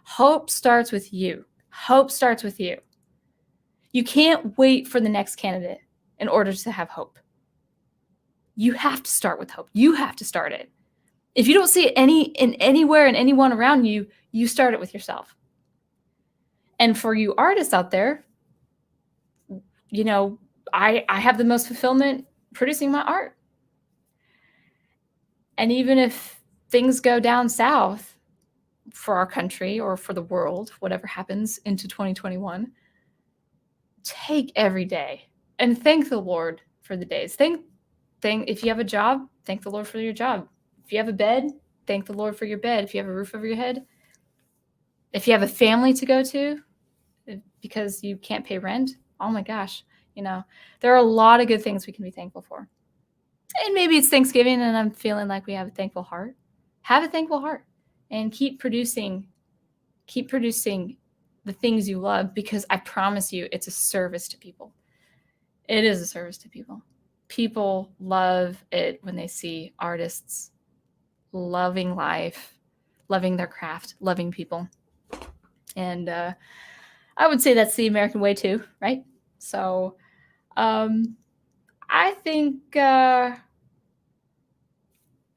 Hope starts with you. Hope starts with you. You can't wait for the next candidate in order to have hope. You have to start with hope. You have to start it. If you don't see it anywhere and anyone around you, you start it with yourself. And for you artists out there, I have the most fulfillment producing my art. And even if things go down south for our country or for the world, whatever happens into 2021, take every day and thank the Lord for the days. If you have a job, thank the Lord for your job. If you have a bed, thank the Lord for your bed. If you have a roof over your head, if you have a family to go to because you can't pay rent, oh my gosh, there are a lot of good things we can be thankful for. And maybe it's Thanksgiving and I'm feeling like we have a thankful heart. Have a thankful heart and keep producing the things you love, because I promise you it's a service to people. It is a service to people. People love it when they see artists loving life, loving their craft, loving people. And I would say that's the American way too, right? So I I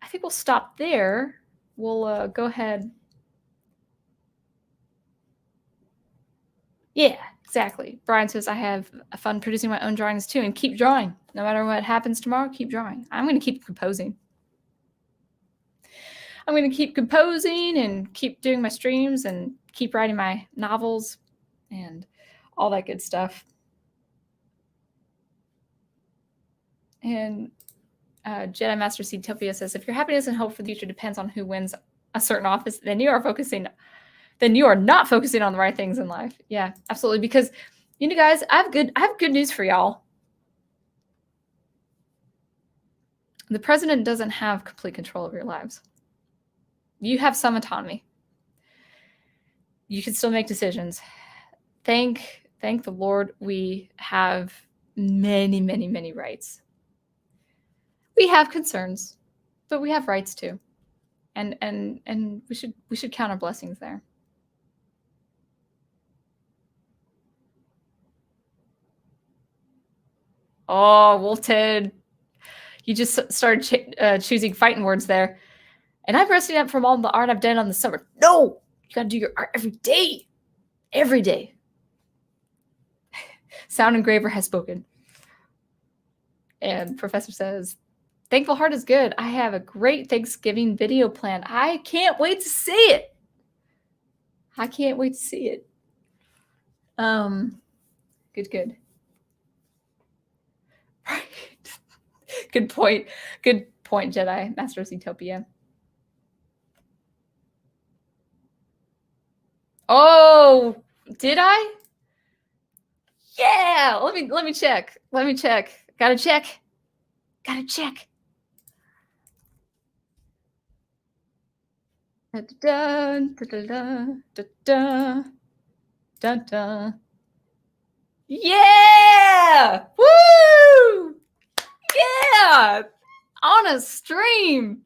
think we'll stop there. We'll go ahead. Yeah, exactly. Brian says, I have fun producing my own drawings too, and keep drawing. No matter what happens tomorrow, keep drawing. I'm going to keep composing. I'm going to keep composing and keep doing my streams and keep writing my novels and all that good stuff. And Jedi Master Seedtopia says, if your happiness and hope for the future depends on who wins a certain office, then you are not focusing on the right things in life. Yeah, absolutely. Because, you know, guys, I have good news for y'all. The president doesn't have complete control of your lives. You have some autonomy. You can still make decisions. Thank the Lord, we have many, many, many rights. We have concerns, but we have rights too. And we should count our blessings there. Oh, Wolted, you just started choosing fighting words there. And I'm resting up from all the art I've done on the summer. No, you got to do your art every day. Every day. Sound Engraver has spoken. And Professor says, Thankful Heart is good. I have a great Thanksgiving video planned. I can't wait to see it. I can't wait to see it. Good. Right. Good point, Jedi Master of Zootopia. Oh, did I? Yeah, let me check. Gotta check. Dun, dun, dun, dun, dun, dun, dun. Yeah! Woo! Yeah! On a stream.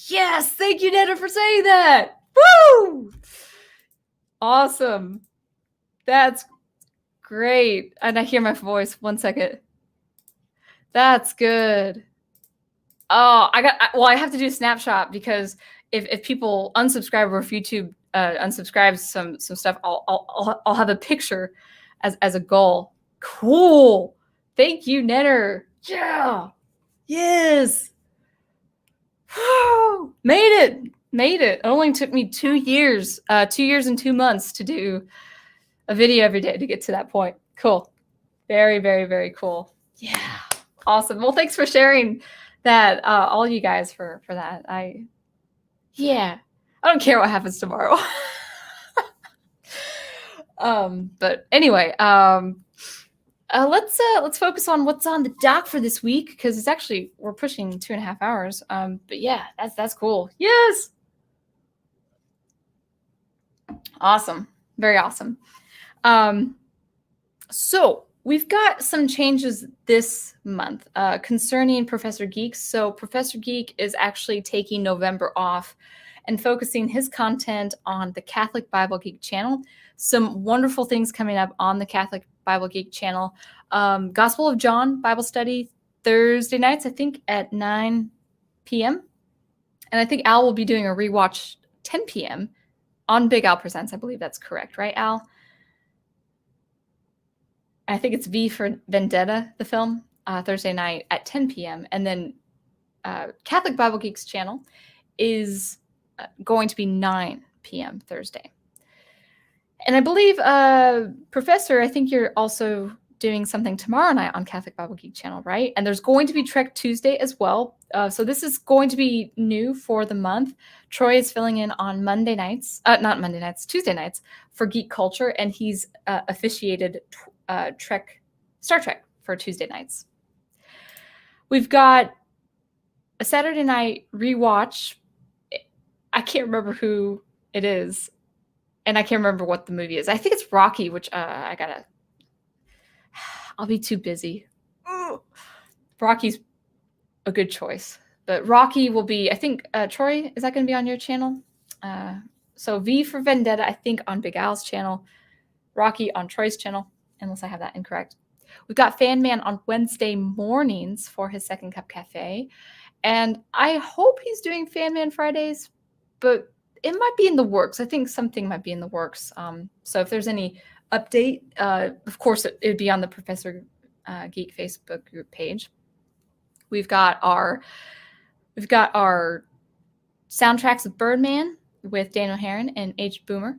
Yes, thank you, Netta, for saying that. Woo! Awesome. That's great. And I hear my voice. 1 second. That's good. Oh, I have to do a snapshot because if people unsubscribe or if YouTube unsubscribes some stuff, I'll have a picture as a goal. Cool. Thank you, Netter. Yeah. Yes. Made it. It only took me 2 years, 2 years and 2 months to do a video every day to get to that point. Cool. Very, very, very cool. Yeah. Awesome. Well, thanks for sharing that, all you guys for that. I don't care what happens tomorrow. But anyway, let's focus on what's on the dock for this week because it's actually we're pushing 2.5 hours. But yeah, that's cool. Yes. Awesome. Very awesome. So we've got some changes this month concerning Professor Geek. So Professor Geek is actually taking November off and focusing his content on the Catholic Bible Geek channel. Some wonderful things coming up on the Catholic Bible Geek channel. Gospel of John Bible study Thursday nights, I think at 9 p.m. And I think Al will be doing a rewatch 10 p.m. on Big Al Presents. I believe that's correct, right, Al? I think it's V for Vendetta, the film, Thursday night at 10 p.m. And then Catholic Bible Geek's channel is going to be 9 p.m. Thursday. And I believe, Professor, I think you're also doing something tomorrow night on Catholic Bible Geek channel, right? And there's going to be Trek Tuesday as well. So this is going to be new for the month. Troy is filling in on Tuesday nights for Geek Culture, and he's officiated Star Trek for Tuesday nights. We've got a Saturday night rewatch. I can't remember who it is, and I can't remember what the movie is. I think it's Rocky, which I'll be too busy. Rocky's a good choice, but Rocky will be, I think, Troy, is that going to be on your channel? So V for Vendetta, I think, on Big Al's channel, Rocky on Troy's channel, unless I have that incorrect. We've got Fan Man on Wednesday mornings for his Second Cup Cafe. And I hope he's doing Fan Man Fridays, but it might be in the works. I think something might be in the works. So if there's any update, of course, it'd be on the Professor Geek Facebook group page. We've got our soundtracks of Birdman with Daniel Heron and H Boomer,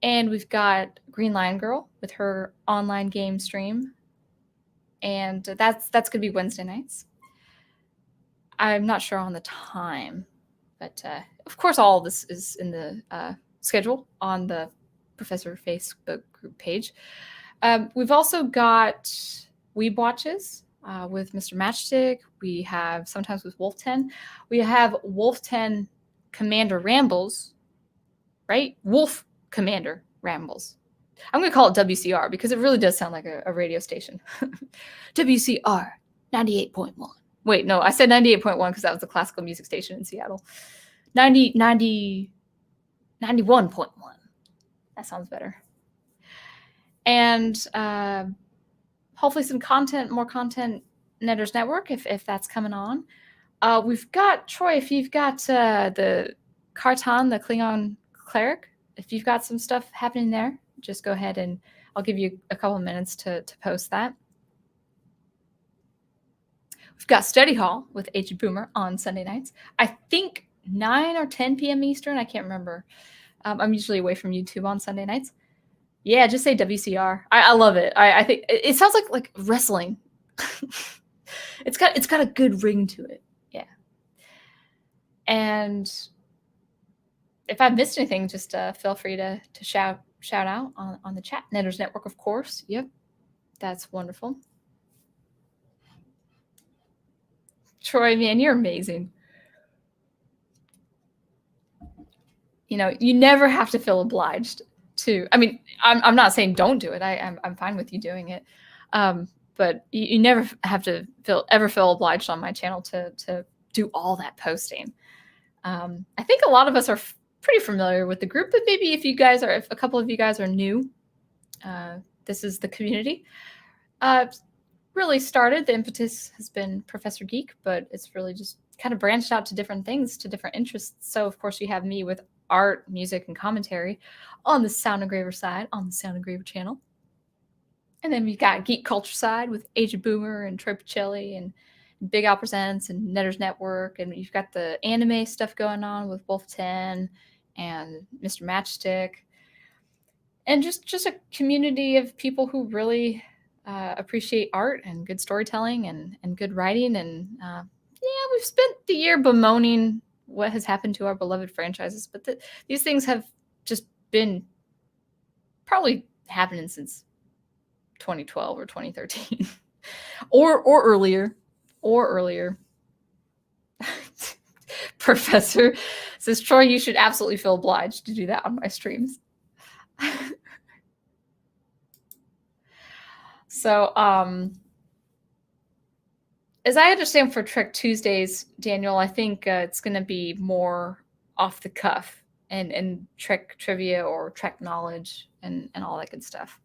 and we've got Green Lion Girl with her online game stream, and that's gonna be Wednesday nights. I'm not sure on the time, but of course, all of this is in the schedule on the Professor Facebook group page. We've also got Weeb Watches with Mr. Matchstick. We have sometimes with Wolf 10. We have Wolf 10 Commander Rambles, right? Wolf Commander Rambles. I'm going to call it WCR because it really does sound like a radio station. WCR 98.1. Wait, no, I said 98.1 because that was the classical music station in Seattle. 91.1. That sounds better. And hopefully some more content, Netters Network, if that's coming on. We've got, Troy, if you've got the Kartan, the Klingon cleric, if you've got some stuff happening there, just go ahead and I'll give you a couple of minutes to post that. We've got Study Hall with H. Boomer on Sunday nights. I think 9 or 10 p.m. Eastern. I can't remember. I'm usually away from YouTube on Sunday nights. Yeah, just say WCR. I love it. I think it sounds like wrestling. It's got a good ring to it. Yeah. And if I've missed anything, just feel free to shout out on the chat. Netters Network, of course. Yep. That's wonderful. Troy, man, you're amazing. You know, you never have to feel obliged to. I mean, I'm not saying don't do it. I'm fine with you doing it, but you never have to ever feel obliged on my channel to do all that posting. I think a lot of us are pretty familiar with the group, but maybe if a couple of you guys are new, this is the community. Really started, the impetus has been Professor Geek, but it's really just kind of branched out to different things, to different interests. So of course you have me with art, music, and commentary on the Sound Engraver side, on the Sound Engraver channel. And then we got Geek Culture side with Age of Boomer and Troy Pacelli and Big Al Presents and Netters Network. And you've got the anime stuff going on with Wolf 10 and Mr. Matchstick. And just a community of people who really appreciate art and good storytelling and good writing. And we've spent the year bemoaning what has happened to our beloved franchises, but these things have just been probably happening since 2012 or 2013 or earlier. Professor says, Troy, you should absolutely feel obliged to do that on my streams. So, as I understand for Trek Tuesdays, Daniel, I think it's going to be more off the cuff and Trek trivia or Trek knowledge and all that good stuff.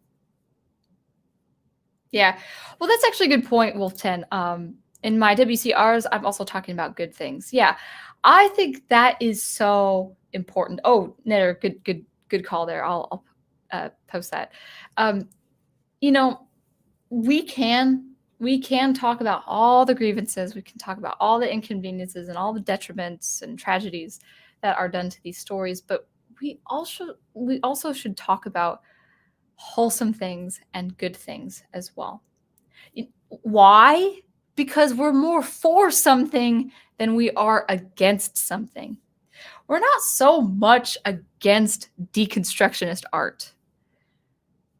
Yeah. Well, that's actually a good point, Wolf 10. In my WCRs, I'm also talking about good things. Yeah. I think that is so important. Oh, Netter, good call there. I'll post that. You know, we can talk about all the grievances. We can talk about all the inconveniences and all the detriments and tragedies that are done to these stories. But we also should talk about wholesome things and good things as well. Why? Because we're more for something than we are against something. We're not so much against deconstructionist art.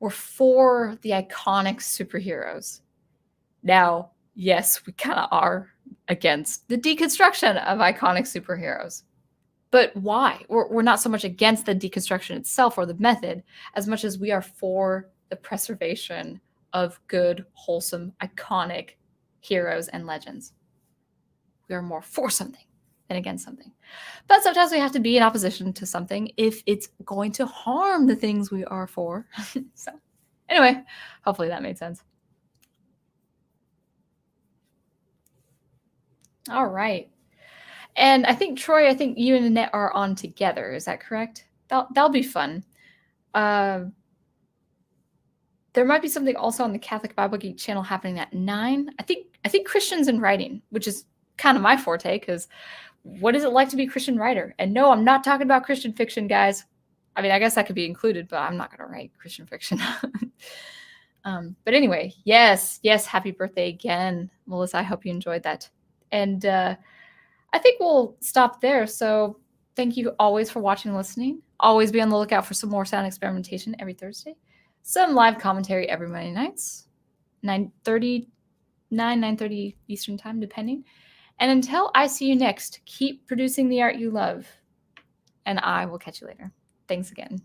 We're for the iconic superheroes. Now, yes, we kind of are against the deconstruction of iconic superheroes. But why? We're not so much against the deconstruction itself or the method as much as we are for the preservation of good, wholesome, iconic heroes and legends. We are more for something than against something. But sometimes we have to be in opposition to something if it's going to harm the things we are for. So anyway, hopefully that made sense. All right. And I think, Troy, I think you and Annette are on together. Is that correct? That'll be fun. There might be something also on the Catholic Bible Geek channel happening at 9. I think Christians in writing, which is kind of my forte, because what is it like to be a Christian writer? And no, I'm not talking about Christian fiction, guys. I mean, I guess that could be included, but I'm not going to write Christian fiction. But anyway, yes, happy birthday again, Melissa. I hope you enjoyed that. And I think we'll stop there. So thank you always for watching and listening. Always be on the lookout for some more sound experimentation every Thursday. Some live commentary every Monday nights, 9:30 Eastern time, depending. And until I see you next, keep producing the art you love. And I will catch you later. Thanks again.